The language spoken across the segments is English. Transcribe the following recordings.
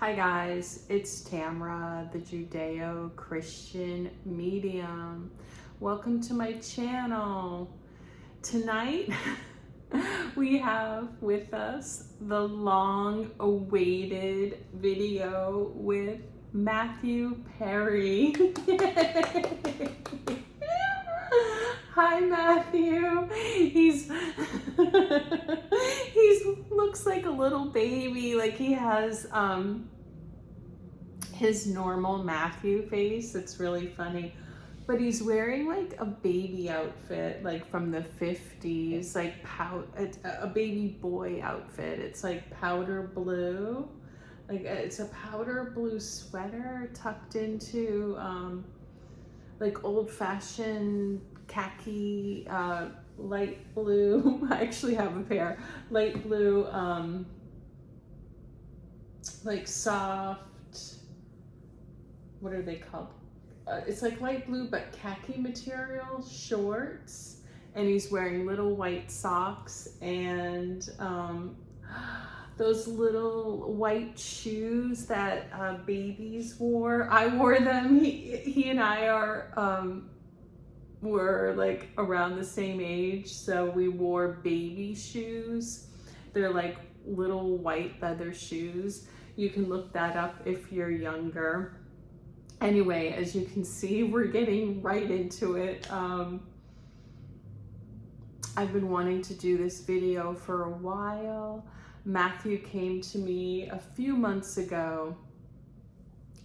Hi guys, it's Tamra, the Judeo-Christian medium. Welcome to my channel. Tonight we have with us the long-awaited video with Matthew Perry. Hi Matthew. He's looks like a little baby, like he has his normal Matthew face. It's really funny, but he's wearing like a baby outfit, like from the 50s, like a baby boy outfit. It's like powder blue, like it's a powder blue sweater tucked into like old-fashioned khaki, light blue. I actually have a pair, light blue, like soft, what are they called? It's like light blue but khaki material shorts, and he's wearing little white socks and those little white shoes that babies wore. I wore them. He and I were like around the same age, so we wore baby shoes. They're like little white leather shoes. You can look that up if you're younger. Anyway, as you can see, we're getting right into it. I've been wanting to do this video for a while. Matthew came to me a few months ago,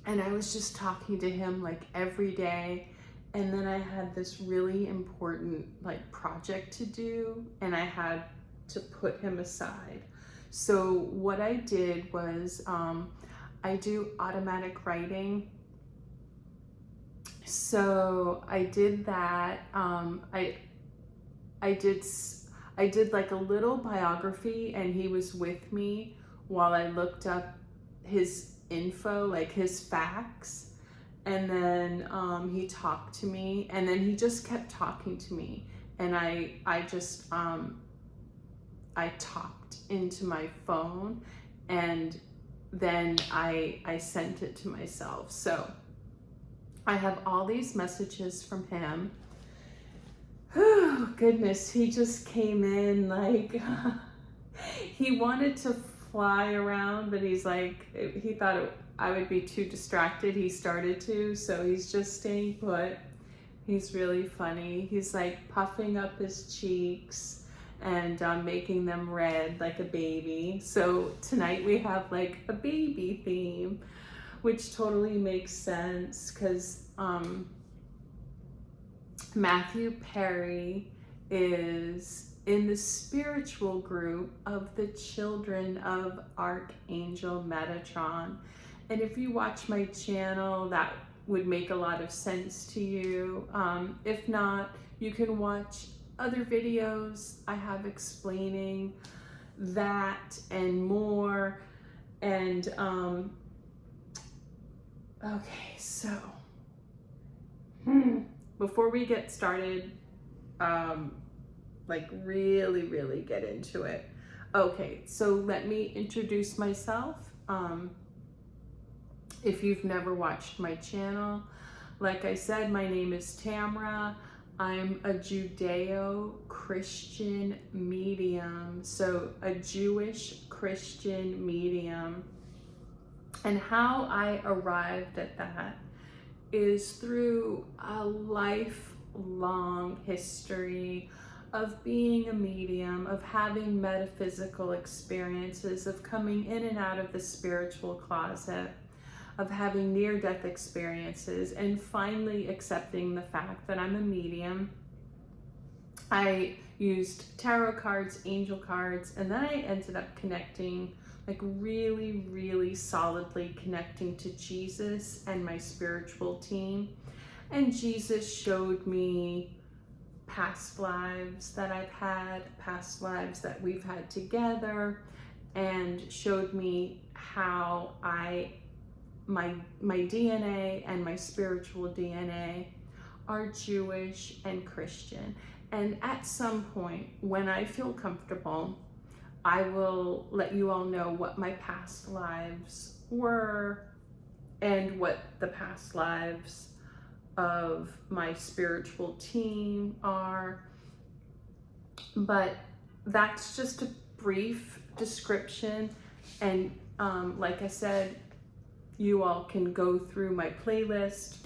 and I was just talking to him like every day. And then I had this really important like project to do, and I had to put him aside. So what I did was I do automatic writing. So I did that. I did like a little biography, and he was with me while I looked up his info, like his facts. And then he talked to me, and then he just kept talking to me, and I talked into my phone, and then I sent it to myself. So I have all these messages from him. Oh goodness, he just came in like he wanted to fly around, but he's like, he thought I would be too distracted. He started to, so he's just staying put. He's really funny. He's like puffing up his cheeks and making them red like a baby. So tonight we have like a baby theme, which totally makes sense because Matthew Perry is in the spiritual group of the children of Archangel Metatron. And if you watch my channel, that would make a lot of sense to you. If not, you can watch other videos I have explaining that and more. And okay, so before we get started, like really get into it. Okay, so let me introduce myself. If you've never watched my channel, like I said, my name is Tamra. I'm a Judeo-Christian medium, so a Jewish Christian medium. And how I arrived at that is through a lifelong history of being a medium, of having metaphysical experiences, of coming in and out of the spiritual closet, of having near-death experiences, and finally accepting the fact that I'm a medium. I used tarot cards, angel cards, and then I ended up connecting, like really solidly connecting to Jesus and my spiritual team. And Jesus showed me past lives that I've had, past lives that we've had together, and showed me how my DNA and my spiritual DNA are Jewish and Christian. And at some point, when I feel comfortable, I will let you all know what my past lives were and what the past lives of my spiritual team are. But that's just a brief description. And like I said, you all can go through my playlist.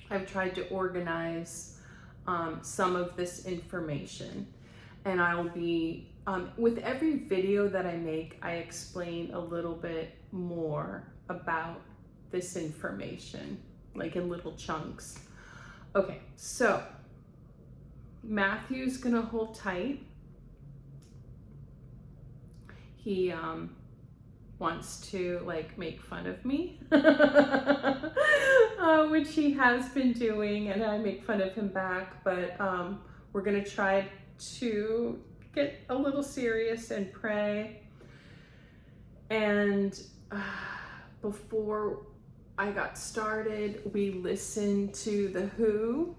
I've tried to organize some of this information, and I'll be, with every video that I make, I explain a little bit more about this information, like in little chunks. Okay, so Matthew's gonna hold tight. He wants to like make fun of me, which he has been doing, and I make fun of him back, but we're gonna try to get a little serious and pray. And before I got started, we listened to The Who.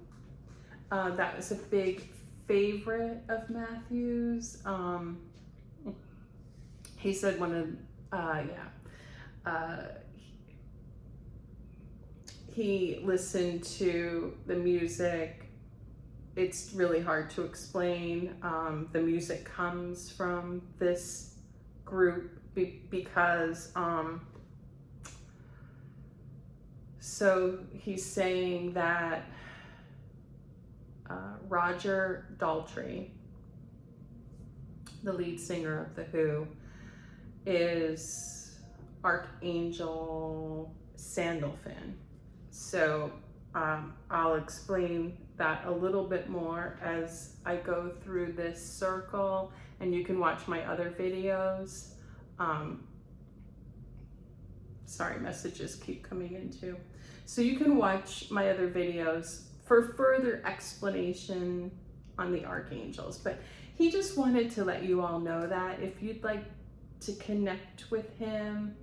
That was a big favorite of Matthew's. He said one of, he listened to the music. It's really hard to explain. The music comes from this group because, so he's saying that Roger Daltrey, the lead singer of The Who, is Archangel Sandalphon. So I'll explain that a little bit more as I go through this circle, and you can watch my other videos. Sorry, messages keep coming in too. So you can watch my other videos for further explanation on the archangels. But he just wanted to let you all know that if you'd like to connect with him,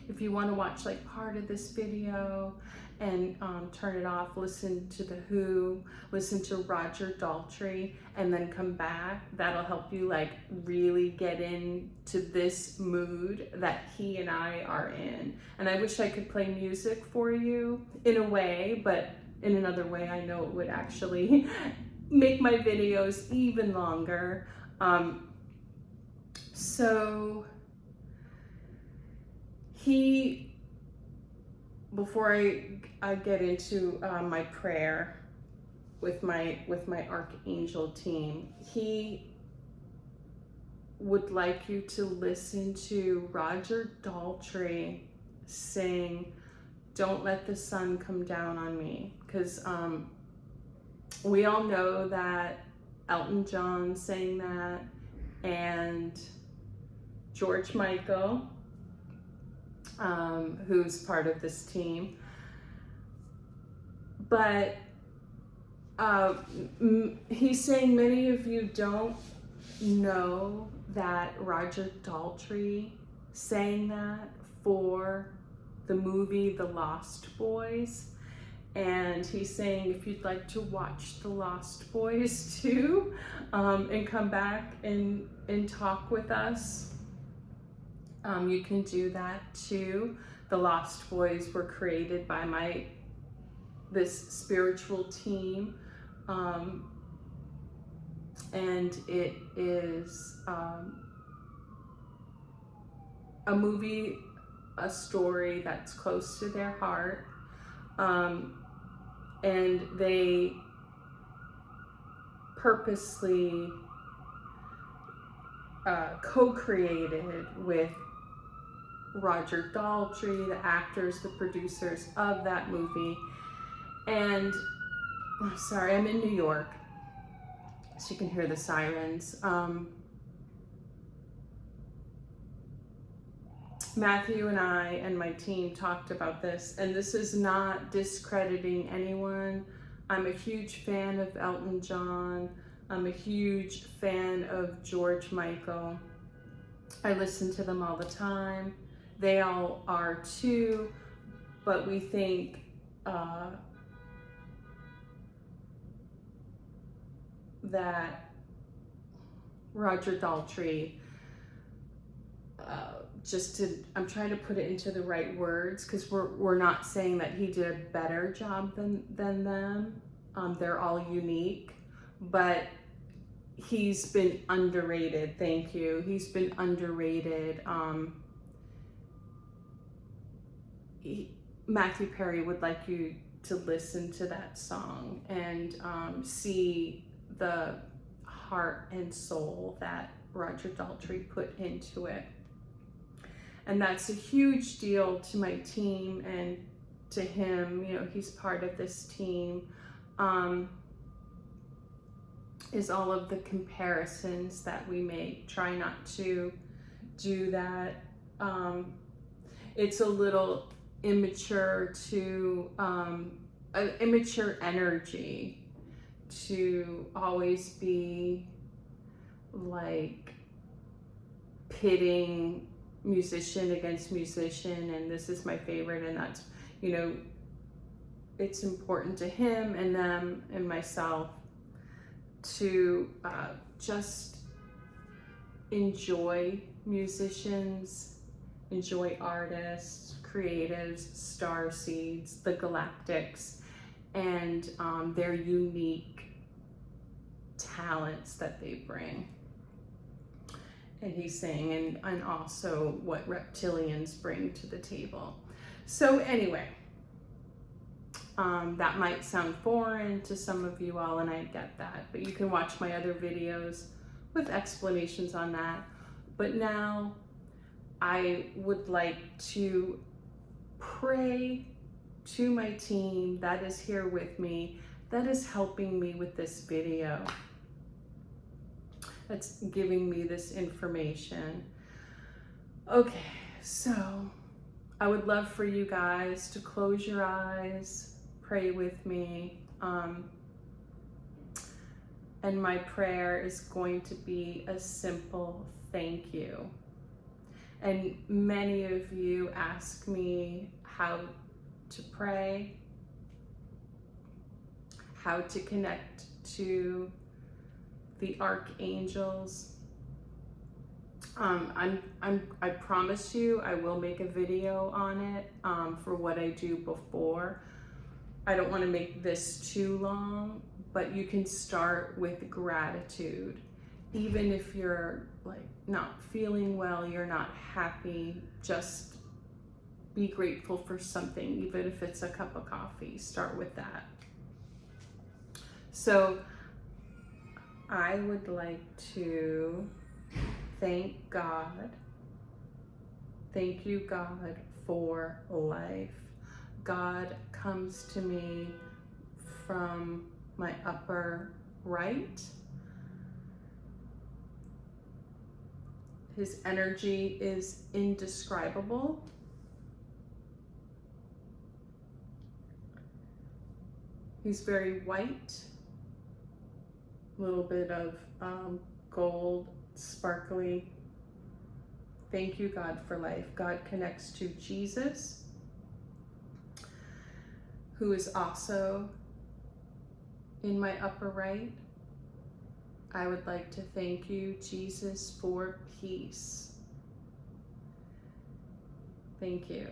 if you want to watch like part of this video and turn it off, listen to The Who, listen to Roger Daltrey, and then come back, that'll help you like really get into this mood that he and I are in. And I wish I could play music for you in a way, but in another way I know it would actually make my videos even longer. So before I get into my prayer with my archangel team, he would like you to listen to Roger Daltrey sing "Don't Let the Sun Come Down on Me," because we all know that Elton John sang that, and George Michael, who's part of this team. But he's saying many of you don't know that Roger Daltrey sang that for the movie The Lost Boys. And he's saying if you'd like to watch The Lost Boys too, and come back and talk with us, you can do that too. The Lost Boys were created by this spiritual team, and it is a movie, a story that's close to their heart, and they purposely co-created with Roger Daltrey, the actors, the producers of that movie. And sorry, I'm in New York, so you can hear the sirens. Matthew and I and my team talked about this, and this is not discrediting anyone. I'm a huge fan of Elton John. I'm a huge fan of George Michael. I listen to them all the time. They all are too, but we think that Roger Daltrey I'm trying to put it into the right words, because we're not saying that he did a better job than them. They're all unique, but he's been underrated. Thank you. He's been underrated. Matthew Perry would like you to listen to that song and see the heart and soul that Roger Daltrey put into it. And that's a huge deal to my team and to him. You know, he's part of this team. Is all of the comparisons that we make. Try not to do that. It's a little immature to, an immature energy to always be like pitting musician against musician, and this is my favorite, and that's, you know, it's important to him and them and myself to just enjoy musicians, enjoy artists, creatives, star seeds, the galactics, and their unique talents that they bring. And he's saying, and also what reptilians bring to the table. So anyway, that might sound foreign to some of you all, and I get that, but you can watch my other videos with explanations on that. But now I would like to pray to my team that is here with me, that is helping me with this video, that's giving me this information. Okay, so I would love for you guys to close your eyes, pray with me. And my prayer is going to be a simple thank you. And many of you ask me how to pray, how to connect to the archangels. I promise you I will make a video on it for what I do before. I don't want to make this too long, but you can start with gratitude. Even if you're like not feeling well, you're not happy, just be grateful for something, even if it's a cup of coffee. Start with that. So I would like to thank God. Thank you, God, for life. God comes to me from my upper right. His energy is indescribable. He's very white, a little bit of gold, sparkly. Thank you, God, for life. God connects to Jesus, who is also in my upper right. I would like to thank you, Jesus, for peace. Thank you.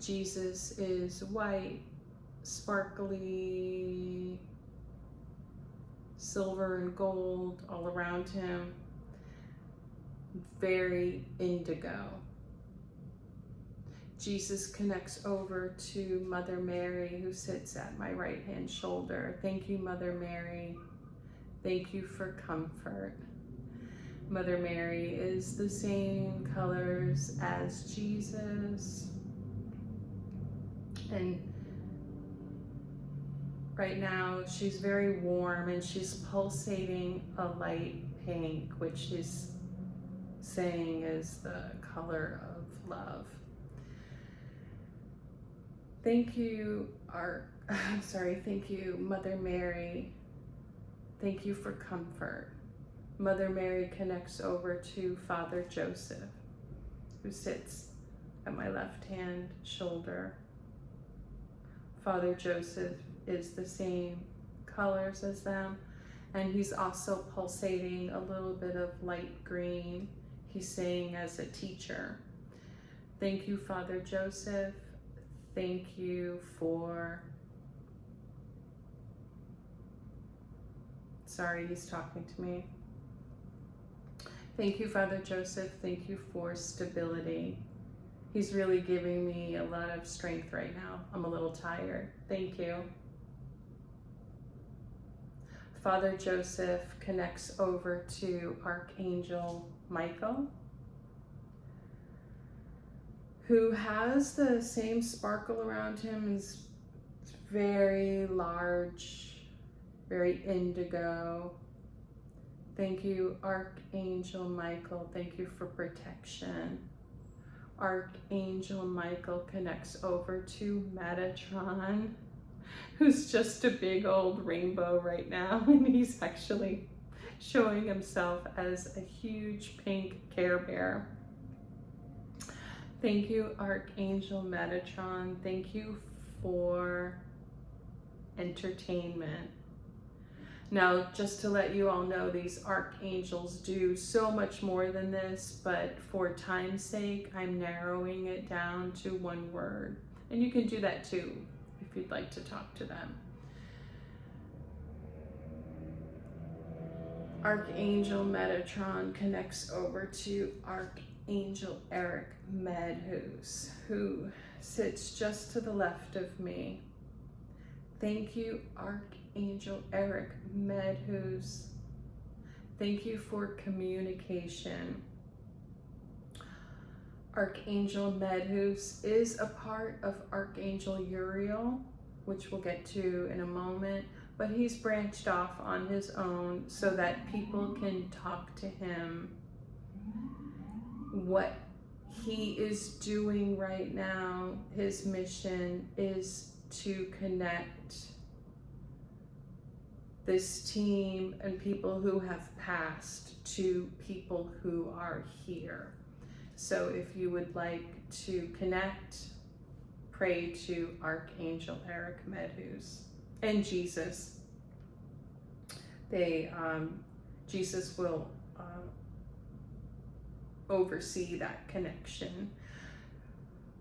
Jesus is white, sparkly, silver and gold all around him, very indigo. Jesus connects over to Mother Mary, who sits at my right-hand shoulder. Thank you, Mother Mary. Thank you for comfort. Mother Mary is the same colors as Jesus. And right now she's very warm and she's pulsating a light pink, which is saying is the color of love. Thank you, thank you, Mother Mary. Thank you for comfort. Mother Mary connects over to Father Joseph, who sits at my left-hand shoulder. Father Joseph is the same colors as them, and he's also pulsating a little bit of light green. He's saying as a teacher. Thank you, Father Joseph. Thank you for... Sorry, he's talking to me. Thank you, Father Joseph. Thank you for stability. He's really giving me a lot of strength right now. I'm a little tired. Thank you. Father Joseph connects over to Archangel Michael, who has the same sparkle around him. He's very large, very indigo. Thank you, Archangel Michael. Thank you for protection. Archangel Michael connects over to Metatron, who's just a big old rainbow right now, and he's actually showing himself as a huge pink Care Bear. Thank you, Archangel Metatron. Thank you for entertainment. Now, just to let you all know, these archangels do so much more than this, but for time's sake, I'm narrowing it down to one word. And you can do that too, if you'd like to talk to them. Archangel Metatron connects over to Archangel Eric Medhus, who sits just to the left of me. Thank you, Archangel Eric Medhus. Thank you for communication. Archangel Medhus is a part of Archangel Uriel, which we'll get to in a moment, but he's branched off on his own so that people can talk to him. What he is doing right now, his mission is to connect this team and people who have passed to people who are here. So if you would like to connect, pray to Archangel Eric Medhus and Jesus. Jesus will oversee that connection.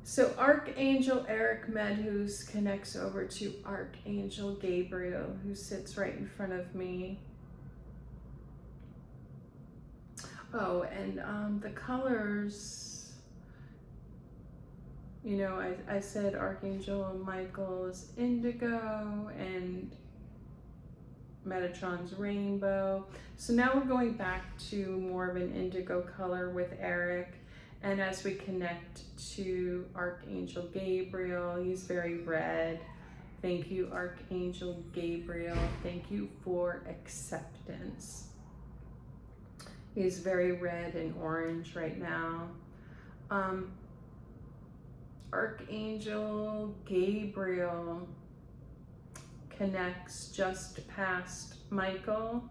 So Archangel Eric Medhus connects over to Archangel Gabriel, who sits right in front of me. Oh, and the colors, you know, I said Archangel Michael is indigo and Metatron's rainbow. So now we're going back to more of an indigo color with Eric. And as we connect to Archangel Gabriel, he's very red. Thank you, Archangel Gabriel. Thank you for acceptance. He's very red and orange right now. Archangel Gabriel connects just past Michael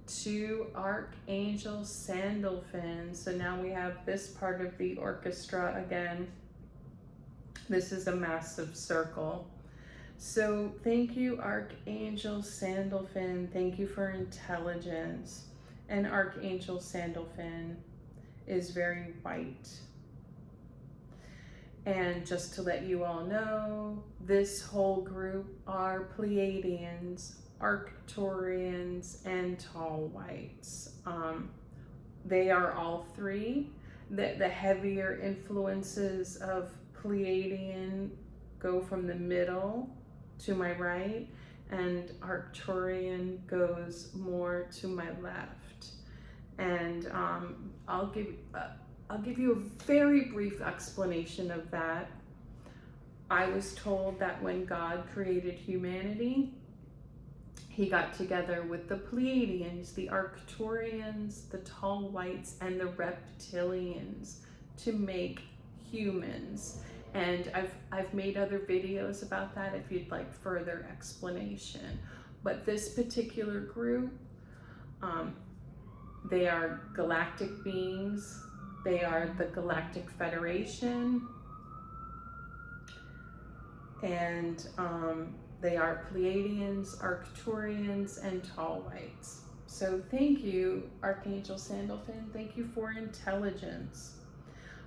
to Archangel Sandalphon. So now we have this part of the orchestra again. This is a massive circle. So thank you, Archangel Sandalphon. Thank you for intelligence. And Archangel Sandalphon is very white. And just to let you all know, this whole group are Pleiadians, Arcturians, and tall whites. They are all three. The heavier influences of Pleiadian go from the middle to my right, and Arcturian goes more to my left. And I'll give you a very brief explanation of that. I was told that when God created humanity, he got together with the Pleiadians, the Arcturians, the tall whites, and the reptilians to make humans. And I've made other videos about that if you'd like further explanation. But this particular group, they are galactic beings. They are the Galactic Federation. And they are Pleiadians, Arcturians, and tall whites. So thank you, Archangel Sandalphon. Thank you for intelligence.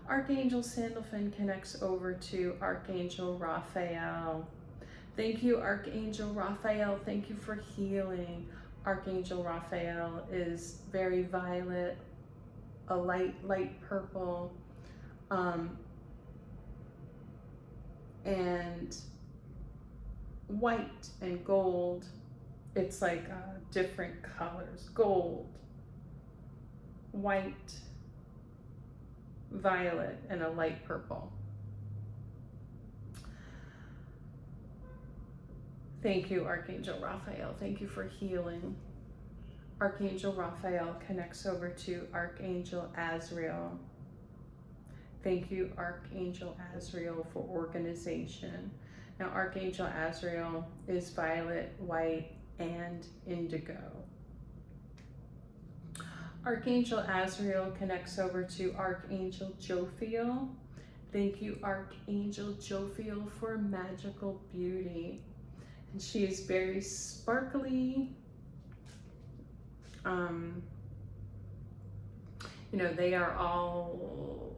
Archangel Sandalphon connects over to Archangel Raphael. Thank you, Archangel Raphael. Thank you for healing. Archangel Raphael is very violet, a light purple, and white and gold. It's like different colors: gold, white, violet, and a light purple. Thank you, Archangel Raphael. Thank you for healing. Archangel Raphael connects over to Archangel Azrael. Thank you, Archangel Azrael, for organization. Now, Archangel Azrael is violet, white, and indigo. Archangel Azrael connects over to Archangel Jophiel. Thank you, Archangel Jophiel, for magical beauty. And she is very sparkly. They are all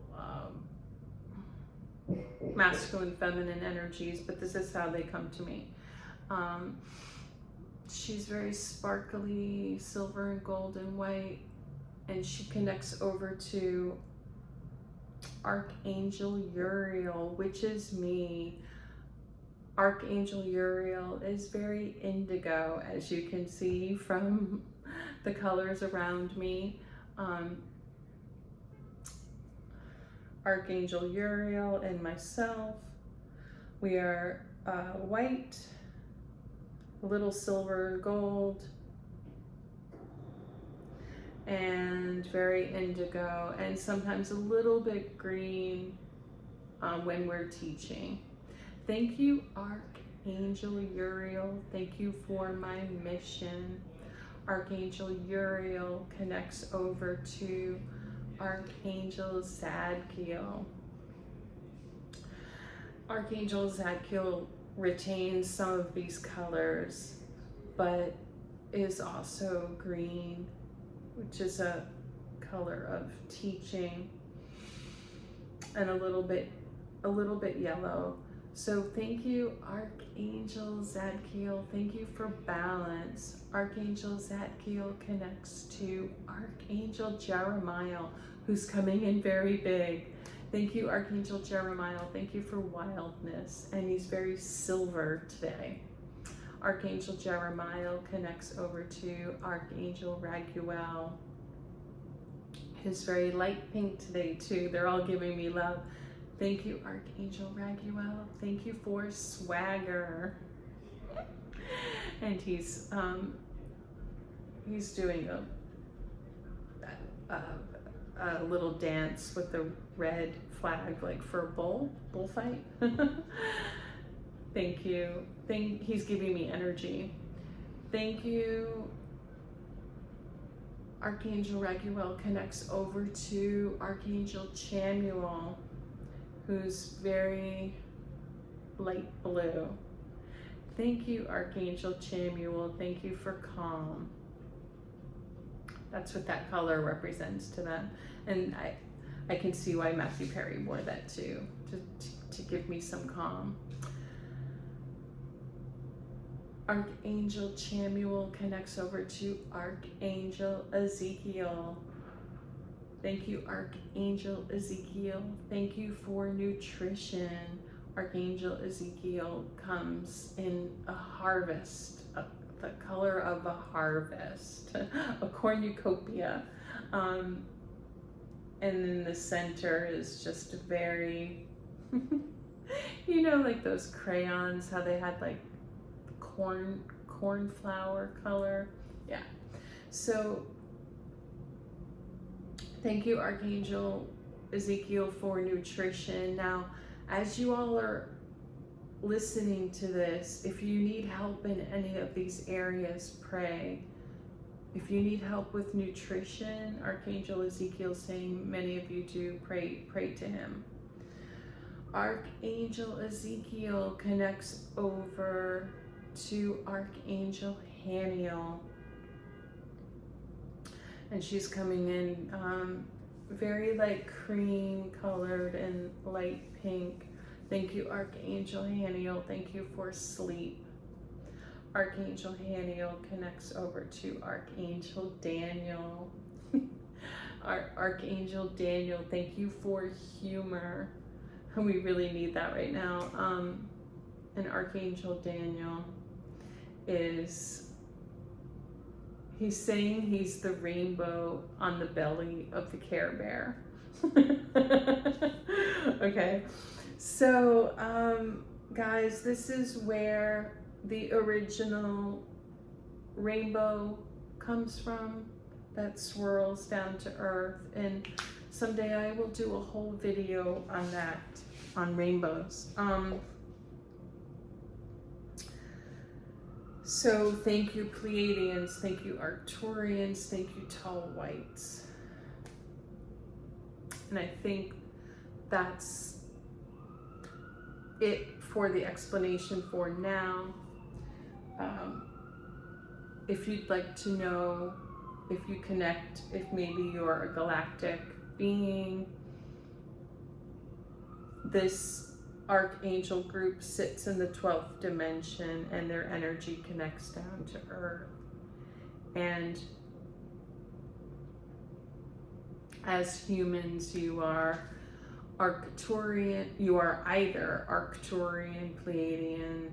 masculine, feminine energies, but this is how they come to me. She's very sparkly, silver and gold and white, and she connects over to Archangel Uriel, which is me. Archangel Uriel is very indigo, as you can see from the colors around me. Archangel Uriel and myself, we are white, a little silver and gold, and very indigo, and sometimes a little bit green when we're teaching. Thank you, Archangel Uriel. Thank you for my mission. Archangel Uriel connects over to Archangel Zadkiel. Archangel Zadkiel retains some of these colors, but is also green, which is a color of teaching, and a little bit yellow. So thank you, Archangel Zadkiel. Thank you for balance. Archangel Zadkiel connects to Archangel Jeremiah, who's coming in very big. Thank you, Archangel Jeremiah. Thank you for wildness. And he's very silver today. Archangel Jeremiah connects over to Archangel Raguel. He's very light pink today too. They're all giving me love. Thank you, Archangel Raguel. Thank you for swagger. And he's doing a little dance with the red flag, like for a bullfight. Thank you. He's giving me energy. Thank you. Archangel Raguel connects over to Archangel Chamuel, who's very light blue. Thank you, Archangel Chamuel. Thank you for calm. That's what that color represents to them. And I can see why Matthew Perry wore that too, to give me some calm. Archangel Chamuel connects over to Archangel Ezekiel. Thank you, Archangel Ezekiel. Thank you for nutrition. Archangel Ezekiel comes in a harvest, the color of a harvest, a cornucopia. And in the center is just very, like those crayons, how they had like cornflower color. Yeah. So thank you, Archangel Ezekiel, for nutrition. Now, as you all are listening to this, if you need help in any of these areas, pray. If you need help with nutrition, Archangel Ezekiel saying many of you do, pray to him. Archangel Ezekiel connects over to Archangel Haniel. And she's coming in very like cream colored and light pink. Thank you, Archangel Haniel. Thank you for sleep. Archangel Haniel connects over to Archangel Daniel. Archangel Daniel, thank you for humor. We really need that right now. And Archangel Daniel he's saying he's the rainbow on the belly of the Care Bear. Okay, so guys, this is where the original rainbow comes from, that swirls down to earth. And someday I will do a whole video on that, on rainbows. So thank you, Pleiadians, thank you, Arcturians, thank you, Tall Whites. And I think that's it for the explanation for now. If you'd like to know, if you connect, if maybe you're a galactic being, this Archangel group sits in the 12th dimension and their energy connects down to Earth. And as humans, you are Arcturian, you are either Arcturian, Pleiadian,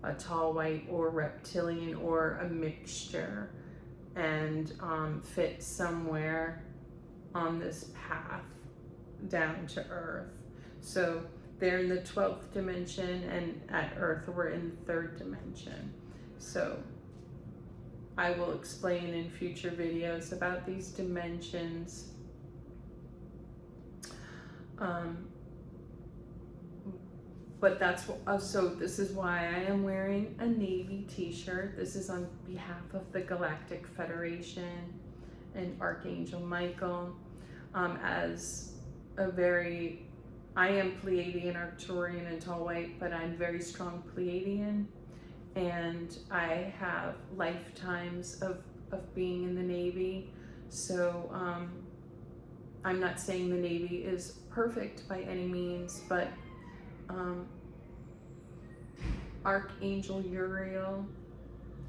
a tall white, or reptilian, or a mixture, and fit somewhere on this path down to Earth. So they're in the 12th dimension, and at Earth we're in the 3rd dimension. So I will explain in future videos about these dimensions. But that's so this is why I am wearing a Navy t-shirt. This is on behalf of the Galactic Federation and Archangel Michael. As a very, I am Pleiadian, Arcturian, and Tall White, but I'm very strong Pleiadian, and I have lifetimes of being in the Navy. So I'm not saying the Navy is perfect by any means, but Archangel Uriel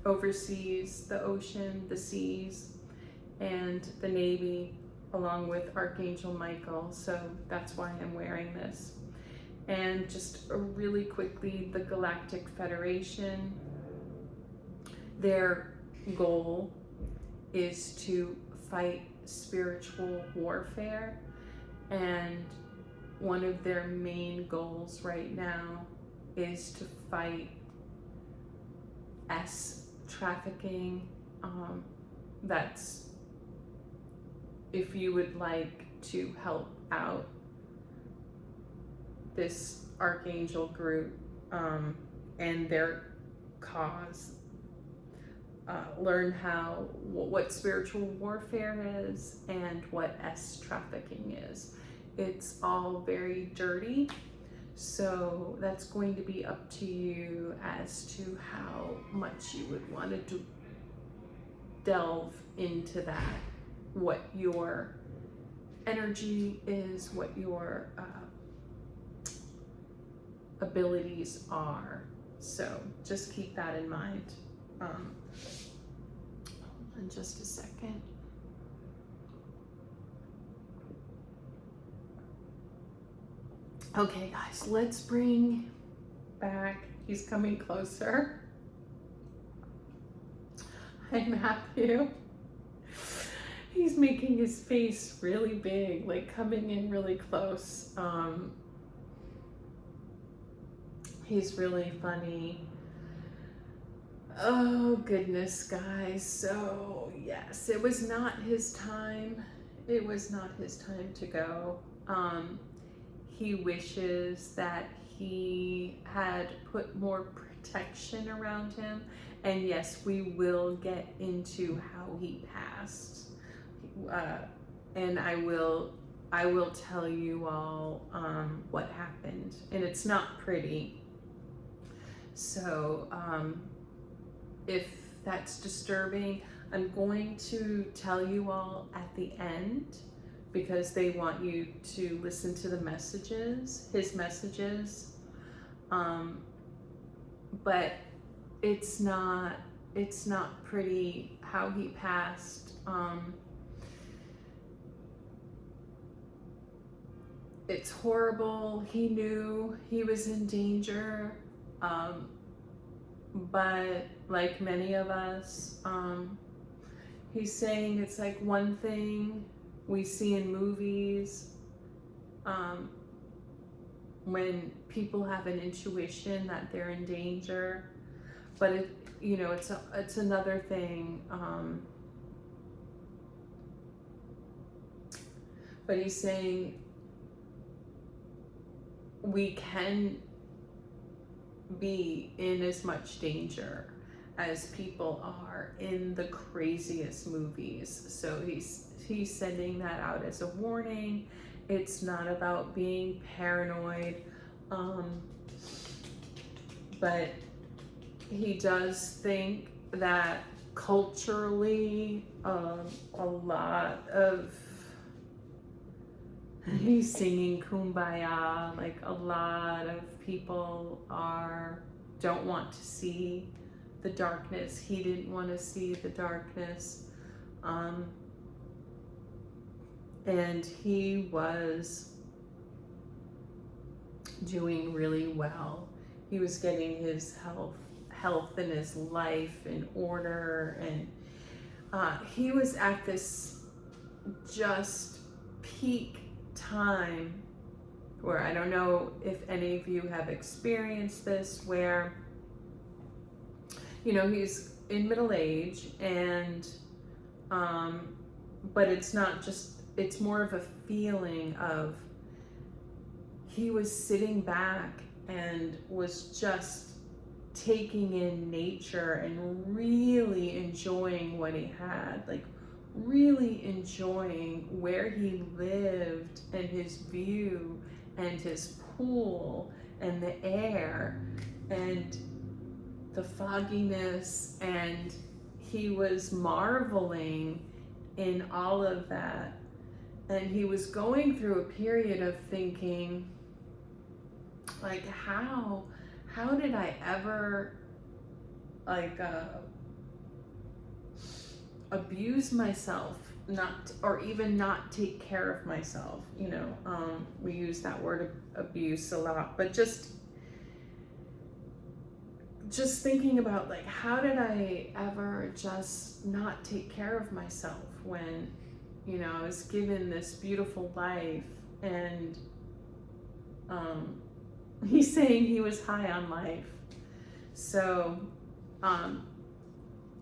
oversees the ocean, the seas, and the Navy, along with Archangel Michael. So that's why I'm wearing this. And just really quickly, the Galactic Federation, their goal is to fight spiritual warfare, and one of their main goals right now is to fight trafficking. That's, if you would like to help out this Archangel group and their cause, learn what spiritual warfare is and what trafficking is. It's all very dirty, so that's going to be up to you as to how much you would want to delve into that, what your energy is, what your abilities are. So just keep that in mind. Hold on just a second. Okay, guys, let's bring back, he's coming closer. Hi, Matthew. He's making his face really big, like coming in really close. He's really funny. Oh, goodness, guys. So, yes, it was not his time. It was not his time to go. He wishes that he had put more protection around him. And yes, we will get into how he passed. And I will tell you all what happened. And it's not pretty. So if that's disturbing, I'm going to tell you all at the end, because they want you to listen to the messages, his messages. But it's not pretty how he passed. It's horrible. He knew he was in danger. But like many of us, he's saying it's like one thing we see in movies, when people have an intuition that they're in danger, but it's another thing. But he's saying we can be in as much danger as people are in the craziest movies. So he's sending that out as a warning. It's not about being paranoid, but he does think that culturally, a lot of, he's singing Kumbaya, like a lot of people don't want to see the darkness. He didn't want to see the darkness. And he was doing really well. He was getting his health and his life in order, and he was at this just peak time where, I don't know if any of you have experienced this, where he's in middle age, and but it's not just, it's more of a feeling of, he was sitting back and was just taking in nature and really enjoying what he had, like really enjoying where he lived and his view and his pool and the air and the fogginess, and he was marveling in all of that. And he was going through a period of thinking, like, how did I ever, like, abuse myself, or even not take care of myself? We use that word abuse a lot, but just thinking about, like, how did I ever just not take care of myself when I was given this beautiful life? And he's saying he was high on life. So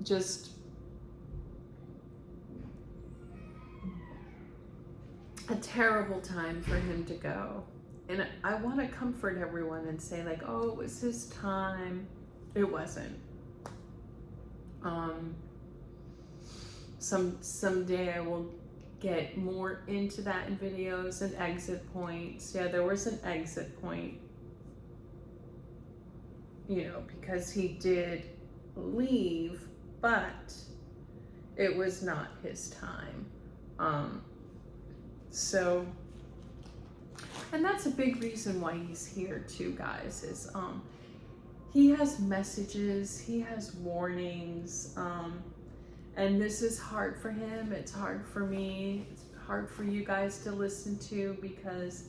just a terrible time for him to go. And I want to comfort everyone and say, like, oh, it was his time. It wasn't. Someday I will get more into that in videos and exit points. Yeah, there was an exit point, because he did leave, but it was not his time. So, and that's a big reason why he's here too, guys, is he has messages, he has warnings, and this is hard for him, it's hard for me, it's hard for you guys to listen to, because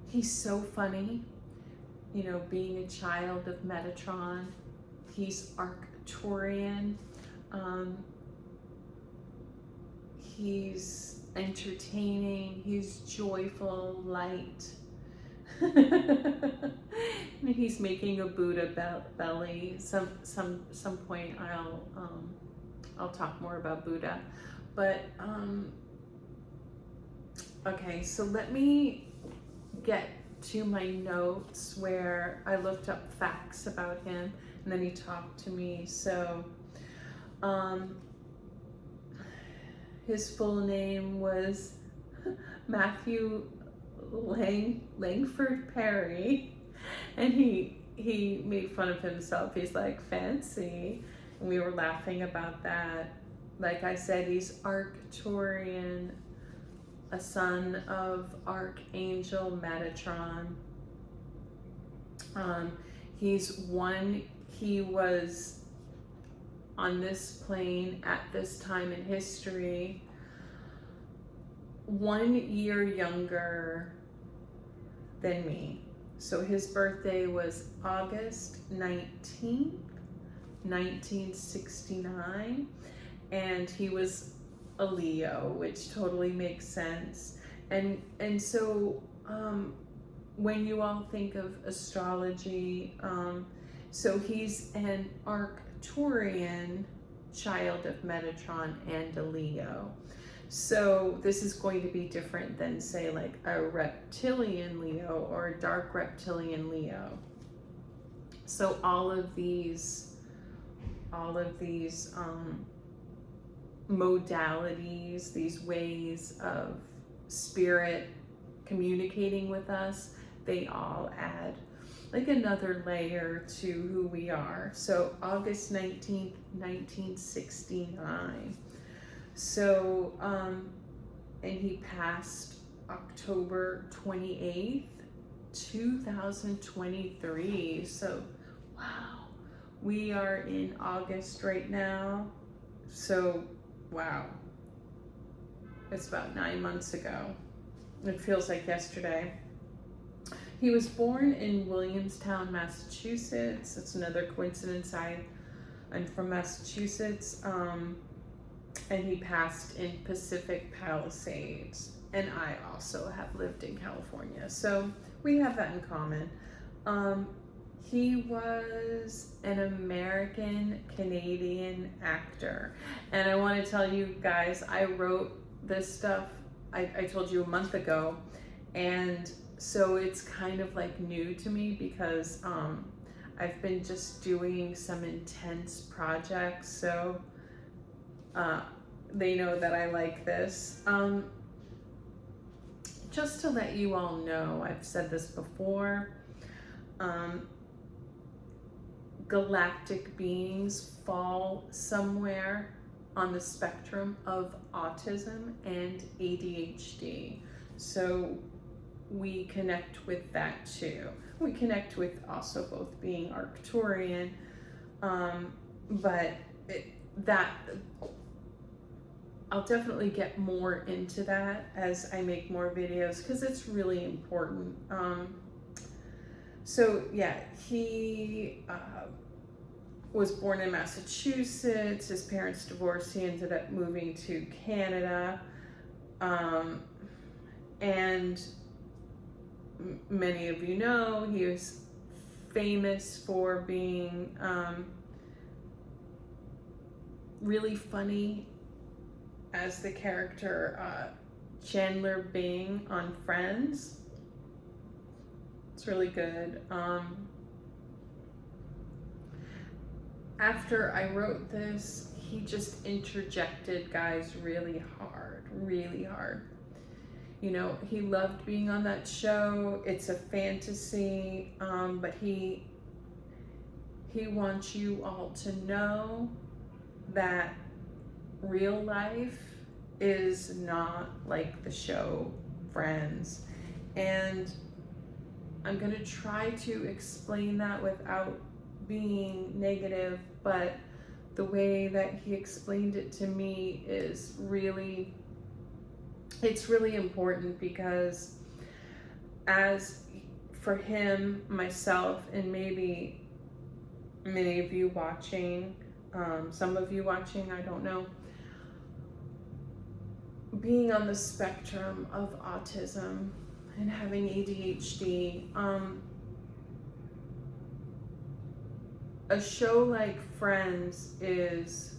he's so funny. Being a child of Metatron, he's Arcturian, he's entertaining, he's joyful, light. And he's making a Buddha belly. Some point I'll talk more about Buddha, but okay, so let me get to my notes where I looked up facts about him, and then he talked to me. So his full name was Matthew Langford Perry, and he made fun of himself. He's like, fancy, and we were laughing about that. like I said, he's Arcturian, a son of Archangel Metatron. He was on this plane at this time in history, 1 year younger than me. So his birthday was August 19th, 1969, and he was a Leo, which totally makes sense. And so when you all think of astrology, so he's an Arcturian, child of Metatron, and a Leo. So this is going to be different than, say, like a reptilian Leo or a dark reptilian Leo. So all of these modalities, these ways of spirit communicating with us, they all add like another layer to who we are. So August 19th, 1969. So, and he passed October 28th, 2023. So, wow, we are in August right now. So, wow, it's about 9 months ago. It feels like yesterday. He was born in Williamstown, Massachusetts. That's another coincidence. I'm from Massachusetts. And he passed in Pacific Palisades. And I also have lived in California. So we have that in common. He was an American-Canadian actor. And I want to tell you guys, I wrote this stuff, I told you a month ago. And so it's kind of like new to me because I've been just doing some intense projects. So they know that I like this. Just to let you all know, I've said this before, galactic beings fall somewhere on the spectrum of autism and ADHD. So we connect with that too. We connect with also both being Arcturian, but I'll definitely get more into that as I make more videos because it's really important. So yeah, he was born in Massachusetts. His parents divorced. He ended up moving to Canada. And many of you know he was famous for being really funny as the character Chandler Bing on Friends. It's really good. After I wrote this, he just interjected, guys, really hard. You know, he loved being on that show. It's a fantasy, but he wants you all to know that real life is not like the show Friends. And I'm going to try to explain that without being negative, but the way that he explained it to me is really, it's really important because as for him, myself, and maybe many of you watching, some of you watching, I don't know, being on the spectrum of autism and having ADHD, a show like Friends is,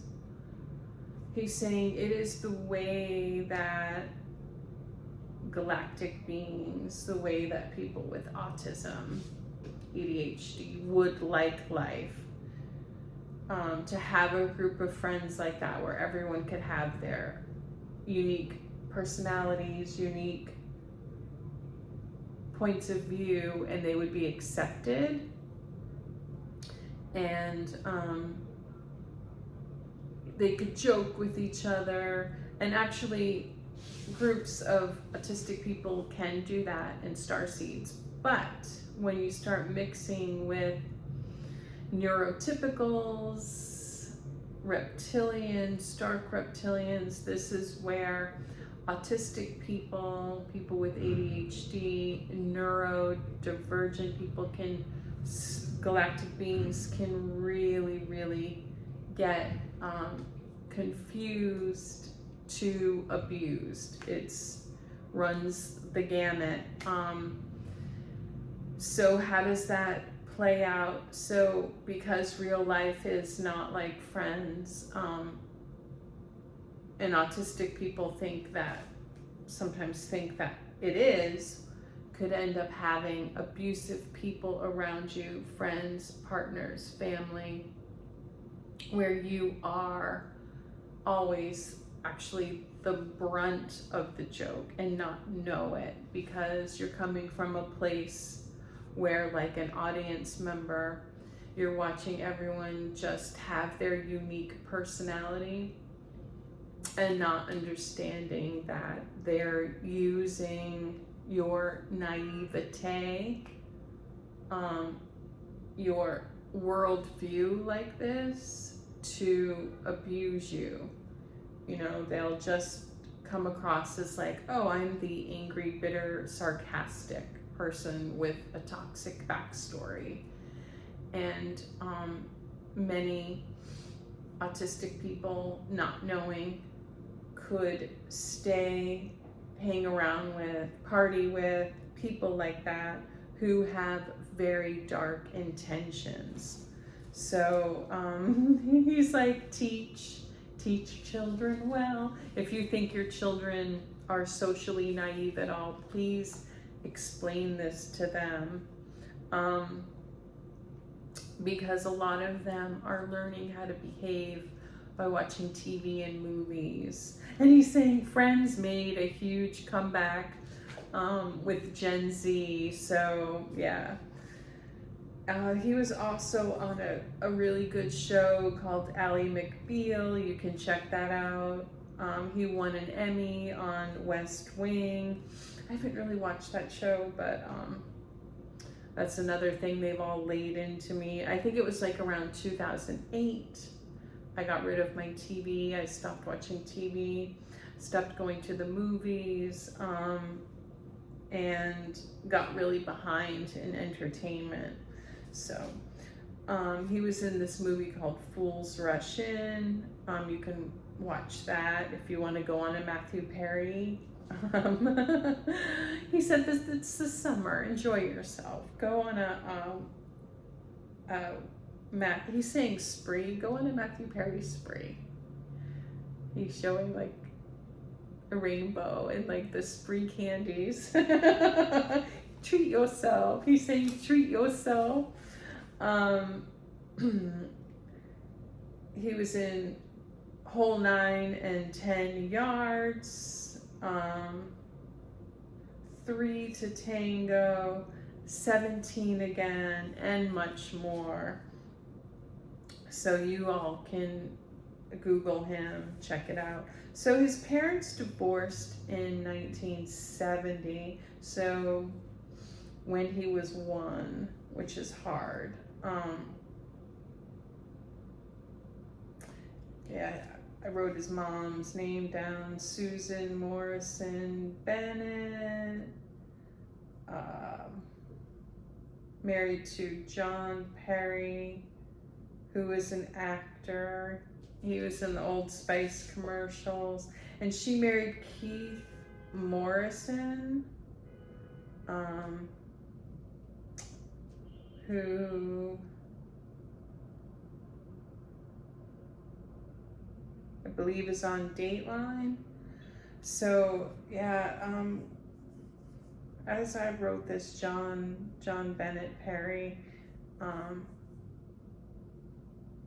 he's saying it is the way that galactic beings, the way that people with autism, ADHD would like life. To have a group of friends like that where everyone could have their unique personalities, unique points of view, and they would be accepted. And they could joke with each other, and actually groups of autistic people can do that in starseeds. But when you start mixing with neurotypicals, reptilians, dark reptilians, this is where autistic people, people with ADHD, neurodivergent people galactic beings can really, really get confused to abused. It's runs the gamut. So how does that play out? So because real life is not like Friends, and autistic people sometimes think that it is, could end up having abusive people around you, friends, partners, family, where you are always actually the brunt of the joke and not know it, because you're coming from a place where, like an audience member, you're watching everyone just have their unique personality and not understanding that they're using your naivete, your worldview like this to abuse you. You know, they'll just come across as like, oh, I'm the angry, bitter, sarcastic person with a toxic backstory. And many autistic people, not knowing, could hang around with, party with people like that who have very dark intentions. So he's like, teach children well. If you think your children are socially naive at all, please explain this to them. Because a lot of them are learning how to behave by watching TV and movies. And he's saying Friends made a huge comeback with Gen Z. So yeah. He was also on a really good show called Ally McBeal. You can check that out. He won an Emmy on West Wing. I haven't really watched that show, but that's another thing they've all laid into me. I think it was like around 2008. I got rid of my TV. I stopped watching TV, stopped going to the movies, and got really behind in entertainment. So he was in this movie called Fools Rush In. You can watch that if you want to go on a Matthew Perry. He said it's the summer, enjoy yourself. Go on he's saying spree, go on a Matthew Perry spree. He's showing like a rainbow and like the spree candies. Treat yourself. He's saying treat yourself. He was in Whole 9 and 10 Yards. 3 to Tango, 17 Again, and much more. So you all can Google him, check it out. So his parents divorced in 1970, so when he was 1, which is hard. Yeah, I wrote his mom's name down, Susan Morrison Bennett, married to John Perry, who is an actor. He was in the Old Spice commercials. And she married Keith Morrison, who I believe is on Dateline. So yeah, as I wrote this, John Bennett Perry,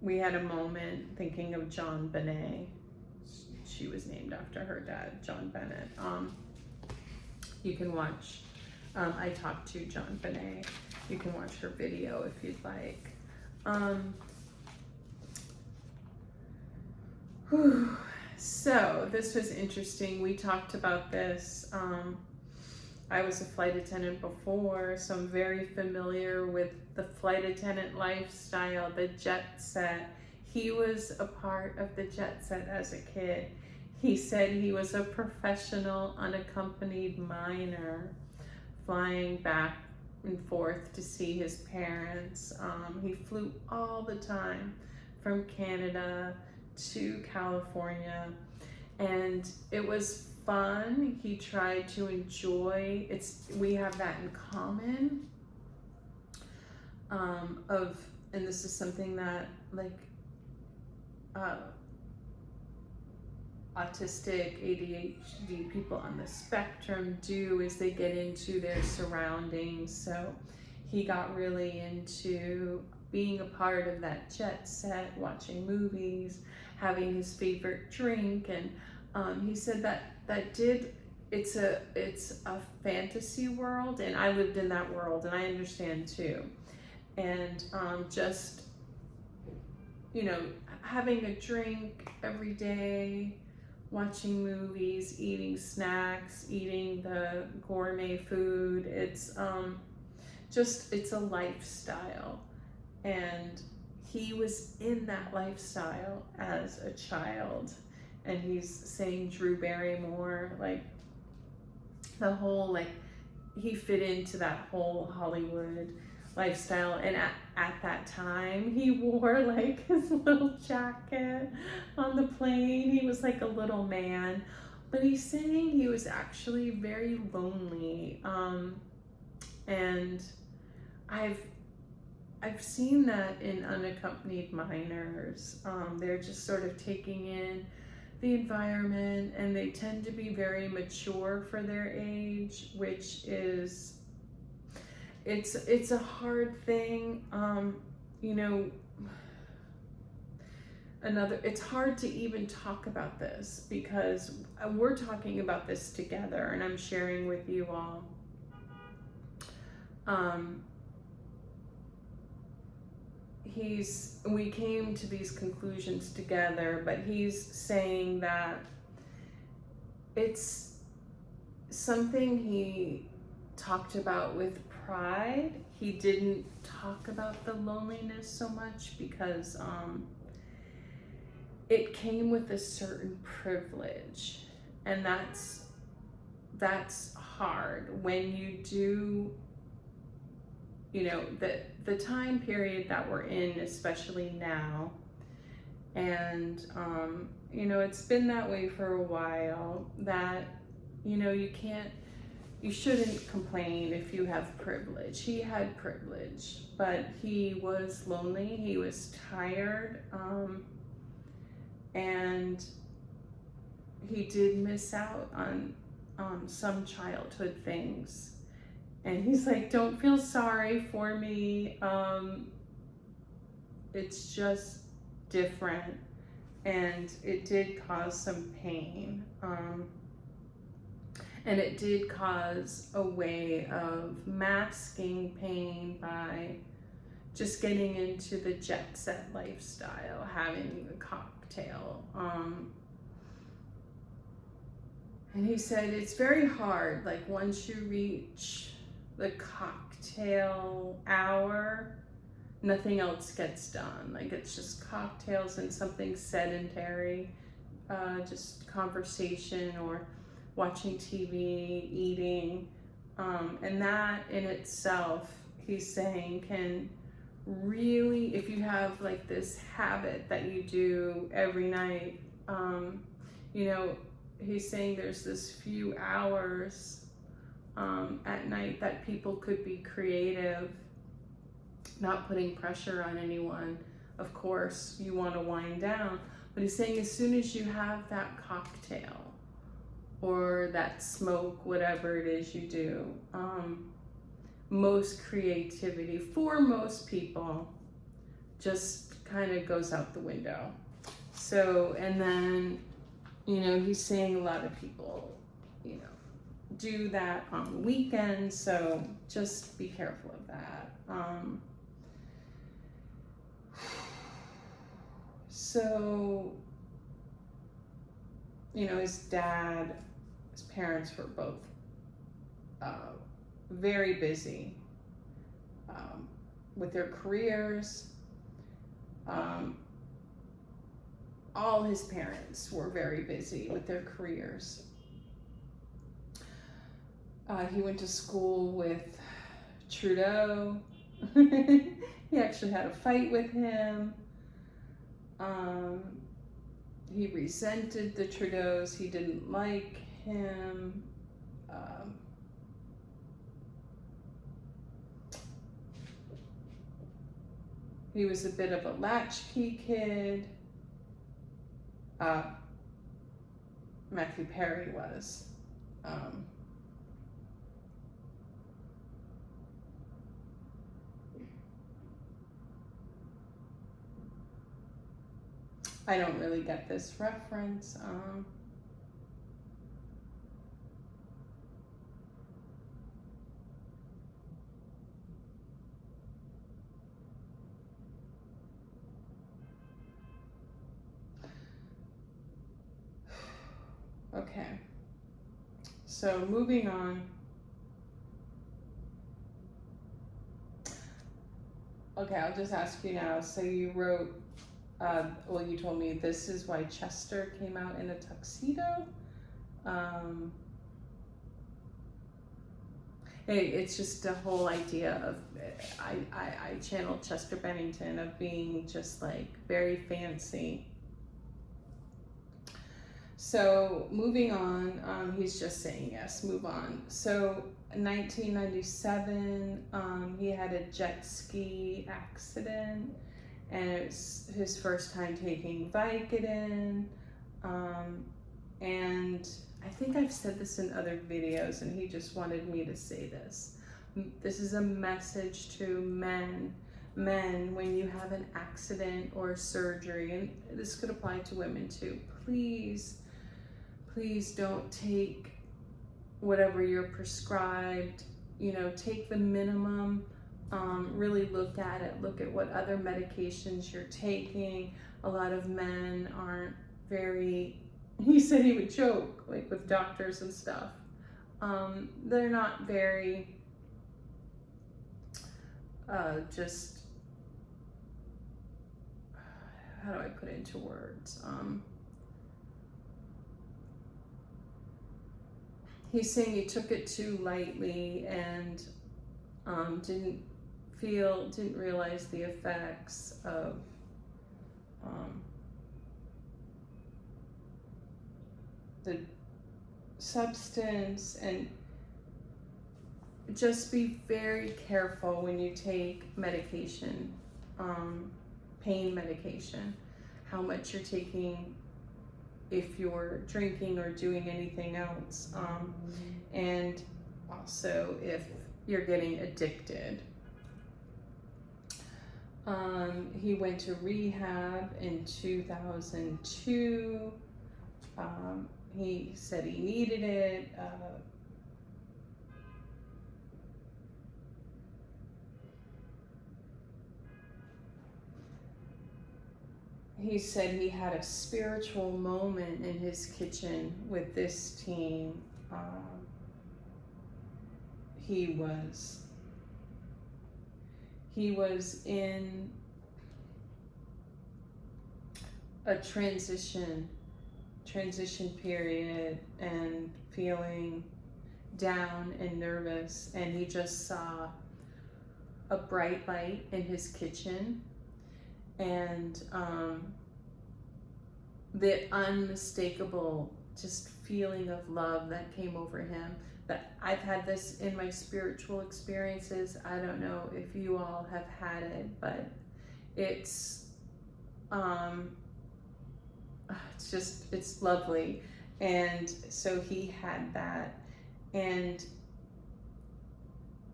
we had a moment thinking of John Benet. She was named after her dad, John Bennett. You can watch, I talked to John Benet. You can watch her video if you'd like. Whew. So this was interesting. We talked about this. I was a flight attendant before, so I'm very familiar with the flight attendant lifestyle, the jet set. He was a part of the jet set as a kid. He said he was a professional unaccompanied minor, flying back and forth to see his parents. He flew all the time from Canada to California, and it was fun. He tried to enjoy it. We have that in common. And this is something that autistic ADHD people on the spectrum do, is they get into their surroundings. So he got really into being a part of that jet set, watching movies, having his favorite drink, and he said it's a fantasy world, and I lived in that world, and I understand too. And just, having a drink every day, watching movies, eating snacks, eating the gourmet food, it's a lifestyle. And he was in that lifestyle as a child. And he's saying Drew Barrymore, the whole, he fit into that whole Hollywood lifestyle. And at that time, he wore his little jacket on the plane. He was like a little man, but he's saying he was actually very lonely. And I've seen that in unaccompanied minors. They're just sort of taking in the environment, and they tend to be very mature for their age, which is, it's a hard thing. It's hard to even talk about this, because we're talking about this together, and I'm sharing with you all. We came to these conclusions together, but he's saying that it's something he talked about with pride. He didn't talk about the loneliness so much because it came with a certain privilege, and that's hard when you do, the time period that we're in, especially now. And, it's been that way for a while, that, you shouldn't complain if you have privilege. He had privilege, but he was lonely, he was tired, and he did miss out on some childhood things. And he's like, don't feel sorry for me. It's just different. And it did cause some pain. And it did cause a way of masking pain by just getting into the jet set lifestyle, having the cocktail. And he said it's very hard, once you reach the cocktail hour, nothing else gets done. It's just cocktails and something sedentary, just conversation or watching TV, eating. And that in itself, he's saying, can really, if you have this habit that you do every night, he's saying there's this few hours at night that people could be creative, not putting pressure on anyone. Of course, you want to wind down, but he's saying as soon as you have that cocktail or that smoke, whatever it is you do, most creativity for most people just kind of goes out the window. So, and then, he's saying a lot of people, do that on weekends, so just be careful of that. So his parents were both very busy with their careers. All his parents were very busy with their careers. He went to school with Trudeau. He actually had a fight with him. He resented the Trudeaus. He didn't like him. He was a bit of a latchkey kid. Matthew Perry was. I don't really get this reference. Okay, so moving on. Okay, I'll just ask you now. So you wrote, well, you told me this is why Chester came out in a tuxedo. It's just the whole idea of, I channeled Chester Bennington of being just like very fancy. So moving on, he's just saying yes, move on. So 1997, he had a jet ski accident, and it was his first time taking Vicodin. And I think I've said this in other videos, and he just wanted me to say this. This is a message to men. Men, when you have an accident or surgery, and this could apply to women too, please don't take whatever you're prescribed. Take the minimum. Really look at it. Look at what other medications you're taking. A lot of men aren't very, he said he would joke, like with doctors and stuff. They're not very, just, how do I put it into words? He's saying he took it too lightly and didn't realize the effects of the substance. And just be very careful when you take medication, pain medication, how much you're taking, if you're drinking or doing anything else, and also if you're getting addicted. He went to rehab in 2002. He said he needed it. He said he had a spiritual moment in his kitchen with this team. He was in a transition period and feeling down and nervous, and he just saw a bright light in his kitchen, and the unmistakable just feeling of love that came over him. That I've had this in my spiritual experiences. I don't know if you all have had it, but it's lovely. And so he had that, and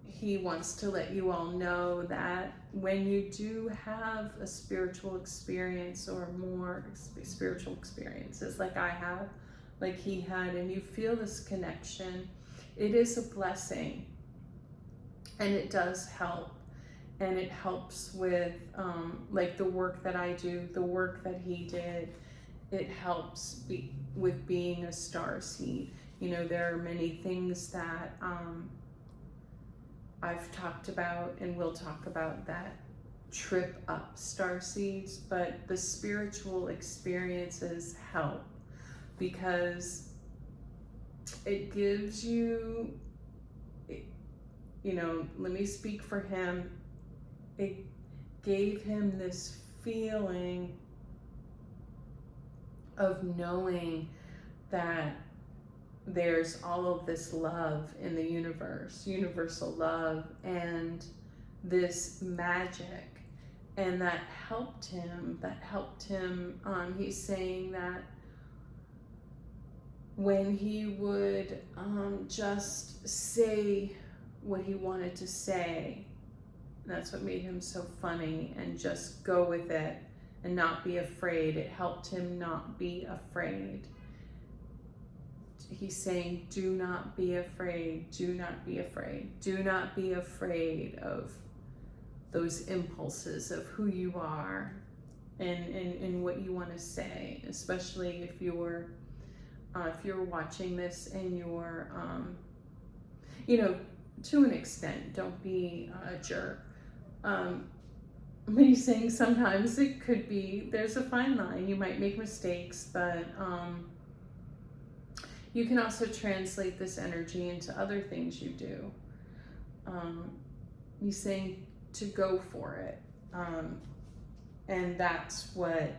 he wants to let you all know that when you do have a spiritual experience or more spiritual experiences like I have, like he had, and you feel this connection, it is a blessing, and it does help, and it helps with like the work that I do, the work that he did, it helps with being a starseed. You know, there are many things that I've talked about and will talk about that trip up starseeds, but the spiritual experiences help because it gives you, you know, let me speak for him, it gave him this feeling of knowing that there's all of this love in the universe, universal love, and this magic. And that helped him. He's saying that when he would just say what he wanted to say, that's what made him so funny, and just go with it and not be afraid. It helped him not be afraid. He's saying, do not be afraid, do not be afraid, do not be afraid of those impulses of who you are and what you want to say, especially if you're watching this and you're, you know, to an extent, don't be a jerk. But he's saying sometimes it could be, there's a fine line, you might make mistakes, but you can also translate this energy into other things you do. He's saying to go for it. And that's what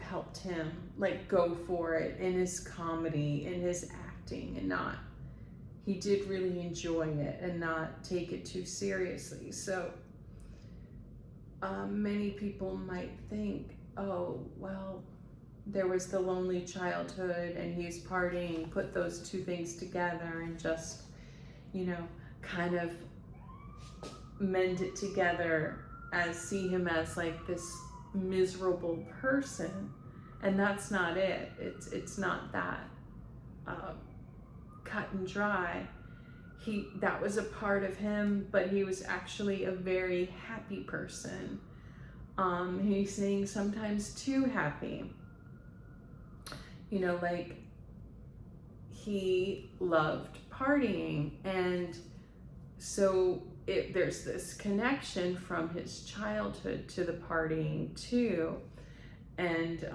helped him, like, go for it in his comedy, in his acting, and not, he did really enjoy it and not take it too seriously. So many people might think, oh, well, there was the lonely childhood and he's partying, put those two things together and just, you know, kind of mend it together, as see him as like this miserable person. And that's not it. It's not that cut and dry. That was a part of him, but he was actually a very happy person. He's saying sometimes too happy. You know, like, he loved partying, and so there's this connection from his childhood to the partying too. And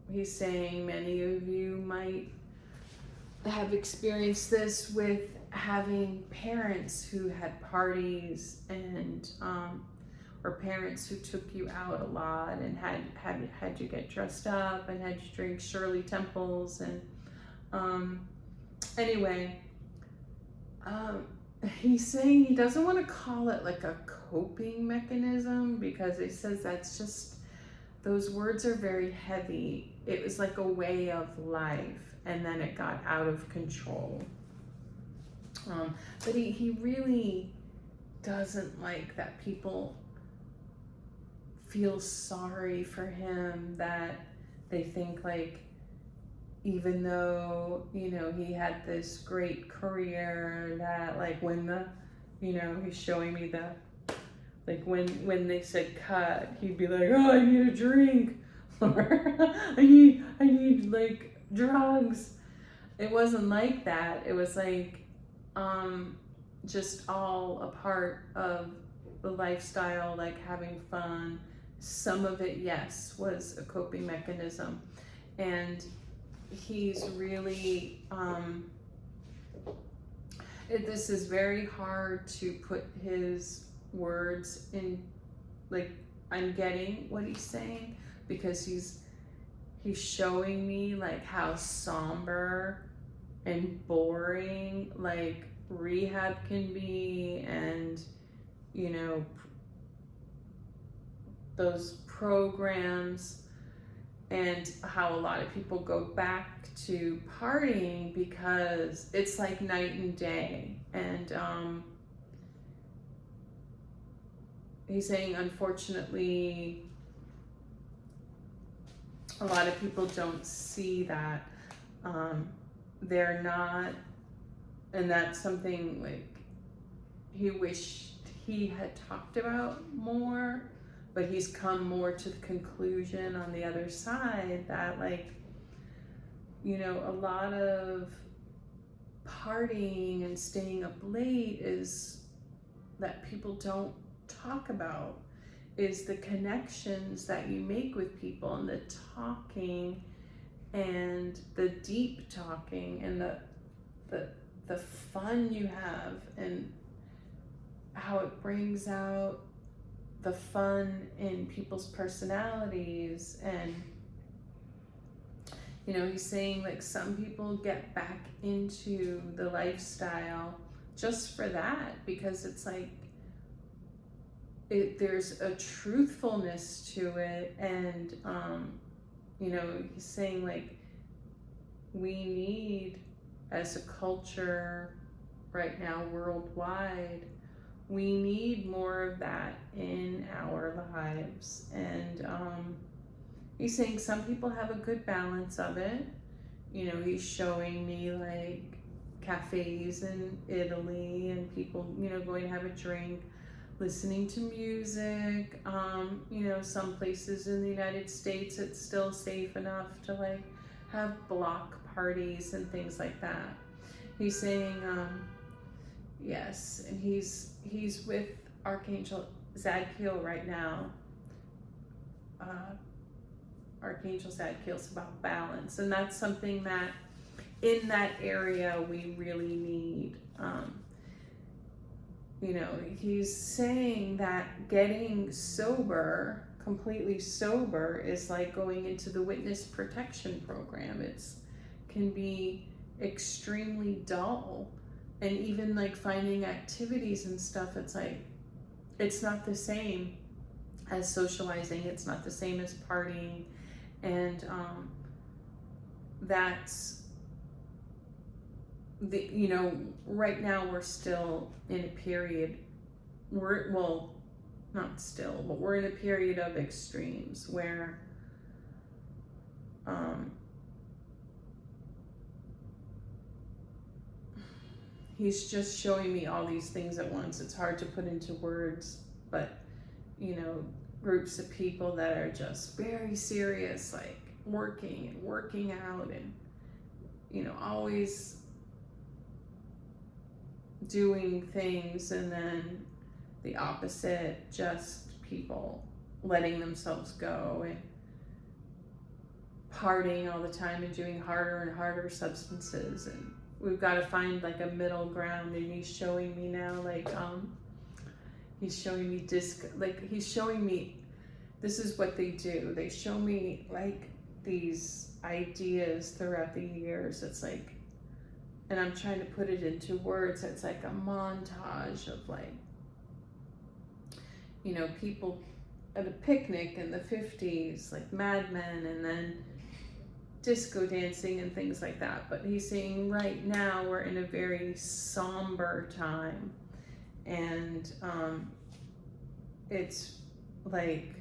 he's saying many of you might have experienced this with having parents who had parties, and or parents who took you out a lot and had you get dressed up and had you drink Shirley Temples. And anyway, he's saying he doesn't want to call it like a coping mechanism, because he says that's just, those words are very heavy. It was like a way of life, and then it got out of control. But he really doesn't like that people feel sorry for him, that they think like, even though, you know, he had this great career, that like when the, you know, he's showing me the, like when they said cut, he'd be like, oh, I need a drink, or I need like drugs. It wasn't like that. It was like just all a part of the lifestyle, like having fun. Some of it, yes, was a coping mechanism. And he's really, this is very hard to put his words in, like, I'm getting what he's saying, because he's showing me like how somber and boring like rehab can be, and, you know, those programs, and how a lot of people go back to partying because it's like night and day. And he's saying, unfortunately, a lot of people don't see that. They're not, and that's something like he wished he had talked about more, but he's come more to the conclusion on the other side that, like, you know, a lot of partying and staying up late is that people don't talk about, is the connections that you make with people, and the talking and the deep talking and the fun you have, and how it brings out the fun in people's personalities. And you know, he's saying, like, some people get back into the lifestyle just for that, because it's like there's a truthfulness to it. And you know, he's saying, like, we need, as a culture right now worldwide, we need more of that in our lives. And he's saying some people have a good balance of it. You know, he's showing me, like, cafes in Italy and people, you know, going to have a drink, listening to music. You know, some places in the United States, it's still safe enough to, like, have block parties and things like that. He's saying, yes, and he's with Archangel Zadkiel right now. Archangel Zadkiel's about balance, and that's something that in that area we really need. You know, he's saying that getting sober, completely sober, is like going into the witness protection program. It's can be extremely dull, and even like finding activities and stuff, it's like it's not the same as socializing, it's not the same as partying. And that's the, you know, right now we're still in a period, well, not still, but we're in a period of extremes where he's just showing me all these things at once. It's hard to put into words, but you know, groups of people that are just very serious, like working and working out, and you know, always doing things, and then the opposite, just people letting themselves go and partying all the time and doing harder and harder substances. And we've got to find like a middle ground. And he's showing me now, like he's showing me he's showing me, this is what they do. They show me like these ideas throughout the years. It's like, and I'm trying to put it into words. It's like a montage of, like, you know, people at a picnic in the 50s, like Mad Men, and then disco dancing and things like that. But he's saying right now we're in a very somber time. And it's like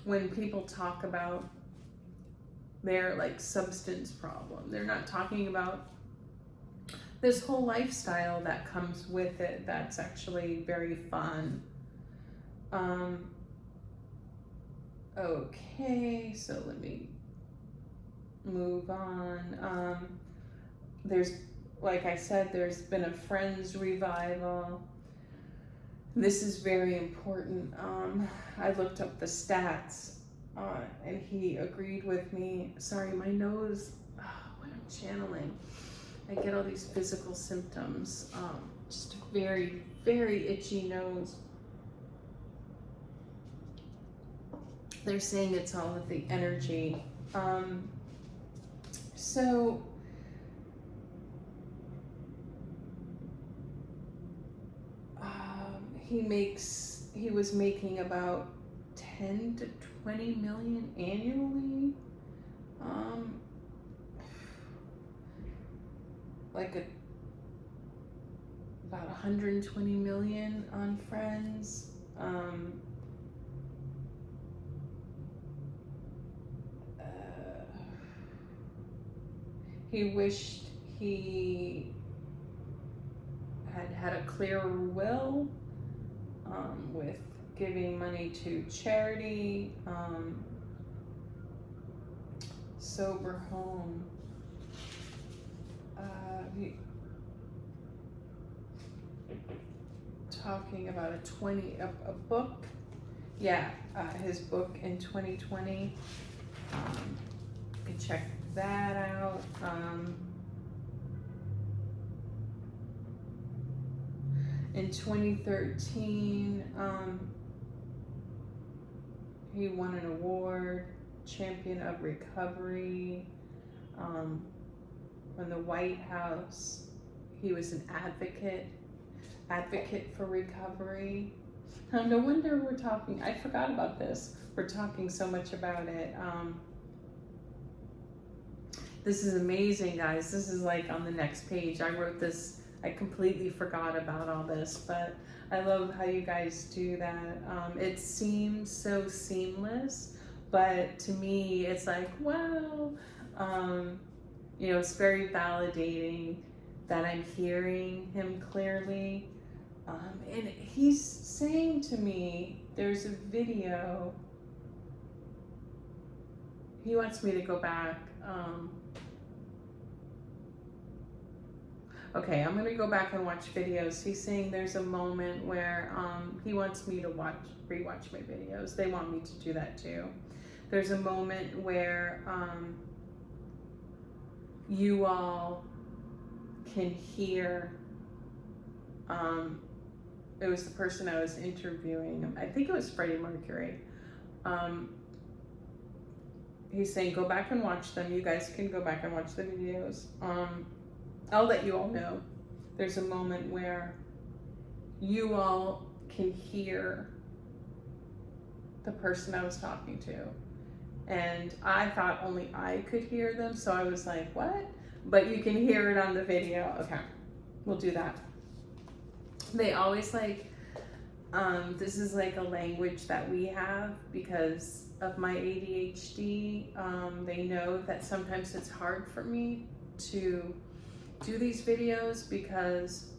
when people talk about their like substance problem, they're not talking about this whole lifestyle that comes with it that's actually very fun. Okay, so let me move on. There's, like I said, there's been a Friends revival. This is very important. I looked up the stats, and he agreed with me. Sorry, my nose, when I'm channeling, I get all these physical symptoms. Just a very, very itchy nose. They're saying it's all of the energy. So he was making about 10 to 20 million annually. About 120 million on Friends. He wished he had a clearer will, with giving money to charity, sober home. Talking about a book. Yeah, his book in 2020. You can check that out. In 2013, he won an award, Champion of Recovery, from the White House. He was an advocate for recovery. No wonder we're talking, I forgot about this. We're talking so much about it. This is amazing, guys. This is like on the next page. I wrote this, I completely forgot about all this, but I love how you guys do that. It seems so seamless, but to me, it's like, wow, you know, it's very validating that I'm hearing him clearly. And he's saying to me, there's a video. He wants me to go back. Okay, I'm gonna go back and watch videos. He's saying there's a moment where he wants me to rewatch my videos. They want me to do that too. There's a moment where you all can hear. It was the person I was interviewing. I think it was Freddie Mercury. He's saying, go back and watch them. You guys can go back and watch the videos. I'll let you all know. There's a moment where you all can hear the person I was talking to. And I thought only I could hear them. So I was like, what? But you can hear it on the video. Okay, we'll do that. They always like, this is like a language that we have because of my ADHD. They know that sometimes it's hard for me to do these videos because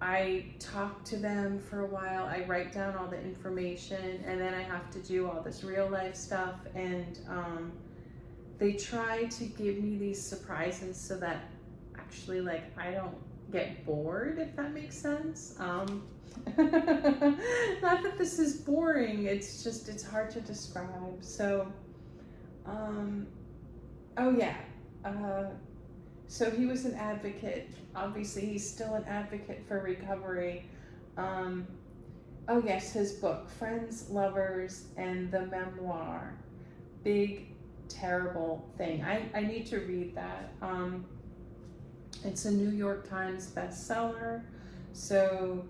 I talk to them for a while. I write down all the information and then I have to do all this real life stuff. And they try to give me these surprises so that actually like I don't get bored, if that makes sense. Not that this is boring, it's just, it's hard to describe. So, oh yeah, so he was an advocate. Obviously, he's still an advocate for recovery. Oh yes, his book, Friends, Lovers, and the Memoir, Big Terrible Thing. I need to read that. It's a New York Times bestseller. So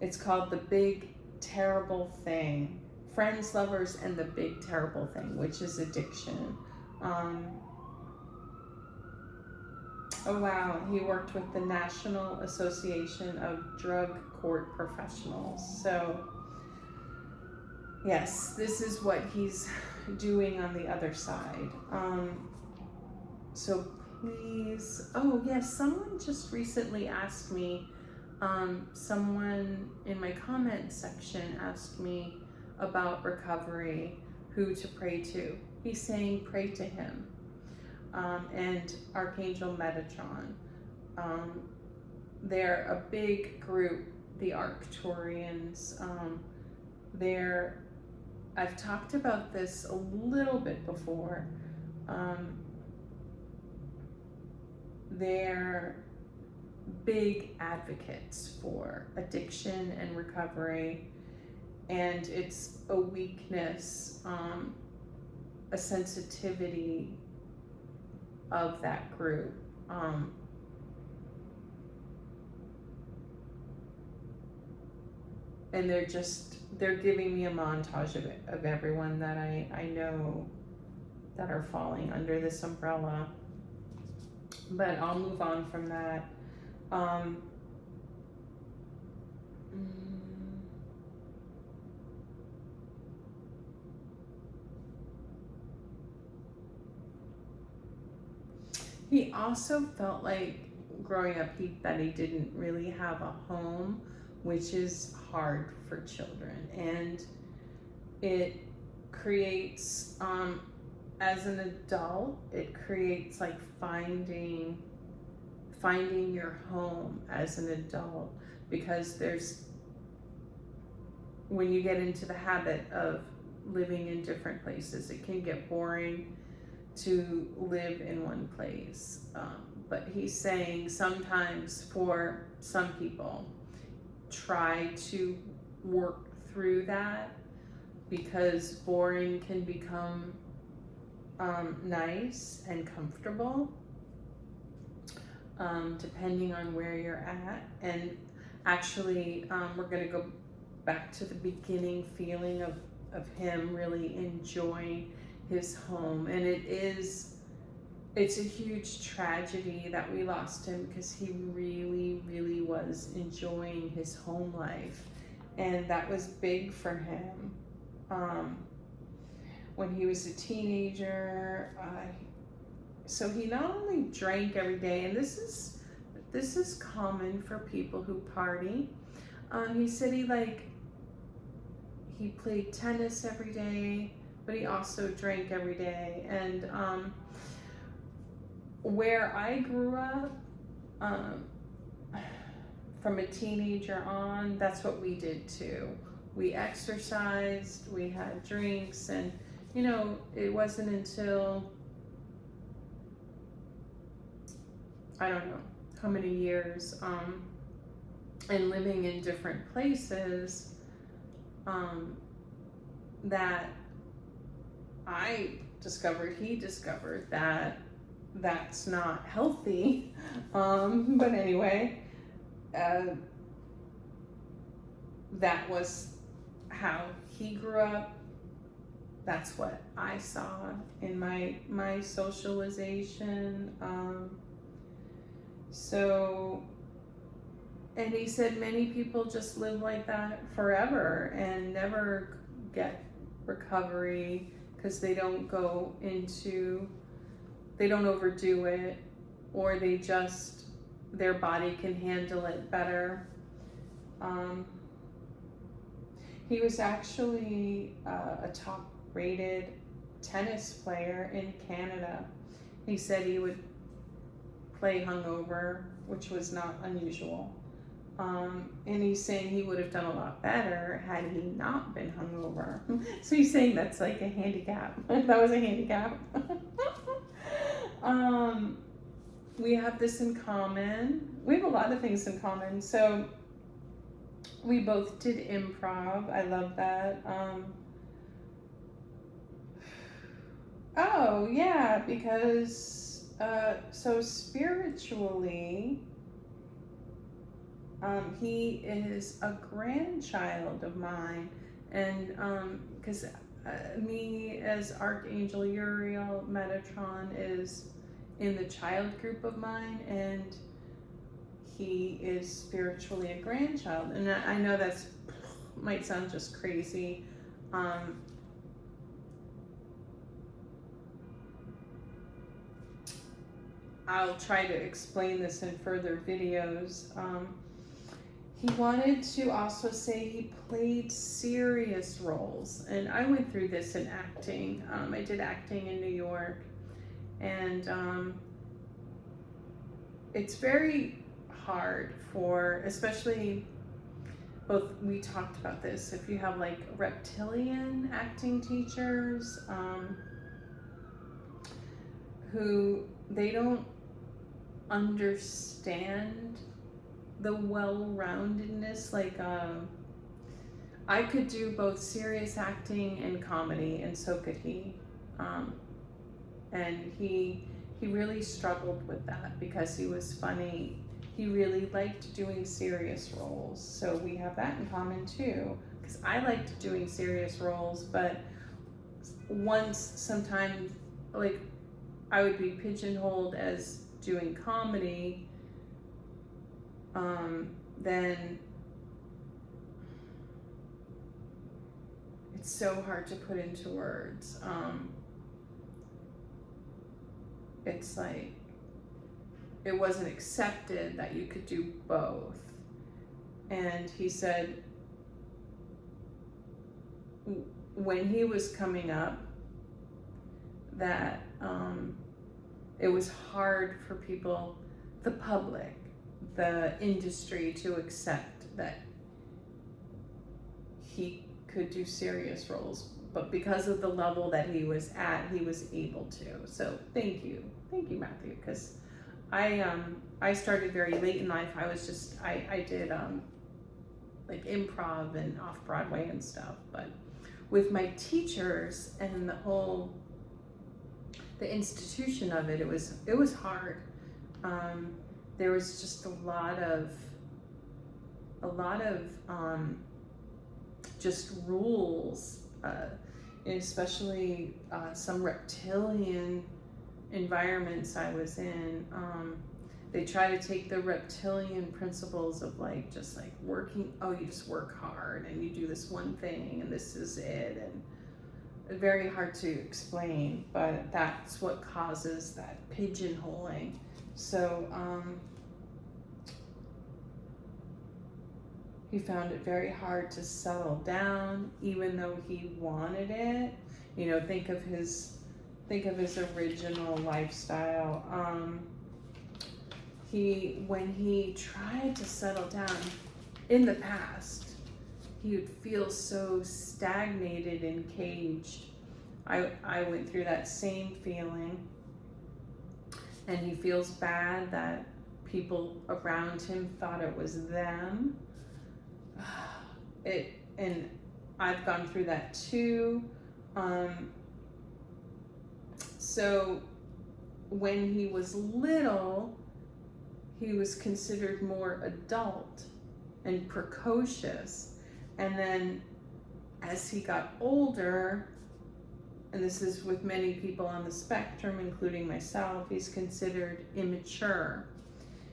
it's called The Big Terrible Thing. Friends, Lovers, and the Big Terrible Thing, which is addiction. Oh wow, he worked with the National Association of Drug Court Professionals. So yes, this is what he's doing on the other side. So please, oh yes, someone just recently asked me, someone in my comment section asked me about recovery, who to pray to. He's saying pray to him. And Archangel Metatron. They're a big group, the Arcturians. I've talked about this a little bit before. They're big advocates for addiction and recovery, and it's a weakness, a sensitivity of that group. And they're giving me a montage of everyone that I know that are falling under this umbrella. But I'll move on from that. He also felt like growing up that he didn't really have a home which is hard for children. And it creates, as an adult, it creates like finding your home as an adult, because when you get into the habit of living in different places, it can get boring to live in one place. But he's saying sometimes for some people, try to work through that, because boring can become nice and comfortable, depending on where you're at. And actually, we're going to go back to the beginning feeling of him really enjoying his home. And it's a huge tragedy that we lost him, because he really, really was enjoying his home life. And that was big for him. When he was a teenager, so he not only drank every day, and this is common for people who party. He said he played tennis every day, but he also drank every day. And where I grew up, from a teenager on, that's what we did too. We exercised, we had drinks, and it wasn't until, I don't know how many years, and living in different places, that he discovered that that's not healthy. But anyway, that was how he grew up. That's what I saw in my socialization. And he said many people just live like that forever and never get recovery, because they don't overdo it, or their body can handle it better. He was actually a top-rated tennis player in Canada. He said he would play hungover, which was not unusual. And he's saying he would have done a lot better had he not been hungover. So he's saying that's like a handicap. That was a handicap. We have this in common. We have a lot of things in common. So we both did improv. I love that. Oh yeah, because so spiritually, he is a grandchild of mine, and because me as Archangel Metatron is in the child group of mine, and he is spiritually a grandchild. And I know that's might sound just crazy. I'll try to explain this in further videos. He wanted to also say he played serious roles, and I went through this in acting. I did acting in New York, and it's very hard for, especially, we talked about this, if you have like reptilian acting teachers, who they don't understand the well-roundedness. Like I could do both serious acting and comedy, and so could he. And he really struggled with that because he was funny. He really liked doing serious roles, so we have that in common too. Because I liked doing serious roles, but sometimes like I would be pigeonholed as doing comedy, then it's so hard to put into words. It's like, it wasn't accepted that you could do both. And he said when he was coming up that it was hard for people, the public, the industry, to accept that he could do serious roles. But because of the level that he was at, he was able to. So thank you, Matthew, because I started very late in life. I did like improv and off Broadway and stuff, but with my teachers and the institution of it, it was hard. There was just a lot of just rules, especially some reptilian environments I was in. They try to take the reptilian principles of just working. Oh, you just work hard and you do this one thing and this is it, and very hard to explain, but that's what causes that pigeonholing. So he found it very hard to settle down, even though he wanted it. Think of his original lifestyle. When he tried to settle down in the past, he would feel so stagnated and caged. I went through that same feeling, and he feels bad that people around him thought it was them. And I've gone through that too. So when he was little, he was considered more adult and precocious. And then as he got older, and this is with many people on the spectrum, including myself, he's considered immature.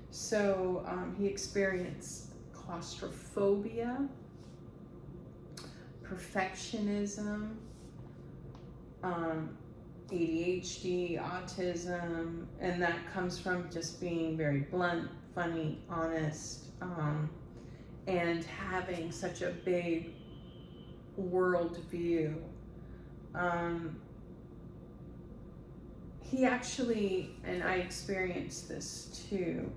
So he experienced claustrophobia, perfectionism, ADHD, autism, and that comes from just being very blunt, funny, honest, and having such a big world view. He actually, and I experienced this too,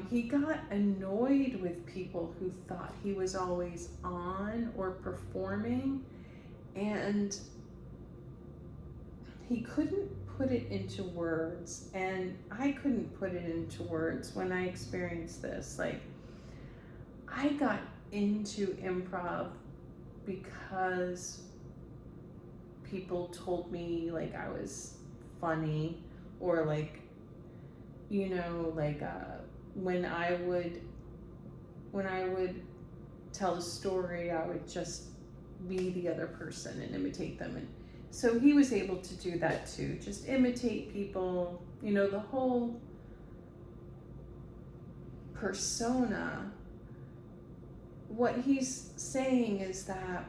he got annoyed with people who thought he was always on or performing, and he couldn't put it into words, and I couldn't put it into words when I experienced this. I got into improv because people told me I was funny, or when I would tell a story, I would just be the other person and imitate them. And so he was able to do that too, just imitate people, the whole persona. What he's saying is that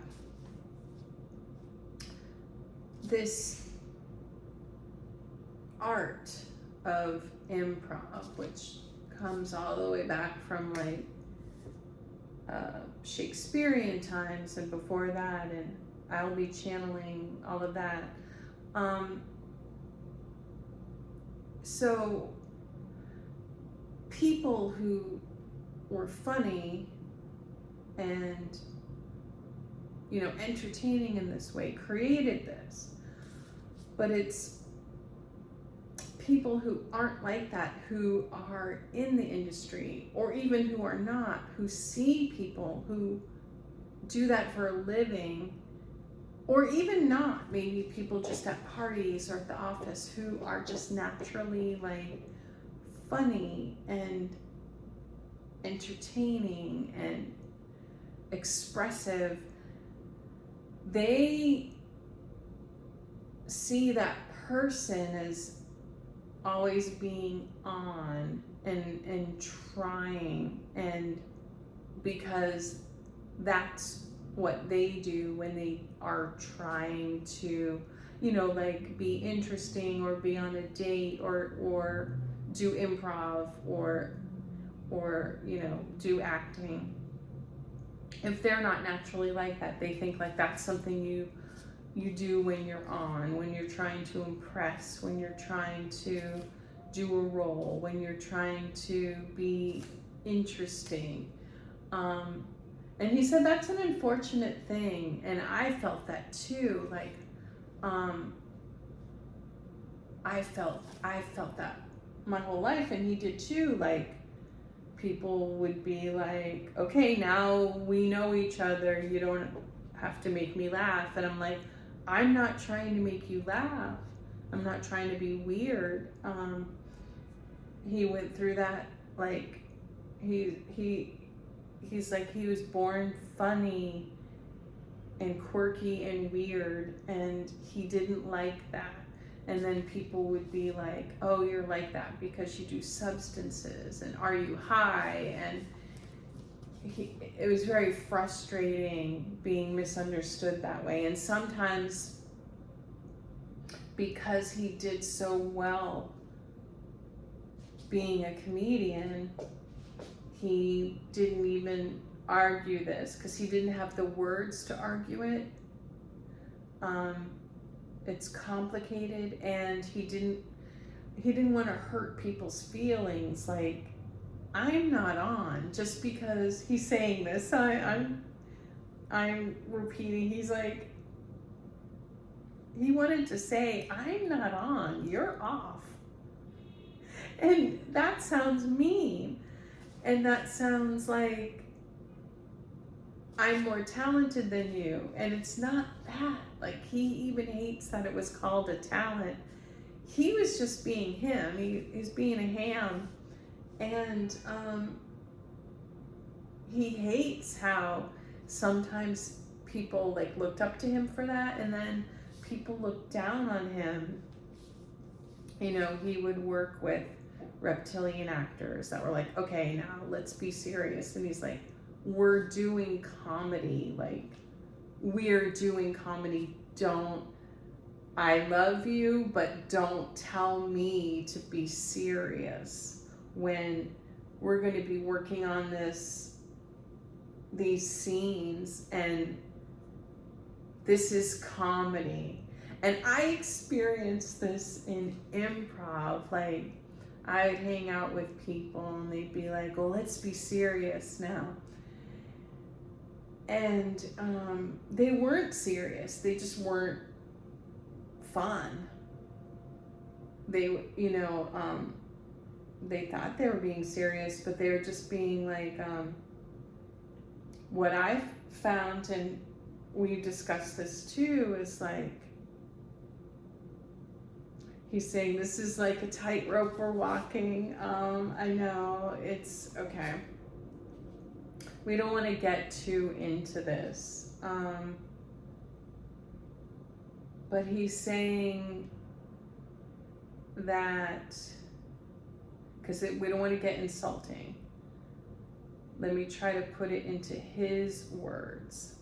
this art of improv, which comes all the way back from Shakespearean times and before that, and I'll be channeling all of that. So people who were funny and entertaining in this way created this, but it's people who aren't like that, who are in the industry, or even who are not, who see people who do that for a living, or even not, maybe people just at parties or at the office who are just naturally funny and entertaining and expressive. They see that person as always being on and trying, and because that's what they do when they are trying to be interesting, or be on a date, or do improv, or or, do acting, if they're not naturally like that, they think like that's something you do when you're on, when you're trying to impress, when you're trying to do a role, when you're trying to be interesting. And he said that's an unfortunate thing, and I felt that too. Like, I felt that my whole life, and he did too. Like, people would be like, okay, now we know each other, you don't have to make me laugh. And I'm like, I'm not trying to make you laugh. I'm not trying to be weird. He went through that, like, he's like, he was born funny and quirky and weird, and he didn't like that. And then people would be like, oh, you're like that because you do substances, and are you high? And it was very frustrating being misunderstood that way. And sometimes, because he did so well being a comedian, he didn't even argue this because he didn't have the words to argue it. It's complicated, and he didn't want to hurt people's feelings. Like, I'm not on just because he's saying this. I'm repeating. He's like, he wanted to say, I'm not on, you're off. And that sounds mean. And that sounds like I'm more talented than you. And it's not that. Like, he even hates that it was called a talent. He was just being him. He's being a ham. And he hates how sometimes people like looked up to him for that, and then people looked down on him. He would work with reptilian actors that were like, okay, now let's be serious. And he's like, we're doing comedy. Like, we're doing comedy. I love you, but don't tell me to be serious when we're going to be working on these scenes, and this is comedy. And I experienced this in improv. Like, I would hang out with people and they'd be like, well, let's be serious now. And they weren't serious. They just weren't fun. They, they thought they were being serious, but they were just being like, what I've found, and we discussed this too, is like, he's saying this is like a tightrope we're walking. I know, it's okay. We don't want to get too into this. But he's saying that, because we don't want to get insulting. Let me try to put it into his words.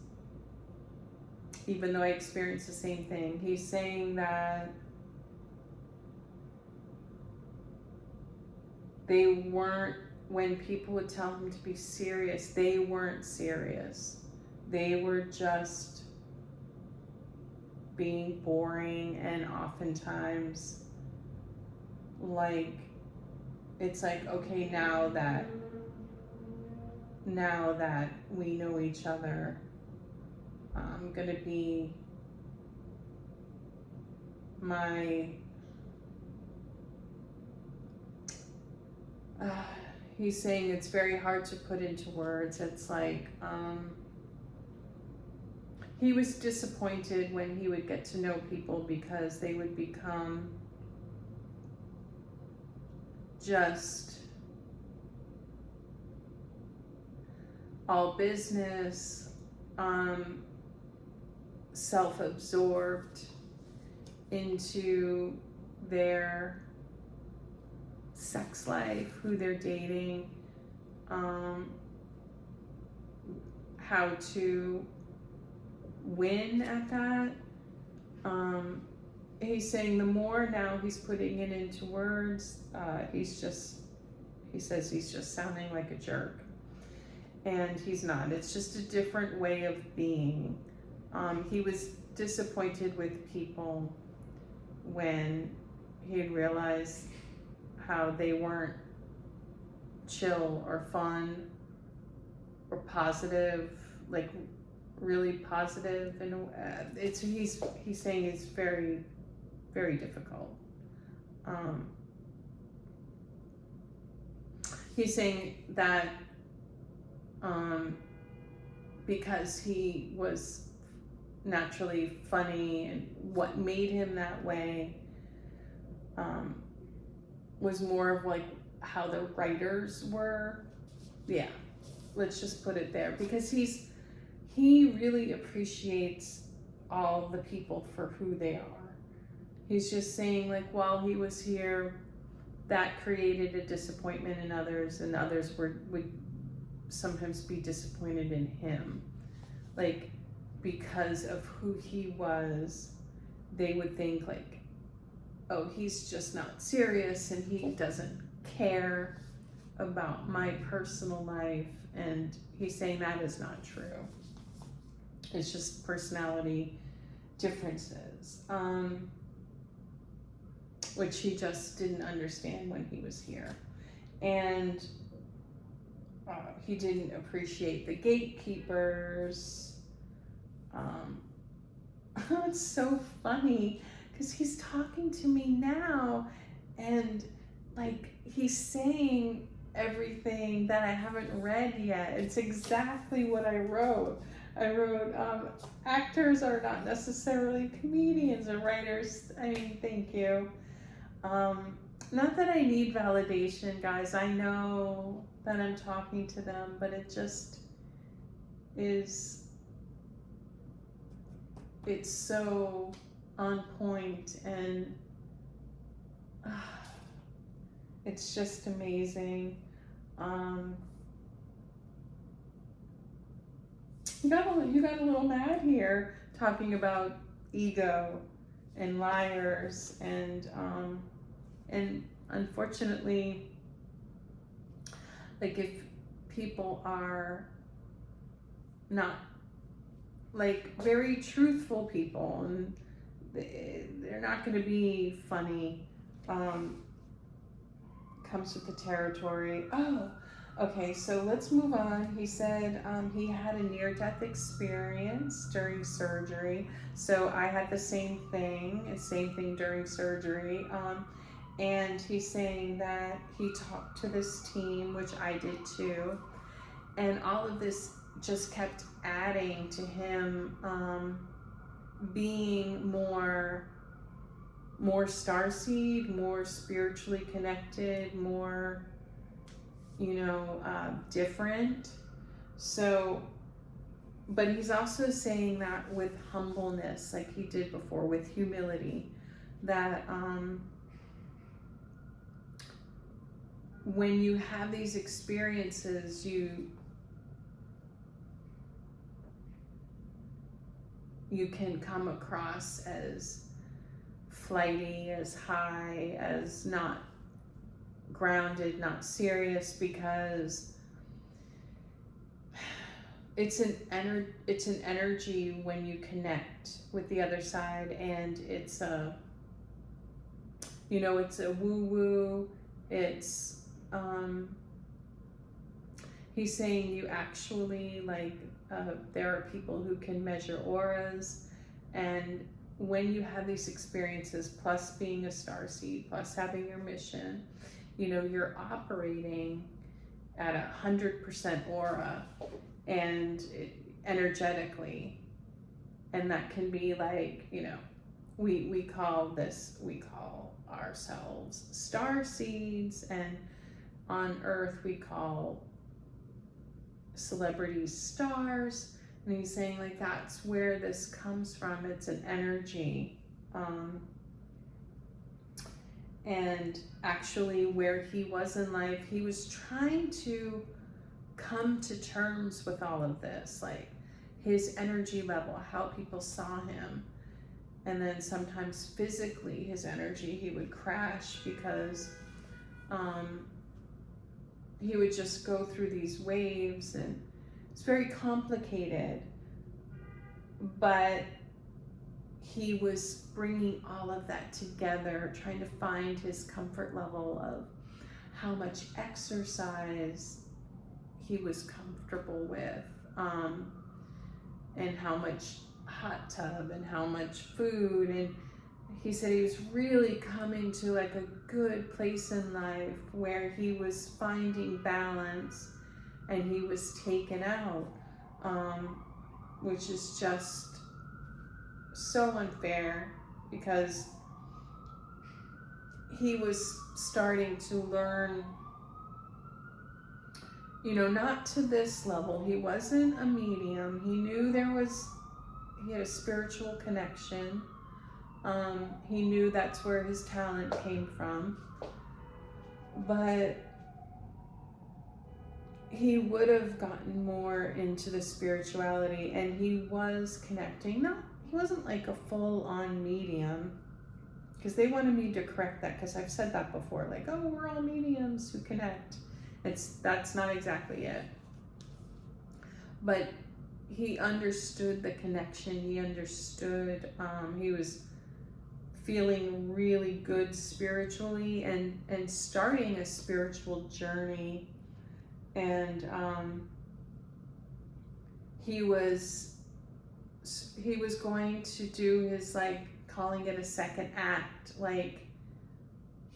Even though I experienced the same thing. He's saying that they weren't, when people would tell him to be serious, they weren't serious. They were just being boring, and oftentimes, like, it's like, okay, now that we know each other, I'm gonna be he's saying it's very hard to put into words. It's like, he was disappointed when he would get to know people because they would become just all business, self-absorbed into their sex life, who they're dating, how to win at that. He's saying the more now he's putting it into words, he says he's just sounding like a jerk. And he's not. It's just a different way of being. He was disappointed with people when he had realized how they weren't chill or fun or positive, like really positive. And he's saying it's very, very difficult. He's saying that because he was naturally funny, and what made him that way was more of like how the writers were. Yeah, let's just put it there, because he really appreciates all the people for who they are. He's just saying, like, while he was here, that created a disappointment in others, and others would sometimes be disappointed in him. Like, because of who he was, they would think like, oh, he's just not serious and he doesn't care about my personal life. And he's saying that is not true. It's just personality differences, which he just didn't understand when he was here. And he didn't appreciate the gatekeepers. It's so funny because he's talking to me now, and like he's saying everything that I haven't read yet. It's exactly what I wrote. I wrote, actors are not necessarily comedians or writers. I mean, thank you. Not that I need validation, guys. I know that I'm talking to them, but it just is, it's so on point, and it's just amazing. You got a little mad here talking about ego and liars, and unfortunately, like if people are not like very truthful people, and they're not going to be funny, comes with the territory. Oh, okay, so let's move on. He said he had a near-death experience during surgery. So I had the same thing during surgery. And he's saying that he talked to this team, which I did too. And all of this just kept adding to him being more starseed, more spiritually connected, more, different. So, but he's also saying that with humbleness, like he did before, with humility, that when you have these experiences, you can come across as flighty, as high, as not grounded, not serious, because it's an energy when you connect with the other side, and it's a woo-woo. It's he's saying you actually there are people who can measure auras, and when you have these experiences, plus being a starseed, plus having your mission, you're operating at 100% aura and energetically, and that can be like, we call ourselves star seeds, and on Earth we call celebrities stars. And he's saying like that's where this comes from. It's an energy, and actually where he was in life, he was trying to come to terms with all of this, like his energy level, how people saw him. And then sometimes physically his energy, he would crash because he would just go through these waves, and it's very complicated, but he was bringing all of that together, trying to find his comfort level of how much exercise he was comfortable with, and how much hot tub and how much food. And he said he was really coming to like a good place in life where he was finding balance and he was taken out, which is just so unfair, because he was starting to learn, you know, not to this level. He wasn't a medium. He knew he had a spiritual connection. He knew that's where his talent came from. But he would have gotten more into the spirituality, and he was connecting. He wasn't like a full-on medium, because they wanted me to correct that, because I've said that before, like, oh, we're all mediums who connect. That's not exactly it. But he understood the connection. He understood, he was feeling really good spiritually, and starting a spiritual journey. And he was going to do his, like, calling it a second act, like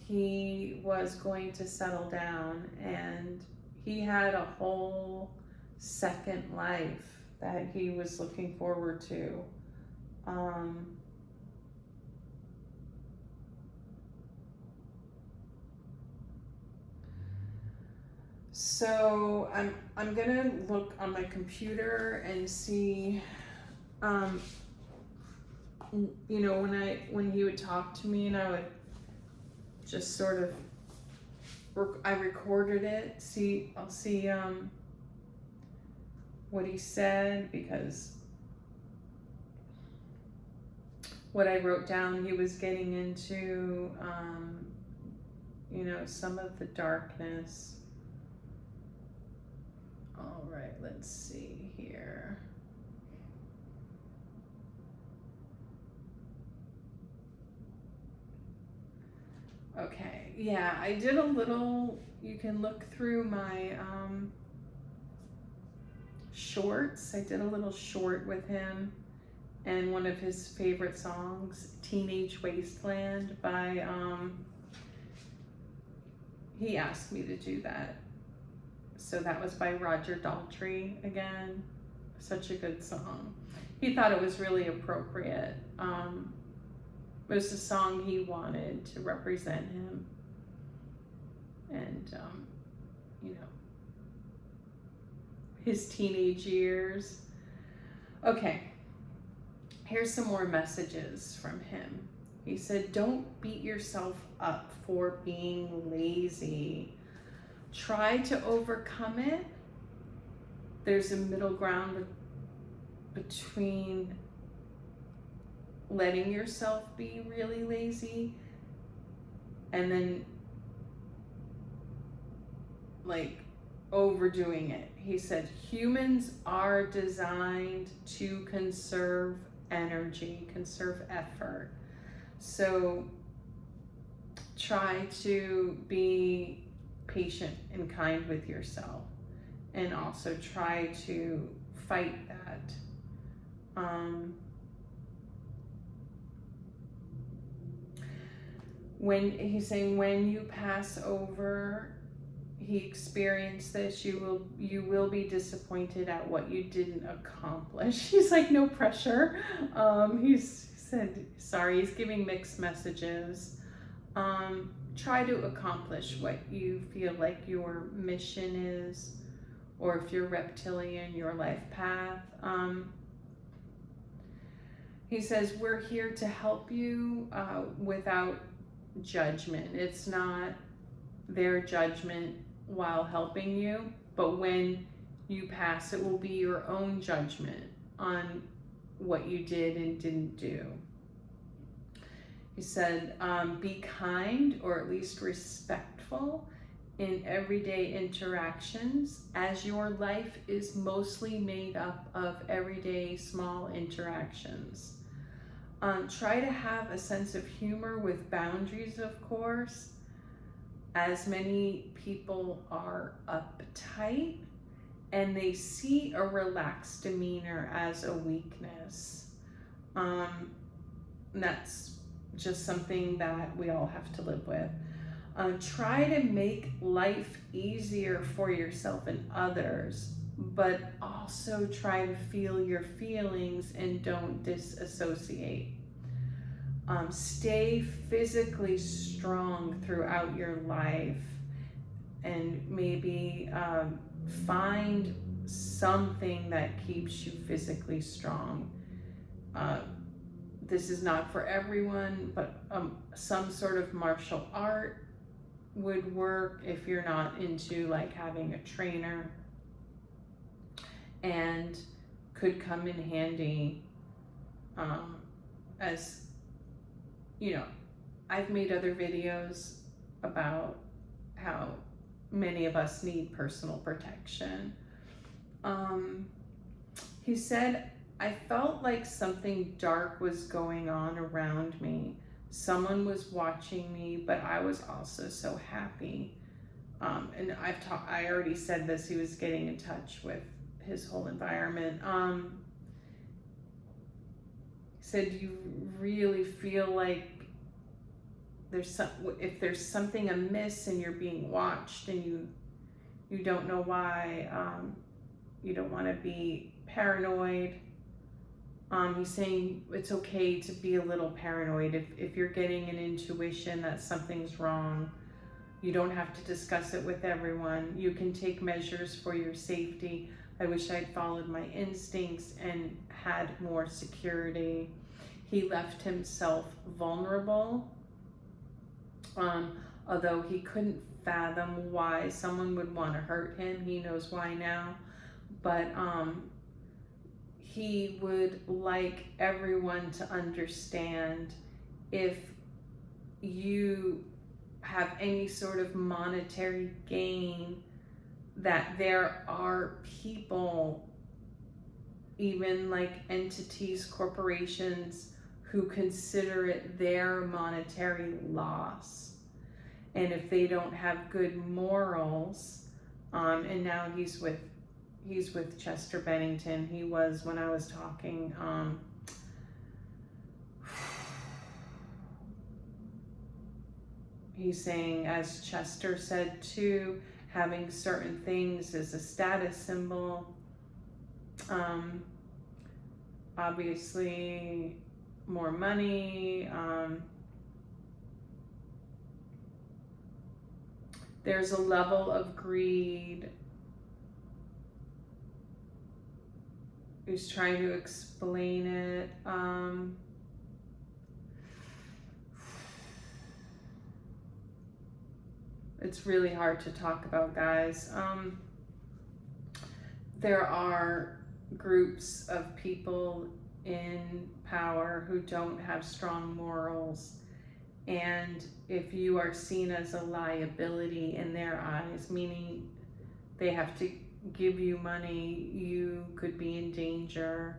he was going to settle down, and he had a whole second life that he was looking forward to. So I'm gonna look on my computer and see, you know, when he would talk to me, and I would just sort of, I recorded it. I'll see what he said, because what I wrote down, he was getting into, you know, some of the darkness. All right, let's see here. Okay, yeah, I did a little, you can look through my shorts. I did a little short with him, and one of his favorite songs, Teenage Wasteland by, he asked me to do that. So that was by Roger Daltrey again. Such a good song. He thought it was really appropriate. It was a song he wanted to represent him. And, you know, his teenage years. Okay, here's some more messages from him. He said, don't beat yourself up for being lazy. Try to overcome it. There's a middle ground between letting yourself be really lazy and then like overdoing it. He said humans are designed to conserve energy, conserve effort. So try to be patient and kind with yourself, and also try to fight that. When he's saying, when you pass over, he experienced this, you will be disappointed at what you didn't accomplish. He's like, no pressure. He said, sorry, he's giving mixed messages. Try to accomplish what you feel like your mission is, or if you're reptilian, your life path. He says, we're here to help you without judgment. It's not their judgment while helping you, but when you pass, it will be your own judgment on what you did and didn't do. He said, be kind, or at least respectful, in everyday interactions, as your life is mostly made up of everyday small interactions. Try to have a sense of humor with boundaries, of course, as many people are uptight and they see a relaxed demeanor as a weakness. That's just something that we all have to live with. Try to make life easier for yourself and others, but also try to feel your feelings and don't disassociate. Stay physically strong throughout your life, and maybe find something that keeps you physically strong. This is not for everyone, but some sort of martial art would work if you're not into like having a trainer, and could come in handy. As you know, I've made other videos about how many of us need personal protection. He said, I felt like something dark was going on around me. Someone was watching me, but I was also so happy. And I already said this, he was getting in touch with his whole environment. He said, you really feel like if there's something amiss and you're being watched and you don't know why, you don't want to be paranoid. He's saying it's okay to be a little paranoid. If you're getting an intuition that something's wrong, you don't have to discuss it with everyone. You can take measures for your safety. I wish I'd followed my instincts and had more security. He left himself vulnerable, although he couldn't fathom why someone would want to hurt him. He knows why now, but he would like everyone to understand, if you have any sort of monetary gain, that there are people, even like entities, corporations, who consider it their monetary loss. And if they don't have good morals, and now he's with Chester Bennington. He was when I was talking. He's saying, as Chester said too, having certain things is a status symbol. Obviously, more money. There's a level of greed. He's trying to explain it. It's really hard to talk about, guys. There are groups of people in power who don't have strong morals, and if you are seen as a liability in their eyes, meaning they have to give you money, you could be in danger.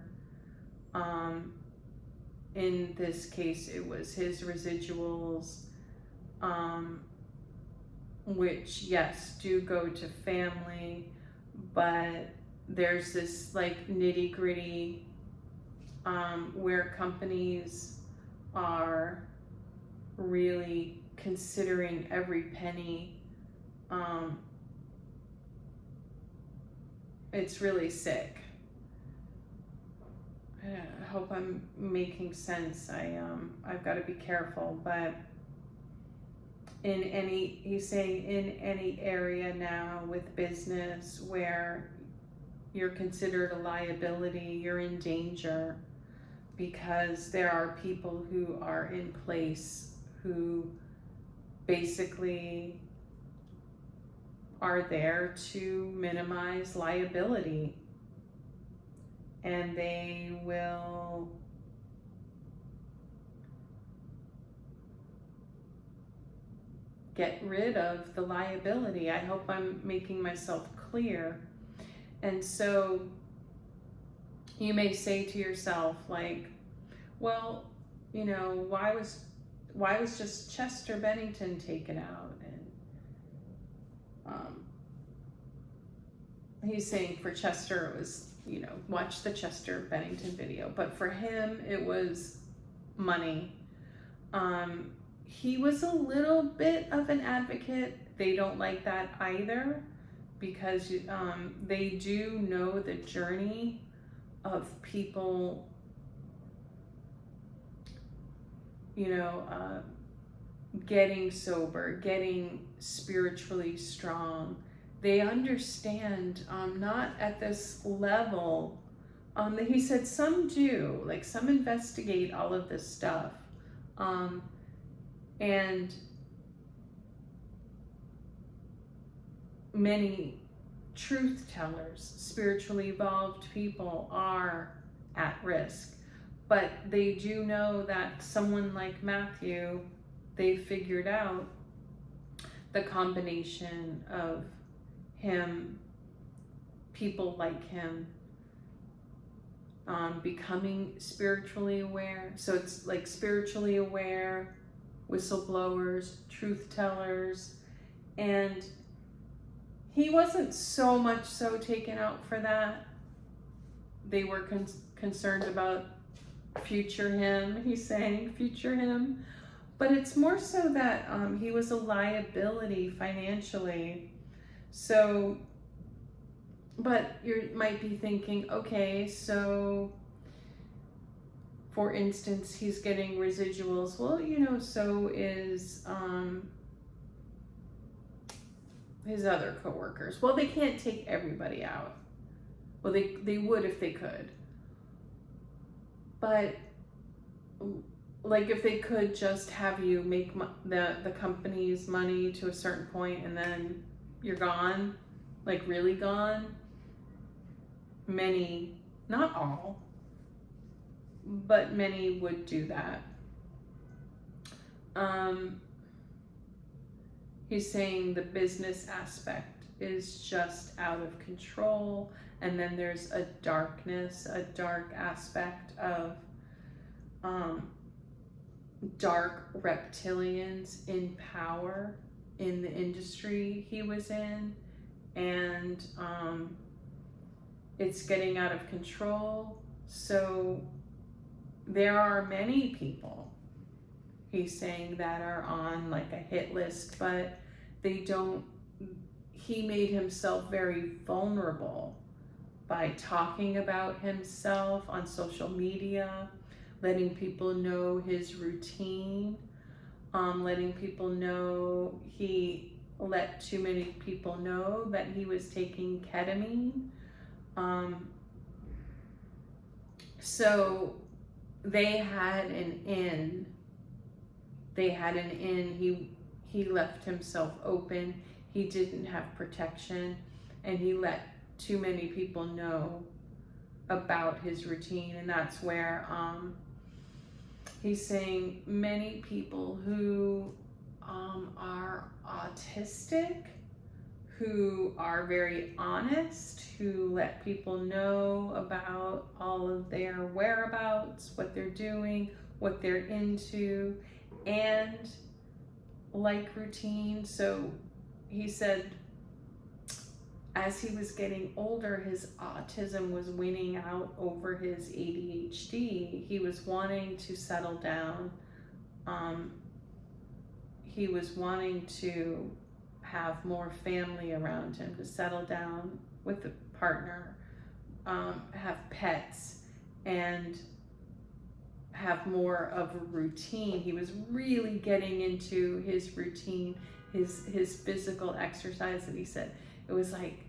In this case, it was his residuals, which, yes, do go to family, but there's this like nitty-gritty where companies are really considering every penny. It's really sick. I hope I'm making sense. I've got to be careful, but he's saying in any area now with business where you're considered a liability, you're in danger, because there are people who are in place who basically are there to minimize liability, and they will get rid of the liability. I hope I'm making myself clear. And so you may say to yourself, like, well, you know, why was just Chester Bennington taken out? And he's saying for Chester it was, you know, watch the Chester Bennington video, but for him it was money. He was a little bit of an advocate. They don't like that either, because they do know the journey of people, you know, getting sober, getting spiritually strong. They understand, not at this level. He said some do, like some investigate all of this stuff. And many truth tellers, spiritually evolved people are at risk. But they do know that someone like Matthew, they figured out the combination of him, people like him, becoming spiritually aware. So it's like spiritually aware, whistleblowers, truth tellers, and he wasn't so much so taken out for that. They were concerned about future him, he's saying, future him. But it's more so that he was a liability financially. So, but you might be thinking, okay, so for instance, he's getting residuals. Well, you know, so is his other coworkers. Well, they can't take everybody out. Well, they would if they could. But like if they could just have you make the company's money to a certain point and then you're gone, like really gone. Many, not all, but many would do that. He's saying the business aspect is just out of control, and then there's a darkness, a dark aspect of dark reptilians in power in the industry he was in, and it's getting out of control. So there are many people, he's saying, that are on like a hit list, but they don't, he made himself very vulnerable by talking about himself on social media, letting people know his routine, letting people know, he let too many people know that he was taking ketamine. So they had an in. He left himself open. He didn't have protection, and he let too many people know about his routine. And that's where he's saying many people who are autistic, who are very honest, who let people know about all of their whereabouts, what they're doing, what they're into, and like routine. So he said as he was getting older, his autism was winning out over his ADHD. He was wanting to settle down. He was wanting to have more family around him, to settle down with a partner, have pets, and have more of a routine. He was really getting into his routine, his physical exercise, and he said it was like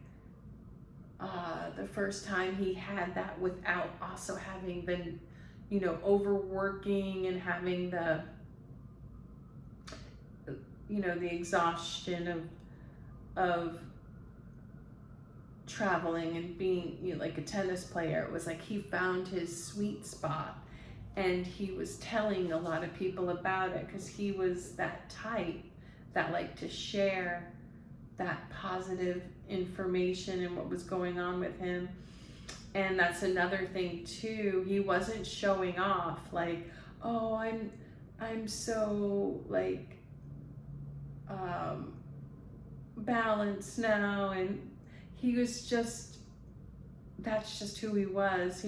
the first time he had that without also having been, you know, overworking and having the, you know, the exhaustion of traveling and being, you know, like a tennis player. It was like he found his sweet spot, and he was telling a lot of people about it because he was that type that like to share that positive information and what was going on with him. And that's another thing too. He wasn't showing off like, oh, I'm so like balanced now, and he was just, that's just who he was.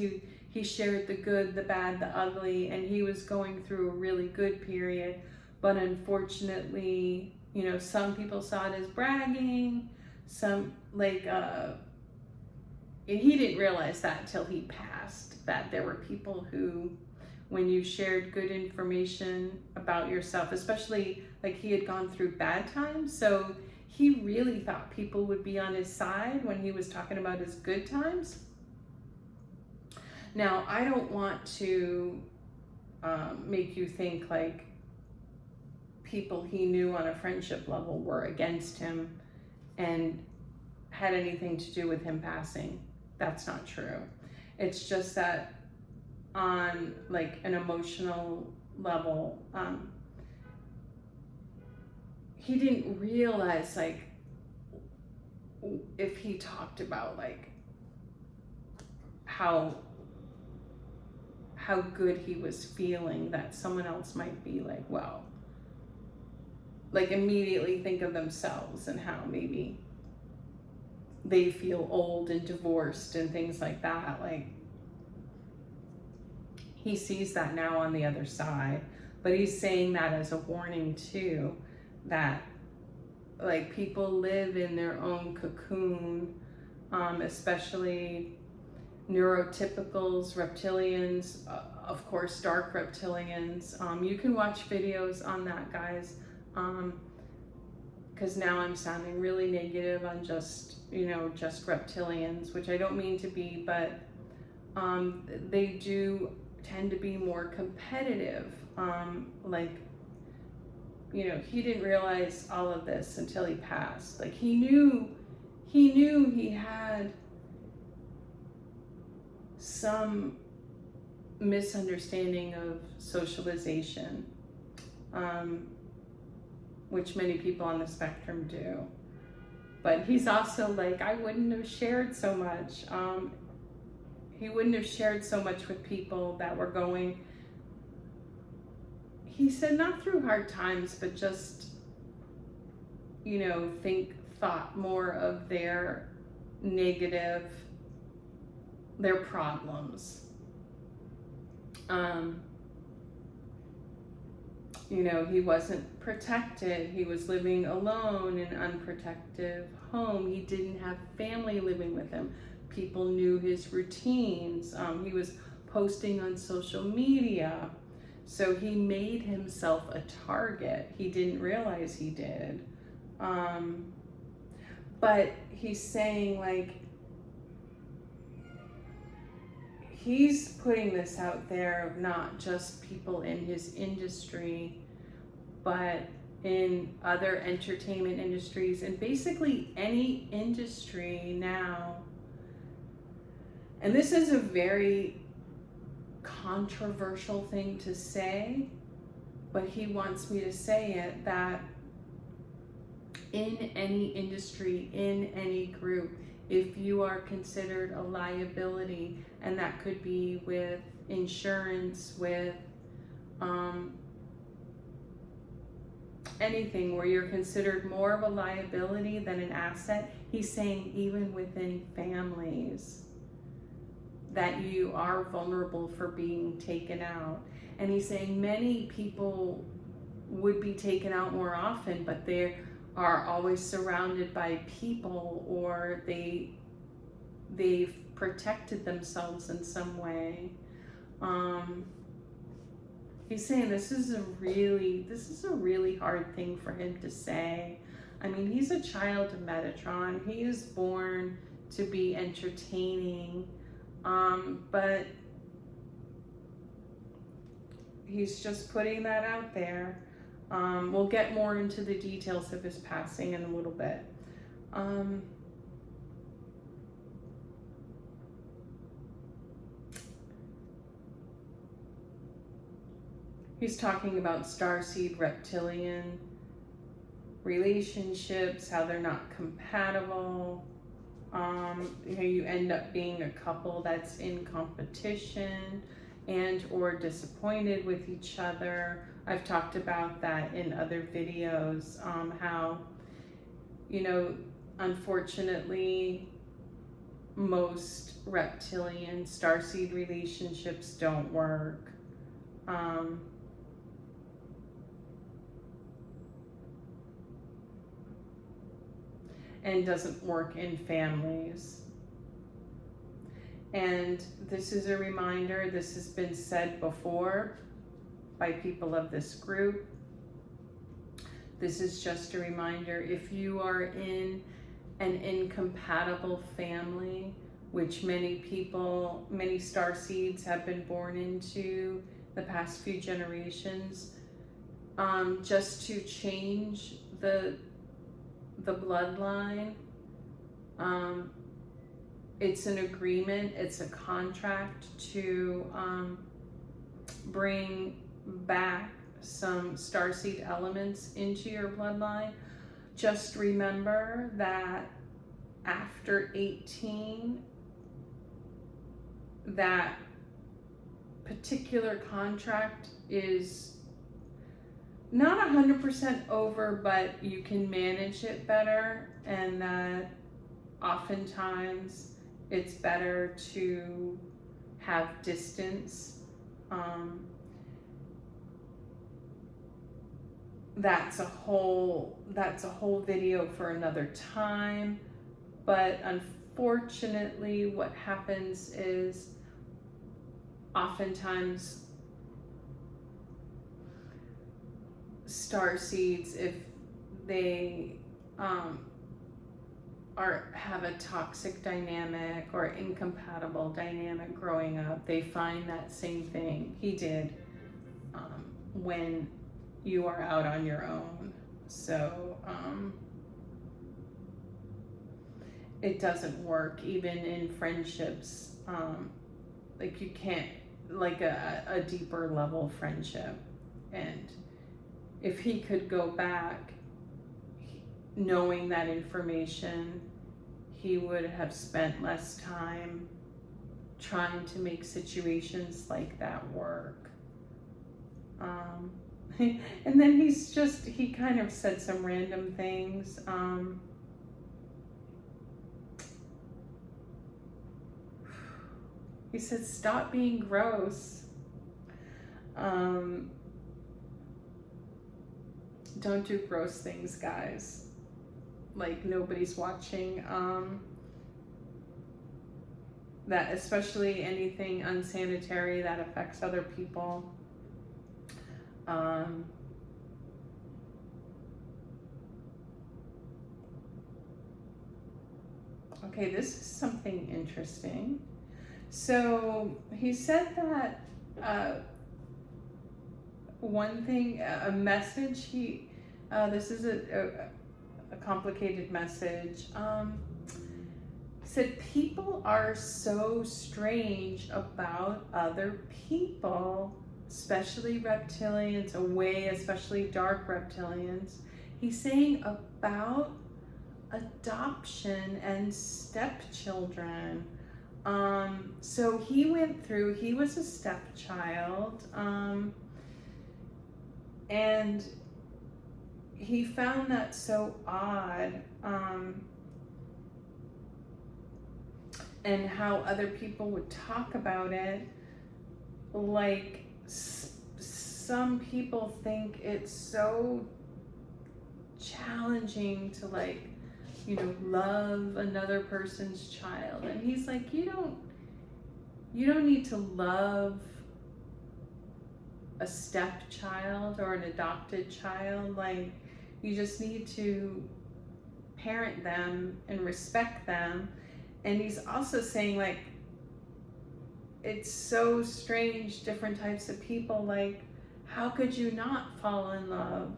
He shared the good, the bad, the ugly, and he was going through a really good period. But unfortunately, you know, some people saw it as bragging, some like and he didn't realize that until he passed, that there were people who, when you shared good information about yourself, especially like he had gone through bad times, so he really thought people would be on his side when he was talking about his good times. Now, I don't want to make you think like people he knew on a friendship level were against him and had anything to do with him passing. That's not true. It's just that on like an emotional level, he didn't realize like if he talked about like how good he was feeling, that someone else might be like, well, like immediately think of themselves and how maybe they feel old and divorced and things like that. Like he sees that now on the other side, but he's saying that as a warning too, that like people live in their own cocoon, especially neurotypicals, reptilians, of course, dark reptilians. You can watch videos on that, guys, because now I'm sounding really negative on just, you know, just reptilians, which I don't mean to be, but they do tend to be more competitive. Like, you know, he didn't realize all of this until he passed. Like he knew he had some misunderstanding of socialization, which many people on the spectrum do. But he's also like, I wouldn't have shared so much. He wouldn't have shared so much with people that were going, he said, not through hard times, but just, you know, thought more of their negative, their problems. You know, he wasn't protected. He was living alone in an unprotected home. He didn't have family living with him. People knew his routines. He was posting on social media. So he made himself a target. He didn't realize he did. But he's saying like, he's putting this out there of not just people in his industry, but in other entertainment industries and basically any industry now. And this is a very controversial thing to say, but he wants me to say it, that in any industry, in any group, if you are considered a liability, and that could be with insurance, with anything where you're considered more of a liability than an asset, he's saying even within families that you are vulnerable for being taken out. And he's saying many people would be taken out more often, but they are always surrounded by people, or they've protected themselves in some way. He's saying this is a really hard thing for him to say. I mean, he's a child of Metatron. He is born to be entertaining, but he's just putting that out there. We'll get more into the details of his passing in a little bit. He's talking about starseed reptilian relationships, how they're not compatible. You end up being a couple that's in competition and or disappointed with each other. I've talked about that in other videos, how, unfortunately, most reptilian starseed relationships don't work. And doesn't work in families. And this is a reminder, this has been said before by people of this group. This is just a reminder, if you are in an incompatible family, which many starseeds have been born into the past few generations, just to change the bloodline, it's an agreement, it's a contract to bring back some starseed elements into your bloodline. Just remember that after 18, that particular contract is not 100% over, but you can manage it better, and that oftentimes it's better to have distance. That's a whole video for another time, but unfortunately what happens is oftentimes starseeds, if they have a toxic dynamic or incompatible dynamic growing up, they find that same thing he did when you are out on your own. So it doesn't work even in friendships. Like you can't, like a deeper level friendship. And if he could go back knowing that information, he would have spent less time trying to make situations like that work. And then he kind of said some random things. He said, stop being gross. Don't do gross things, guys. Like, nobody's watching. That, especially anything unsanitary that affects other people. Okay, this is something interesting. So he said that one thing, a message, this is a complicated message. He said people are so strange about other people, especially reptilians, especially dark reptilians. He's saying about adoption and stepchildren. So he was a stepchild, and he found that so odd, and how other people would talk about it. Like, some people think it's so challenging to, like, love another person's child. And he's like, you don't need to love a stepchild or an adopted child. Like, you just need to parent them and respect them. And he's also saying, like, it's so strange, different types of people. Like, how could you not fall in love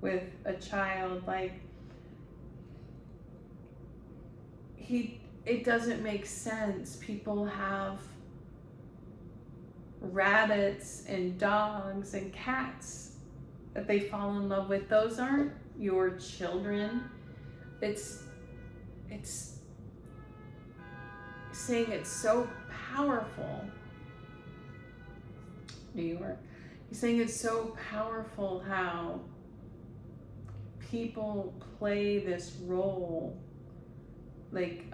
with a child? Like, it doesn't make sense. People have rabbits and dogs and cats that they fall in love with. Those aren't your children, it's saying it's so powerful. New York. He's saying it's so powerful how people play this role, like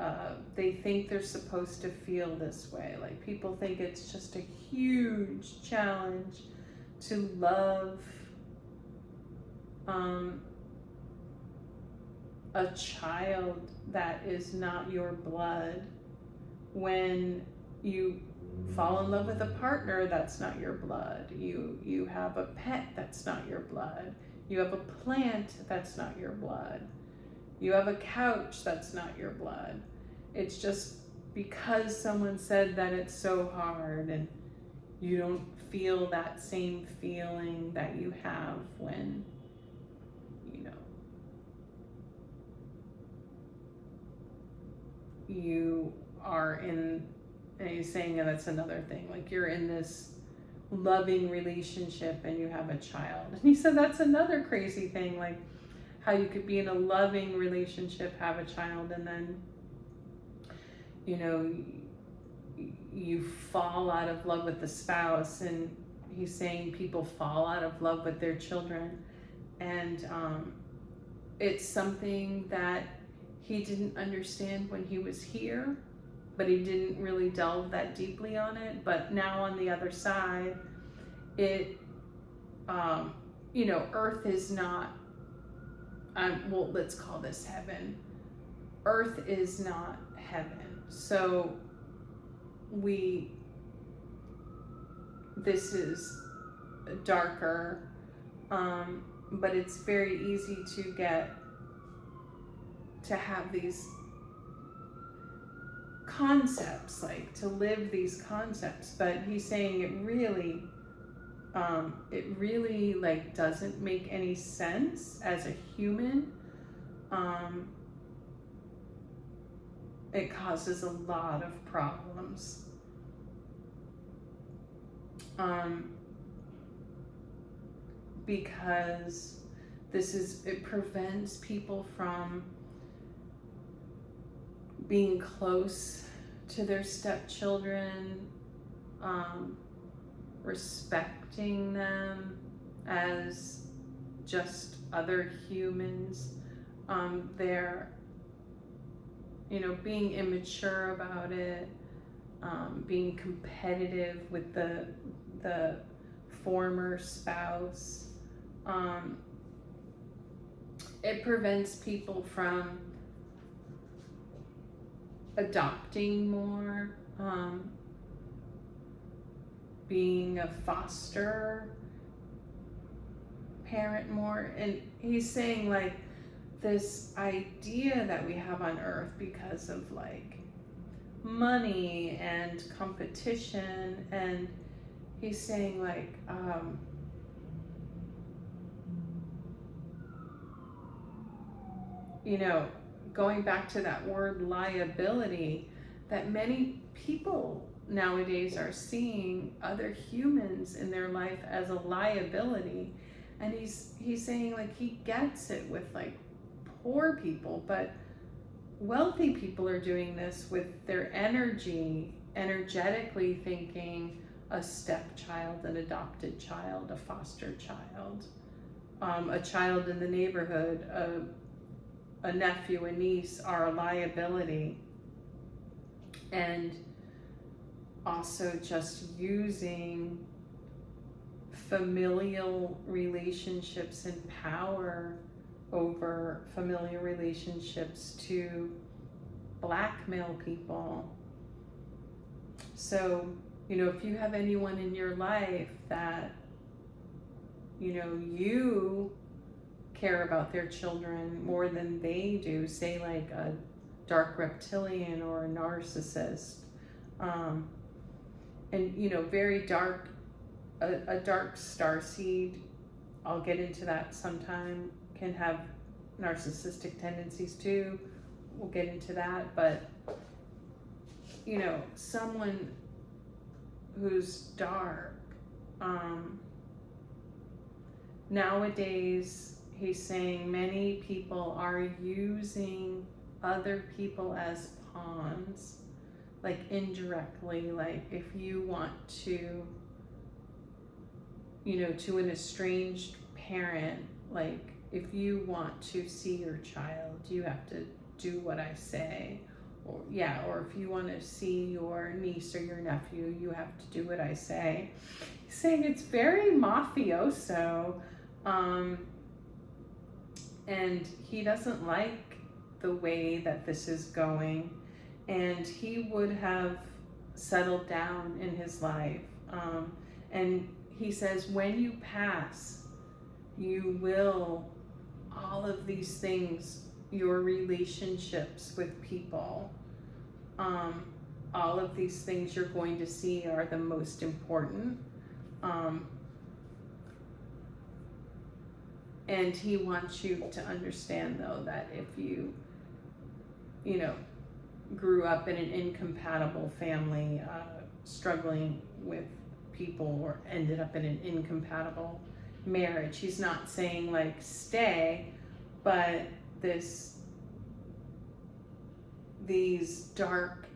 they think they're supposed to feel this way. Like people think it's just a huge challenge to love a child that is not your blood, when you fall in love with a partner that's not your blood, you have a pet that's not your blood, you have a plant that's not your blood, you have a couch that's not your blood. It's just because someone said that it's so hard, and you don't feel that same feeling that you have when, you are in, and he's saying, and that's another thing, like you're in this loving relationship and you have a child. And he said that's another crazy thing, like how you could be in a loving relationship, have a child, and then, you fall out of love with the spouse. And he's saying people fall out of love with their children. And it's something that he didn't understand when he was here, but he didn't really delve that deeply on it. But now on the other side, it, Earth is not, well, let's call this heaven. Earth is not heaven. So this is darker, but it's very easy to have these concepts, like to live these concepts. But he's saying it really like doesn't make any sense as a human. It causes a lot of problems. Because it prevents people from being close to their stepchildren, respecting them as just other humans. They're, being immature about it, being competitive with the former spouse. It prevents people from adopting more, being a foster parent more. And he's saying like this idea that we have on Earth, because of like money and competition, and he's saying like going back to that word liability, that many people nowadays are seeing other humans in their life as a liability. And he's saying like he gets it with like poor people, but wealthy people are doing this with their energetically thinking a stepchild, an adopted child, a foster child, a child in the neighborhood, a nephew, a niece are a liability. And also just using familial relationships and power over familial relationships to blackmail people. So, if you have anyone in your life that, you care about their children more than they do, say like a dark reptilian or a narcissist, and very dark, a dark starseed, I'll get into that sometime, can have narcissistic tendencies too. We'll get into that. But someone who's dark, nowadays he's saying many people are using other people as pawns, like indirectly, like if you want to, to an estranged parent, like if you want to see your child, you have to do what I say. Or if you want to see your niece or your nephew, you have to do what I say. He's saying it's very mafioso, and he doesn't like the way that this is going, and he would have settled down in his life. And he says, when you pass, you will, all of these things, your relationships with people, all of these things you're going to see are the most important. And he wants you to understand, though, that if you grew up in an incompatible family, struggling with people, or ended up in an incompatible marriage, he's not saying like stay, but these dark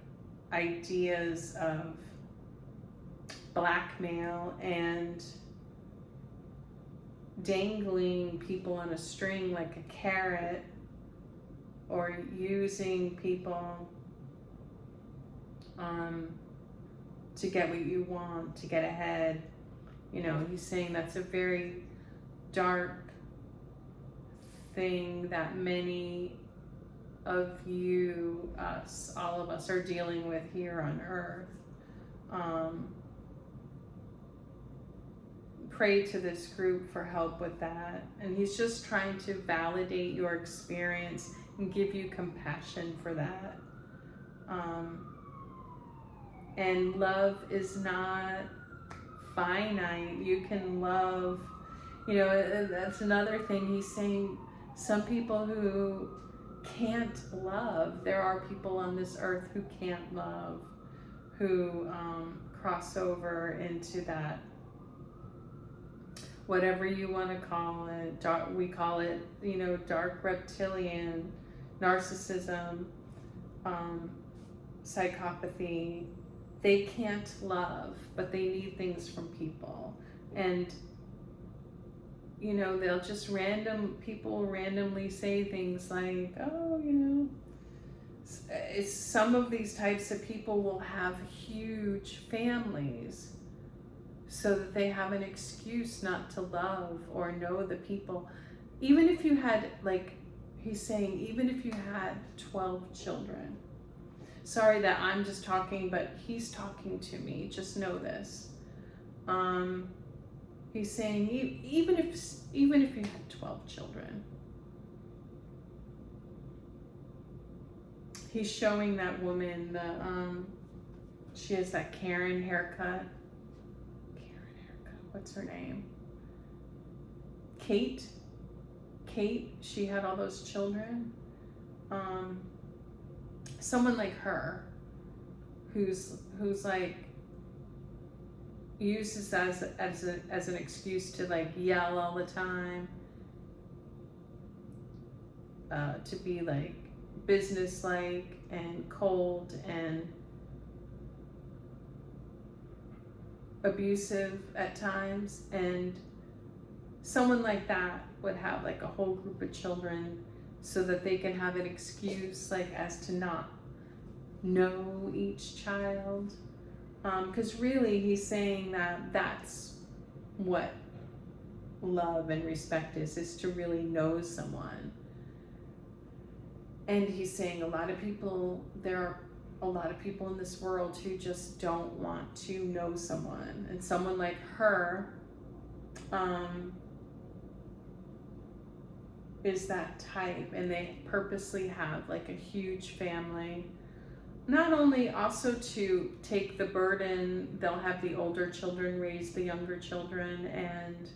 ideas of blackmail and dangling people on a string like a carrot, or using people to get what you want, to get ahead. He's saying that's a very dark thing that many of you, us, all of us are dealing with here on earth. Pray to this group for help with that. And he's just trying to validate your experience and give you compassion for that. And love is not finite. You can love, that's another thing he's saying. Some people who can't love, there are people on this earth who can't love, who cross over into that, whatever you want to call it. We call it, dark reptilian, narcissism, psychopathy. They can't love, but they need things from people. And, they'll just people randomly say things like, oh, some of these types of people will have huge families so that they have an excuse not to love or know the people. Even if you had, he's saying, even if you had 12 children, sorry that I'm just talking, but he's talking to me, just know this. He's saying, even if you had 12 children, he's showing that woman she has that Karen haircut. What's her name? Kate, she had all those children. Someone like her, who's like, uses as an excuse to like yell all the time, to be like businesslike and cold and abusive at times. And someone like that would have like a whole group of children so that they can have an excuse like as to not know each child, because really he's saying that that's what love and respect is to really know someone. And he's saying there are a lot of people in this world who just don't want to know someone, and someone like her is that type, and they purposely have like a huge family, not only also to take the burden. They'll have the older children raise the younger children and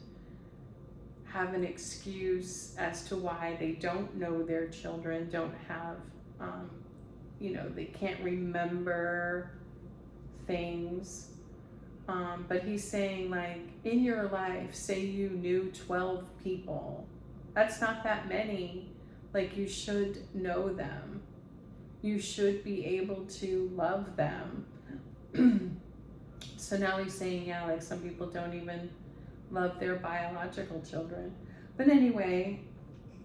have an excuse as to why they don't know their children, don't have they can't remember things. But he's saying, like, in your life, say you knew 12 people, That's not that many. Like, you should know them. You should be able to love them. So now he's saying, yeah, like some people don't even love their biological children. But anyway,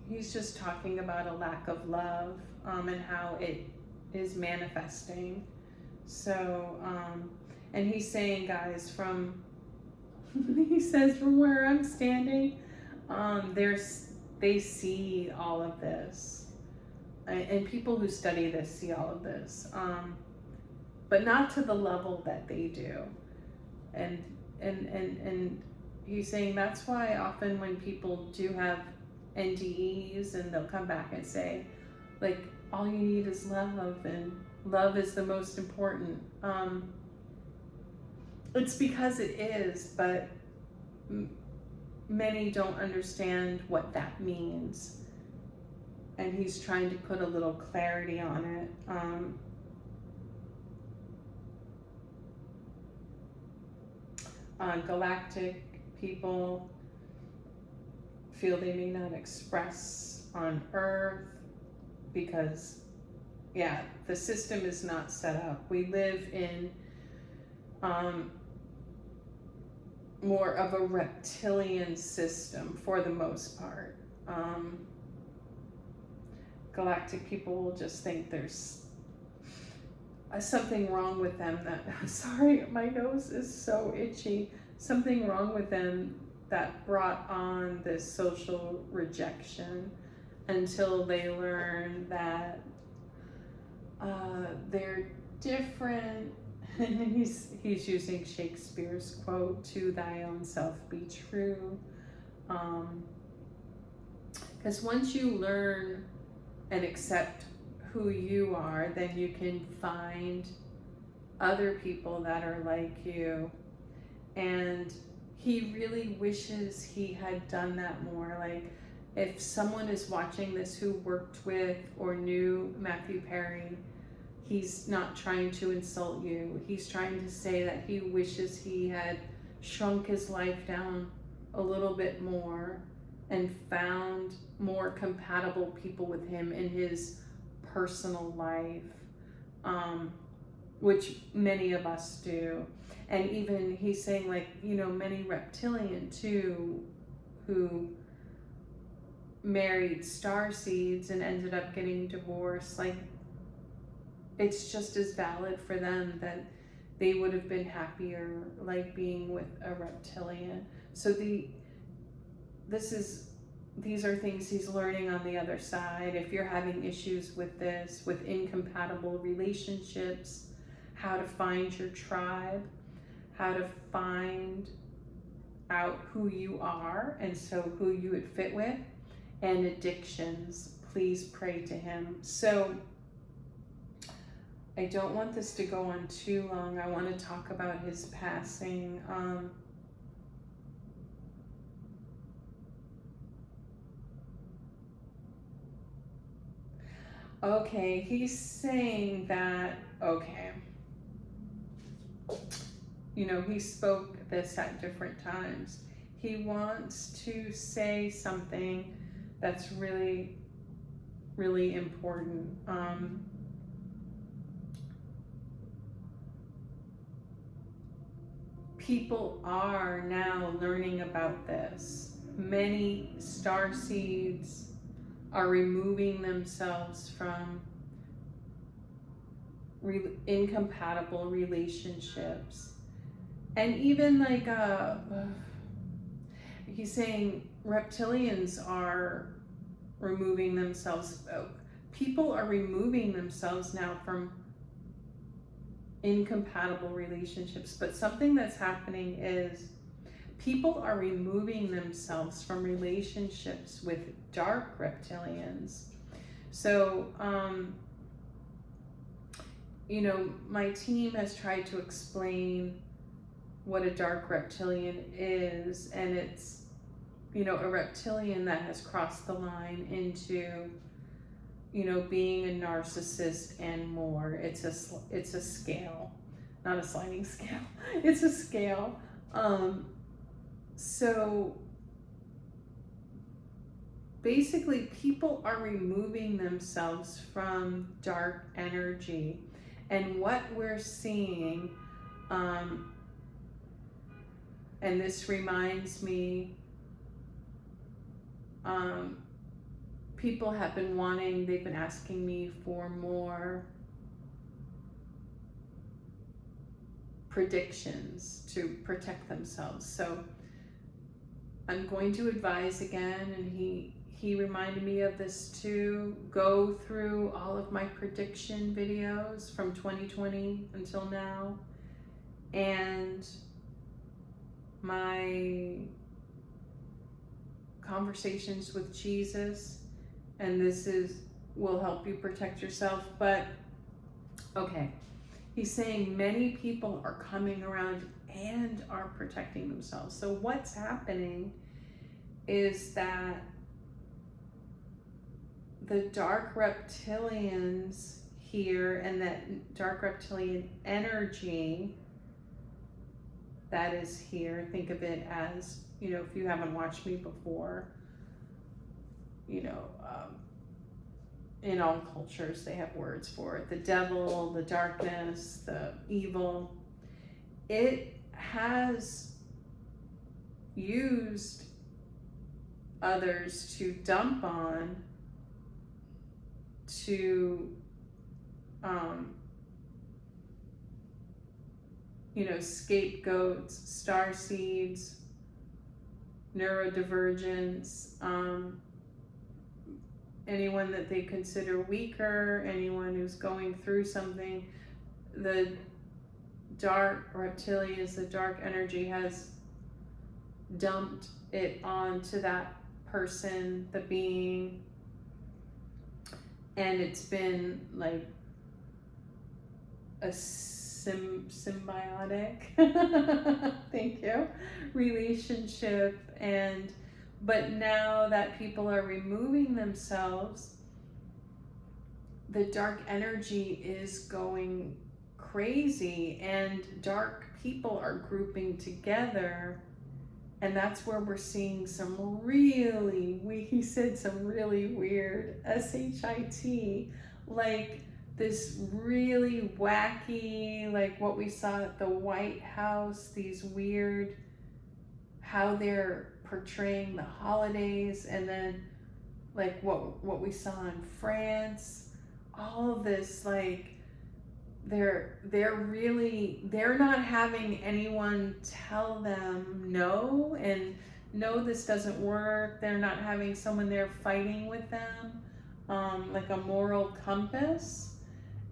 he's just talking about a lack of love, and how it is manifesting. So, and he's saying, guys, he says, from where I'm standing, they see all of this. And people who study this see all of this. But not to the level that they do. And he's saying that's why often when people do have NDEs, and they'll come back and say, like, all you need is love, and love is the most important. It's because it is, but many don't understand what that means. And he's trying to put a little clarity on it. Galactic people feel they may not express on Earth because, yeah, the system is not set up. We live in more of a reptilian system for the most part. Galactic people will just think there's something wrong with them sorry, my nose is so itchy. Something wrong with them that brought on this social rejection until they learn that they're different. And he's using Shakespeare's quote, "To thy own self be true." Because once you learn and accept who you are, then you can find other people that are like you. And he really wishes he had done that more. Like, if someone is watching this who worked with or knew Matthew Perry, he's not trying to insult you. He's trying to say that he wishes he had shrunk his life down a little bit more and found more compatible people with him in his personal life, which many of us do. And even he's saying, like, you know, many reptilian too, who married starseeds and ended up getting divorced, like, it's just as valid for them that they would have been happier, like, being with a reptilian. So these are things he's learning on the other side. If you're having issues with this, with incompatible relationships, how to find your tribe, how to find out who you are, and so who you would fit with, and addictions, please pray to him. So I don't want this to go on too long. I want to talk about his passing. Okay, he's saying that, okay, you know, he spoke this at different times. He wants to say something that's really, really important. People are now learning about this. Many starseeds are removing themselves from incompatible relationships. And even like, he's saying reptilians are removing themselves. People are removing themselves now from incompatible relationships. But something that's happening is people are removing themselves from relationships with dark reptilians. So, you know, my team has tried to explain what a dark reptilian is, and it's, you know, a reptilian that has crossed the line into, you know, being a narcissist and more. It's a scale, not a sliding scale. It's a scale. So basically people are removing themselves from dark energy. And what we're seeing, and this reminds me, people have been they've been asking me for more predictions to protect themselves. So I'm going to advise again, and he reminded me of this too. Go through all of my prediction videos from 2020 until now, and my conversations with Jesus, and this will help you protect yourself. But okay, he's saying many people are coming around and are protecting themselves. So what's happening is that the dark reptilians here, and that dark reptilian energy that is here, think of it as, if you haven't watched me before, in all cultures they have words for it. The devil, the darkness, the evil. It has used others to dump on, to scapegoats, star seeds, neurodivergents, anyone that they consider weaker, anyone who's going through something. The dark reptilians, the dark energy has dumped it onto that person, the being, and it's been like a symbiotic thank you, relationship. But now that people are removing themselves, the dark energy is going crazy, and dark people are grouping together, and that's where we're seeing some really weird SHIT, like this really wacky, like what we saw at the White House, these weird, how they're portraying the holidays, and then like what we saw in France, all of this, like they're not having anyone tell them no, and no, this doesn't work. They're not having someone there fighting with them, like a moral compass.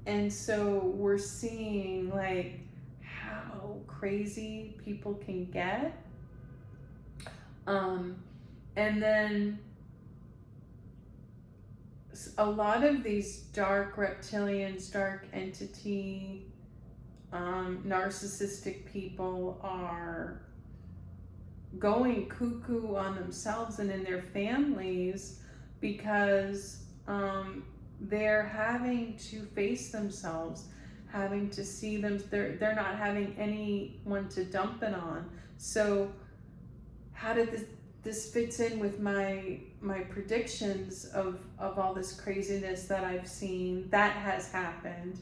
And so we're seeing like how crazy people can get. And then a lot of these dark reptilians, dark entity, narcissistic people are going cuckoo on themselves and in their families, because they're having to face themselves, having to see them. They're not having anyone to dump it on. So how did this fits in with my predictions of all this craziness that I've seen that has happened?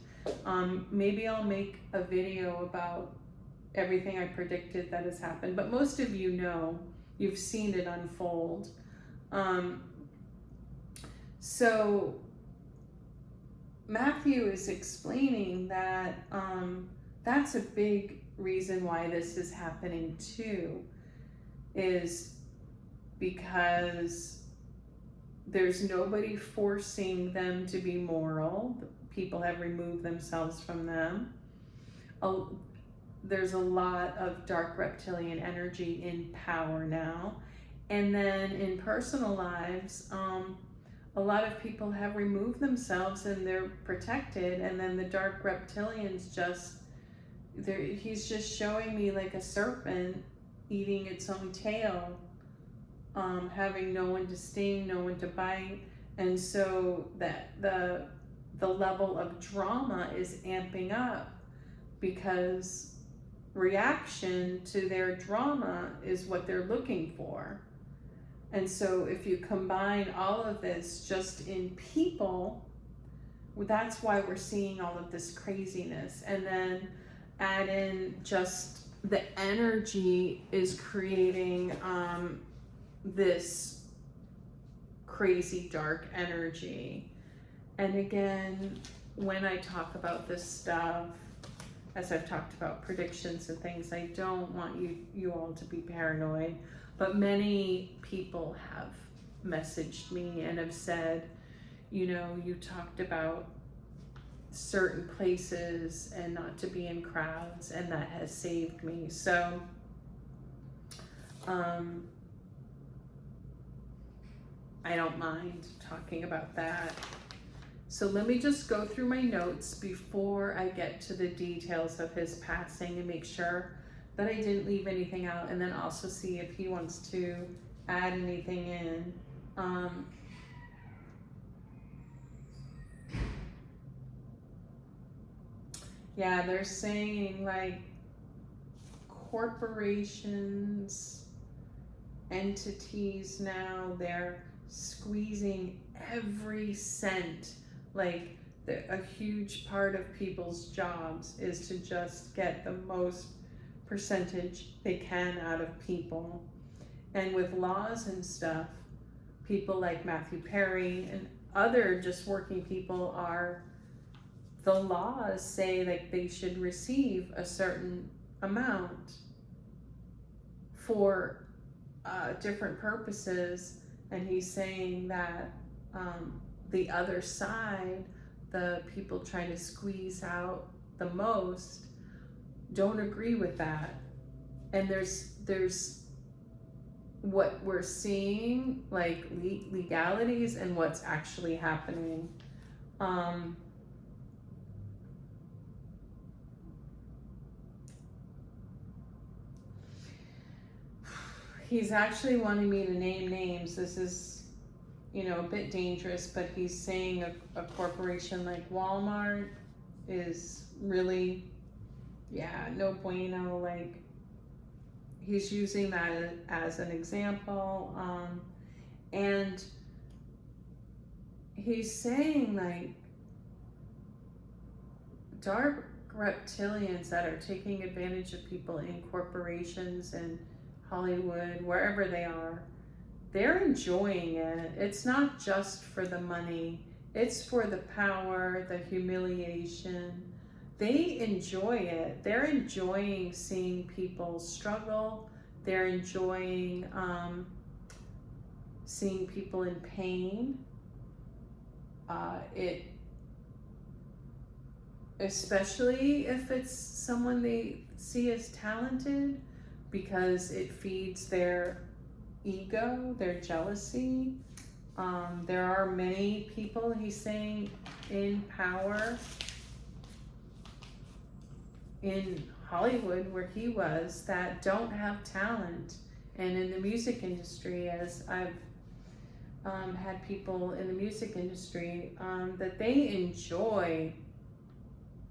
Maybe I'll make a video about everything I predicted that has happened, but most of you've seen it unfold. So Matthew is explaining that that's a big reason why this is happening too, is because there's nobody forcing them to be moral. People have removed themselves from them. There's a lot of dark reptilian energy in power now. And then in personal lives, a lot of people have removed themselves and they're protected. And then the dark reptilians he's just showing me like a serpent eating its own tail, having no one to sting, no one to bite. And so that the level of drama is amping up, because reaction to their drama is what they're looking for. And so if you combine all of this just in people, that's why we're seeing all of this craziness. And then add in just the energy is creating this crazy dark energy. And again, when I talk about this stuff, as I've talked about predictions and things, I don't want you all to be paranoid, but many people have messaged me and have said, you know, you talked about certain places and not to be in crowds, and that has saved me. So I don't mind talking about that. So let me just go through my notes before I get to the details of his passing and make sure that I didn't leave anything out, and then also see if he wants to add anything in. Yeah, they're saying like corporations, entities now, they're squeezing every cent. Like a huge part of people's jobs is to just get the most percentage they can out of people. And with laws and stuff, people like Matthew Perry and other just working people are, the laws say like they should receive a certain amount for different purposes. And he's saying that the other side, the people trying to squeeze out the most, don't agree with that. And there's what we're seeing, like legalities and what's actually happening. He's actually wanting me to name names. This is, you know, a bit dangerous, but he's saying a corporation like Walmart is really, yeah, no bueno. Like, he's using that as an example. And he's saying like dark reptilians that are taking advantage of people in corporations and Hollywood, wherever they are, they're enjoying it. It's not just for the money, it's for the power, the humiliation. They enjoy it. They're enjoying seeing people struggle. They're enjoying seeing people in pain. Especially if it's someone they see as talented, because it feeds their ego, their jealousy. There are many people, he's saying, in power in Hollywood where he was that don't have talent. And in the music industry, as I've had people in the music industry, that they enjoy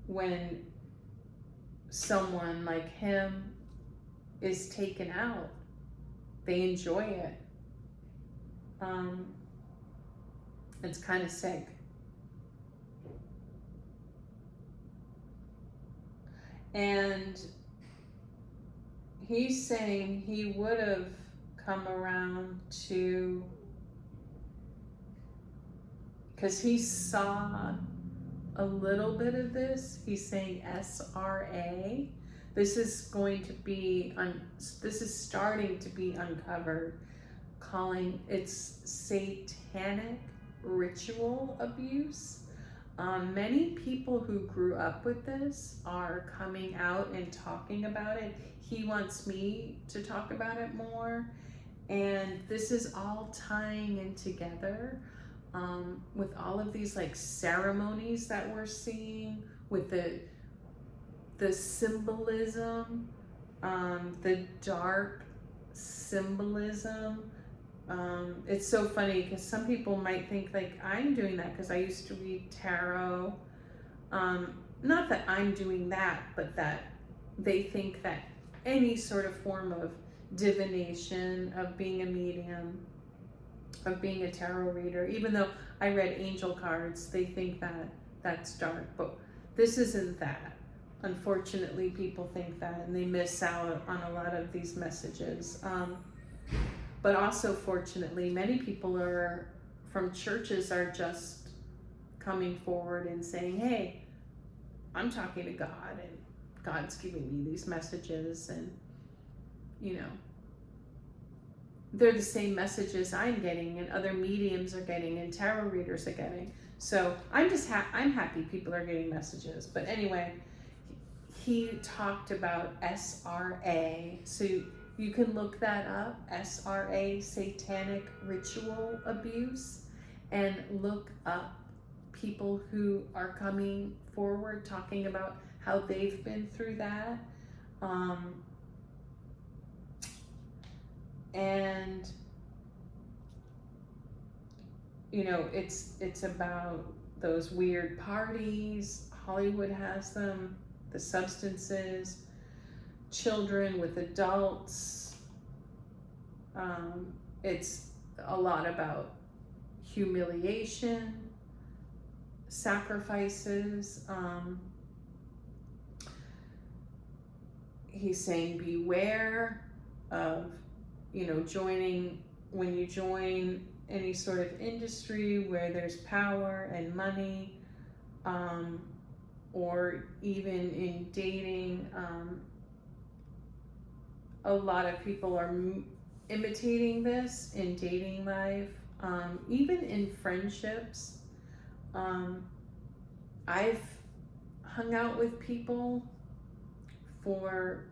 when someone like him is taken out. They enjoy it. It's kind of sick. And he's saying he would have come around to, because he saw a little bit of this. He's saying SRA. This is going to be, this is starting to be uncovered, calling it's satanic ritual abuse. Many people who grew up with this are coming out and talking about it. He wants me to talk about it more. And this is all tying in together with all of these like ceremonies that we're seeing, with the symbolism, the dark symbolism. It's so funny because some people might think like I'm doing that because I used to read tarot. Not that I'm doing that, but that they think that any sort of form of divination, of being a medium, of being a tarot reader. Even though I read angel cards, they think that that's dark, but this isn't that. Unfortunately, people think that, and they miss out on a lot of these messages. But also, fortunately, many people from churches are just coming forward and saying, hey, I'm talking to God, and God's giving me these messages, and, you know, they're the same messages I'm getting, and other mediums are getting, and tarot readers are getting. So I'm just I'm happy people are getting messages. But anyway, he talked about SRA. So you can look that up, SRA, satanic ritual abuse, and look up people who are coming forward talking about how they've been through that. And you know, it's about those weird parties. Hollywood has them, the substances, children with adults. It's a lot about humiliation, sacrifices. He's saying beware of, you know, when you join any sort of industry where there's power and money, or even in dating. A lot of people are imitating this in dating life, even in friendships. I've hung out with people for,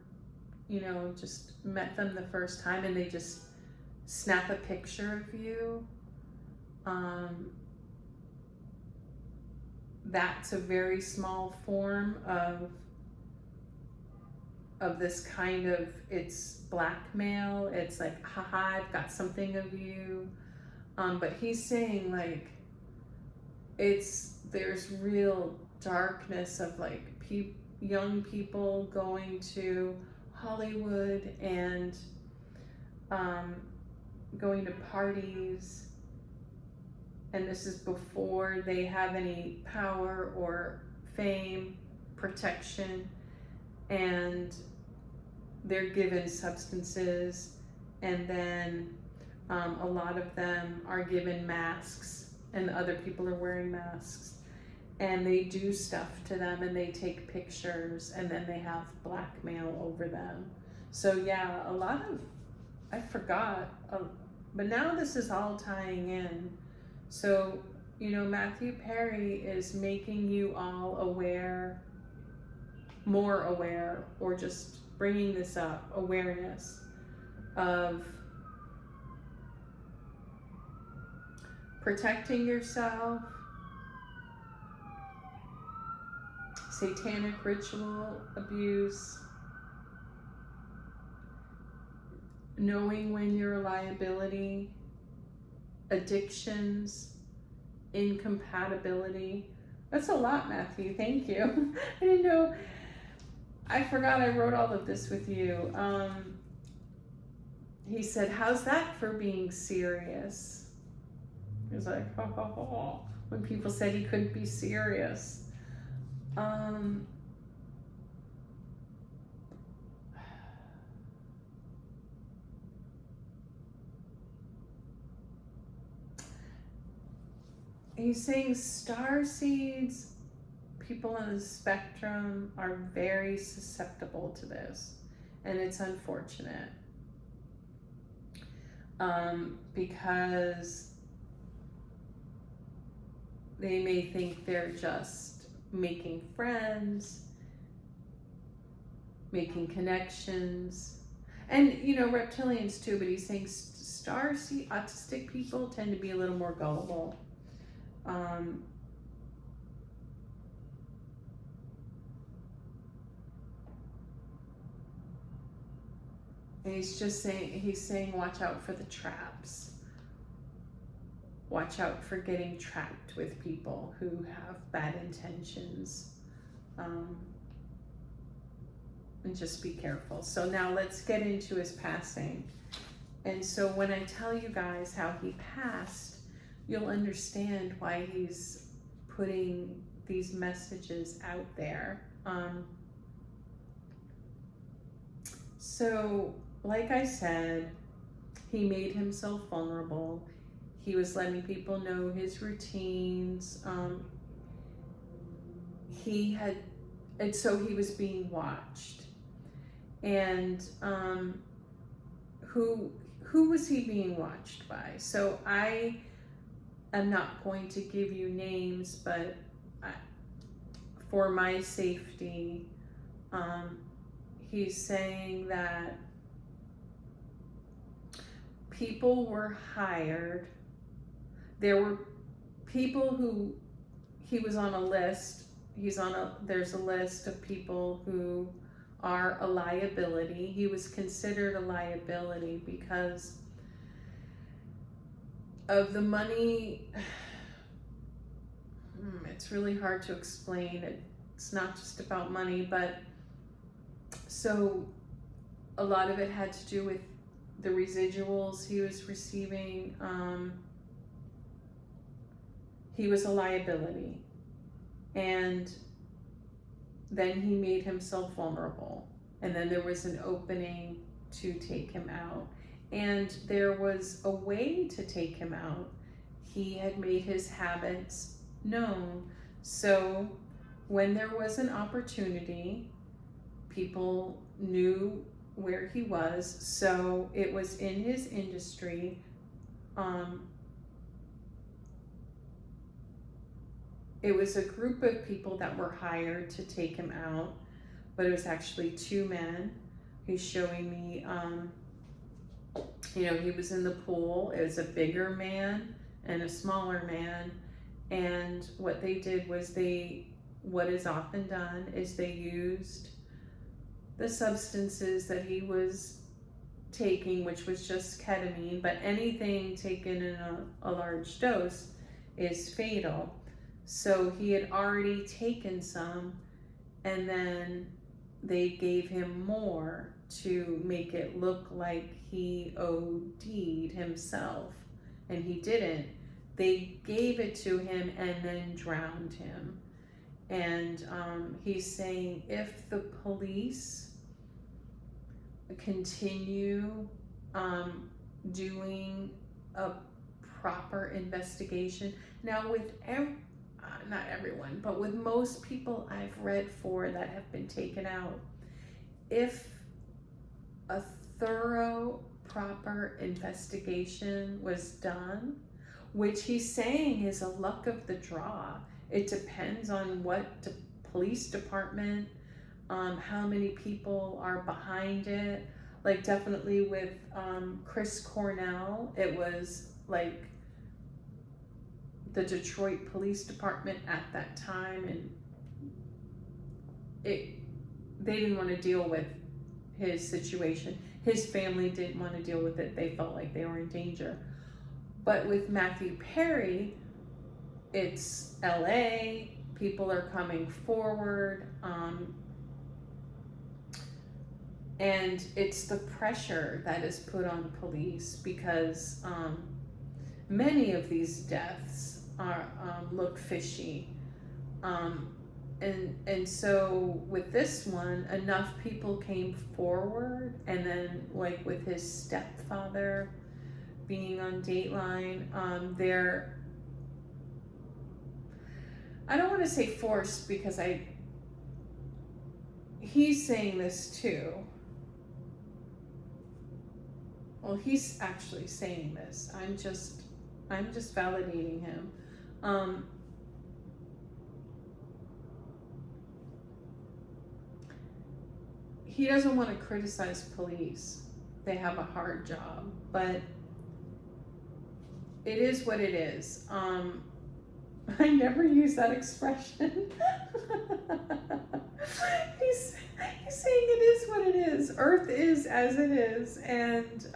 you know, just met them the first time and they just snap a picture of you. That's a very small form of this kind of, it's blackmail. It's like, haha, I've got something of you. But he's saying, like, there's real darkness of like young people going to Hollywood and going to parties, and this is before they have any power or fame, protection, and they're given substances, and then a lot of them are given masks, and other people are wearing masks, and they do stuff to them, and they take pictures, and then they have blackmail over them. So yeah, a lot of, I forgot, but now this is all tying in. So, you know, Matthew Perry is making you all aware, more aware, or just bringing this up, awareness of protecting yourself, satanic ritual abuse, knowing when you're a liability, addictions, incompatibility. That's a lot, Matthew. Thank you. I didn't know. I forgot I wrote all of this with you. He said, how's that for being serious? He was like, ho, ho, ho, when people said he couldn't be serious. He's saying star seeds, people on the spectrum are very susceptible to this, and it's unfortunate, because they may think they're just making friends, making connections, and you know, reptilians too, but he's saying star seed autistic people tend to be a little more gullible. And he's saying watch out for the traps. Watch out for getting trapped with people who have bad intentions. And just be careful. So now let's get into his passing. And so when I tell you guys how he passed, you'll understand why he's putting these messages out there. So, like I said, he made himself vulnerable. He was letting people know his routines. And so he was being watched. And who was he being watched by? So I am not going to give you names, but for my safety, he's saying that people were hired. There were people who he was on a list. There's a list of people who are a liability. He was considered a liability because of the money. It's really hard to explain. It's not just about money, but so a lot of it had to do with the residuals he was receiving. He was a liability, and then he made himself vulnerable, and then there was an opening to take him out, and there was a way to take him out. He had made his habits known, so when there was an opportunity, people knew where he was. So it was in his industry. It was a group of people that were hired to take him out, but it was actually two men. He's showing me, he was in the pool. It was a bigger man and a smaller man. And what they did was what is often done is they used the substances that he was taking, which was just ketamine, but anything taken in a large dose is fatal. So he had already taken some, and then they gave him more to make it look like he OD'd himself, and he didn't. They gave it to him and then drowned him. And he's saying if the police continue doing a proper investigation, now with not everyone, but with most people I've read for that have been taken out, if a thorough, proper investigation was done, which he's saying is a luck of the draw. It depends on what police department, how many people are behind it. Like definitely with Chris Cornell, it was like the Detroit Police Department at that time, and they didn't want to deal with his situation. His family didn't want to deal with it. They felt like they were in danger. But with Matthew Perry, it's LA, people are coming forward, and it's the pressure that is put on police because many of these deaths look fishy. And so with this one, enough people came forward, and then like with his stepfather being on Dateline, I don't want to say forced because he's saying this too. Well, he's actually saying this. I'm just validating him. He doesn't want to criticize police. They have a hard job, but it is what it is. I never use that expression. He's saying it is what it is. Earth is as it is, and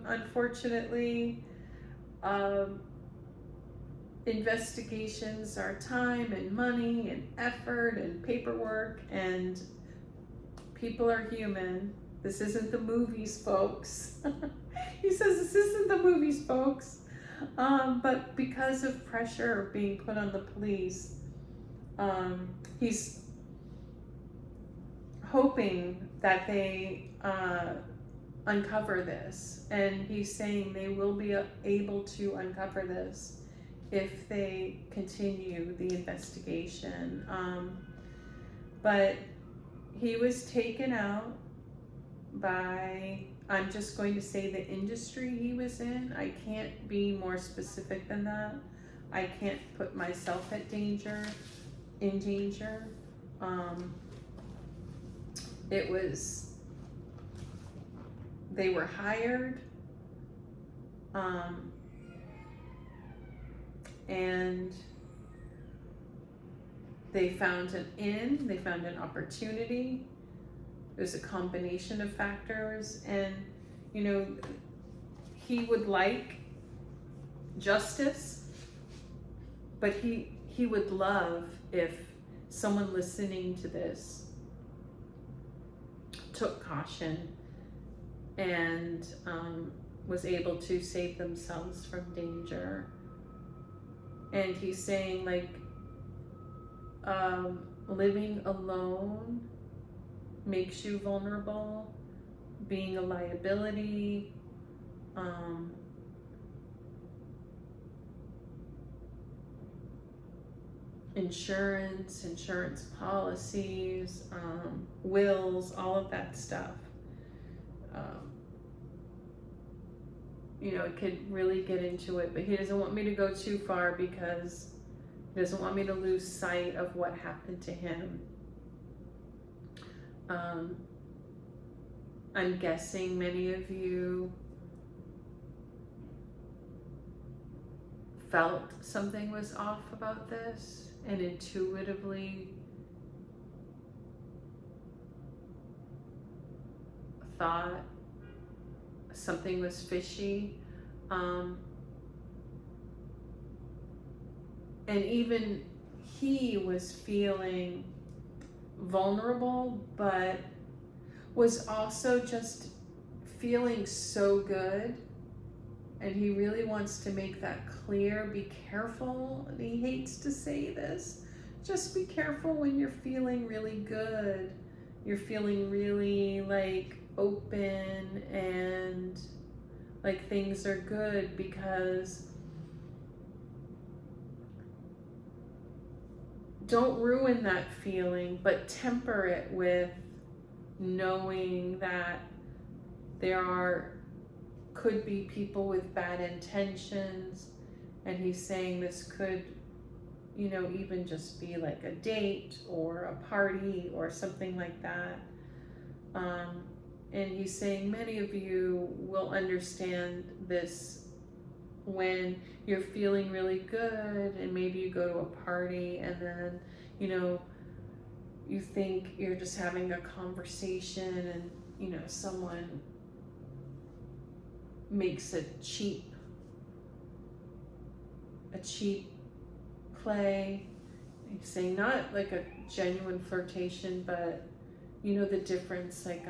unfortunately, investigations are time and money and effort and paperwork, and people are human, This isn't the movies, folks. He says, this isn't the movies, folks. But because of pressure being put on the police, he's hoping that they uncover this. And he's saying they will be able to uncover this if they continue the investigation. But he was taken out by, I'm just going to say, the industry he was in. I can't be more specific than that. I can't put myself in danger. They were hired, and they found an opportunity. There's a combination of factors, and he would like justice, but he would love if someone listening to this took caution and was able to save themselves from danger. And he's saying, like, living alone makes you vulnerable, being a liability, insurance policies, wills, all of that stuff. It could really get into it, but he doesn't want me to go too far because he doesn't want me to lose sight of what happened to him. I'm guessing many of you felt something was off about this and intuitively thought something was fishy. And even he was feeling vulnerable, but was also just feeling so good. And he really wants to make that clear. Be careful. And he hates to say this. Just be careful when you're feeling really good. You're feeling really like open and like things are good, because don't ruin that feeling, but temper it with knowing that there could be people with bad intentions. And he's saying this could, even just be like a date or a party or something like that. And he's saying many of you will understand this when you're feeling really good and maybe you go to a party and then, you think you're just having a conversation and, someone makes a cheap play. He's saying not like a genuine flirtation, but the difference, like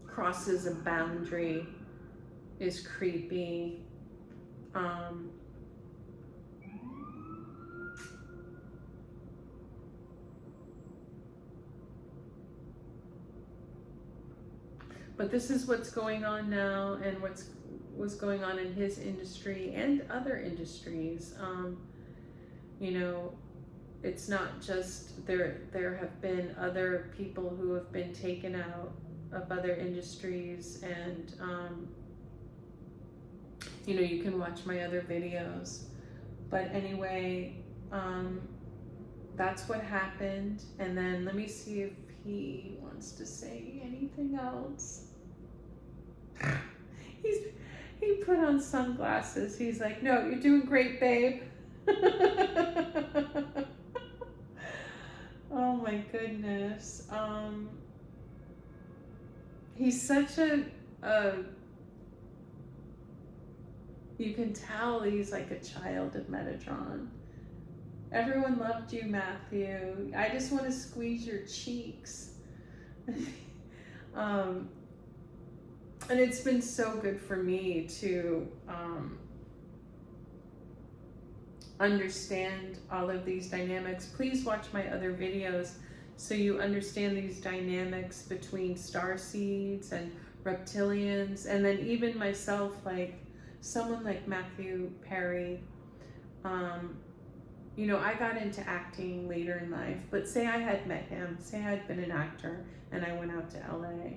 crosses a boundary, is creepy. But this is what's going on now, and what's going on in his industry and other industries. It's not just there have been other people who have been taken out of other industries, and you can watch my other videos. But anyway, that's what happened. And then let me see if he wants to say anything else. He put on sunglasses. He's like, no, you're doing great, babe. Oh my goodness. He's such you can tell he's like a child of Metatron. Everyone loved you, Matthew. I just want to squeeze your cheeks. And it's been so good for me to understand all of these dynamics. Please watch my other videos so you understand these dynamics between star seeds and reptilians, and then even myself, like someone like Matthew Perry. You know, I got into acting later in life, but say I had met him, say I had been an actor and I went out to LA.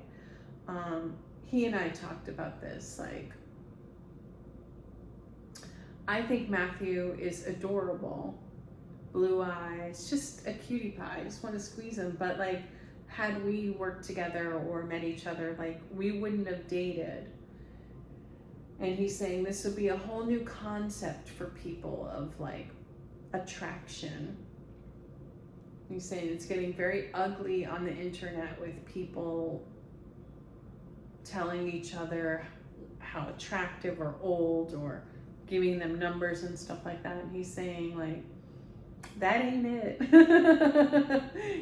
He and I talked about this, like, I think Matthew is adorable, blue eyes, just a cutie pie, I just want to squeeze him, but like, had we worked together or met each other, like, we wouldn't have dated. And he's saying this would be a whole new concept for people of like attraction. He's saying it's getting very ugly on the internet with people telling each other how attractive or old, or giving them numbers and stuff like that. And he's saying like, that ain't it.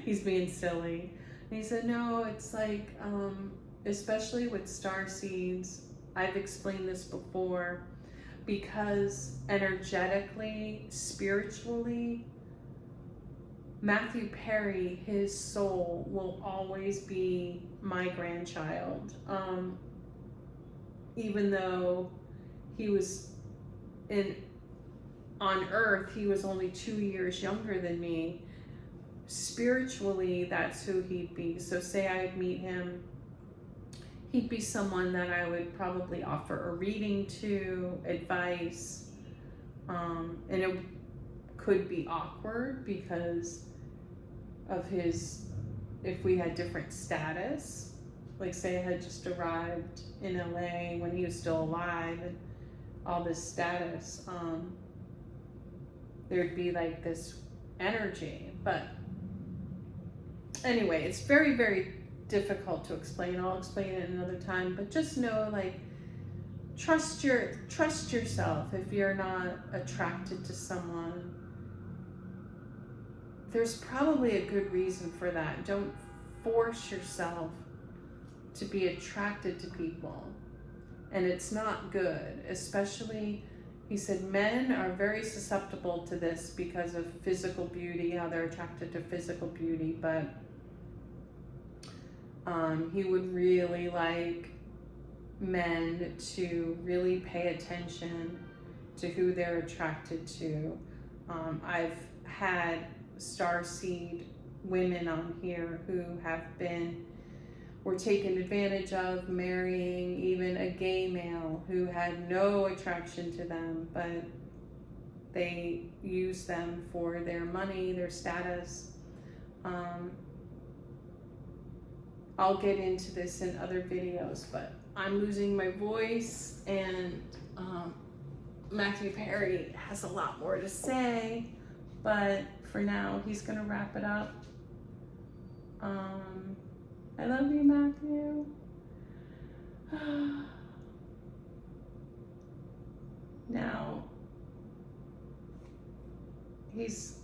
He's being silly. And he said, no, it's like, especially with star seeds, I've explained this before, because energetically, spiritually, Matthew Perry, his soul will always be my grandchild. Even though he was on Earth, he was only 2 years younger than me. Spiritually, that's who he'd be. So say I'd meet him, he'd be someone that I would probably offer a reading to, advice, and it could be awkward because of his, if we had different status, like say I had just arrived in LA when he was still alive and all this status, there'd be like this energy. But anyway, it's very, very difficult to explain. I'll explain it another time, but just know, like, trust yourself. If you're not attracted to someone, there's probably a good reason for that. Don't force yourself to be attracted to people, and it's not good. Especially, he said, men are very susceptible to this because of physical beauty, how they're attracted to physical beauty, but he would really like men to really pay attention to who they're attracted to. I've had starseed women on here who were taken advantage of, marrying even a gay male who had no attraction to them, but they used them for their money, their status. I'll get into this in other videos, but I'm losing my voice, and Matthew Perry has a lot more to say, but for now, he's gonna wrap it up. I love you, Matthew. Now, he's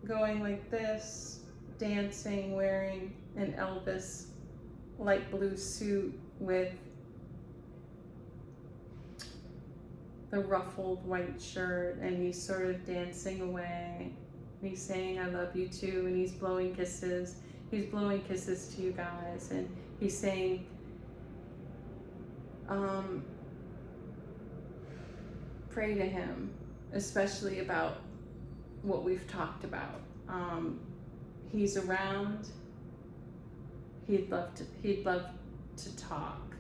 going like this, dancing, wearing an Elvis light blue suit with the ruffled white shirt, and he's sort of dancing away. And he's saying, I love you too, and he's blowing kisses. He's blowing kisses to you guys, and he's saying, pray to him, especially about what we've talked about. He's around. He'd love to talk.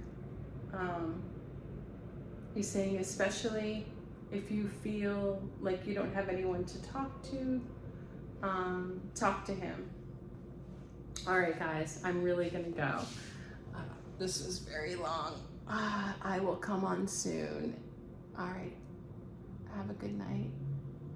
He's saying, especially if you feel like you don't have anyone to talk to him. All right, guys, I'm really gonna go. This was very long. I will come on soon. All right, have a good night.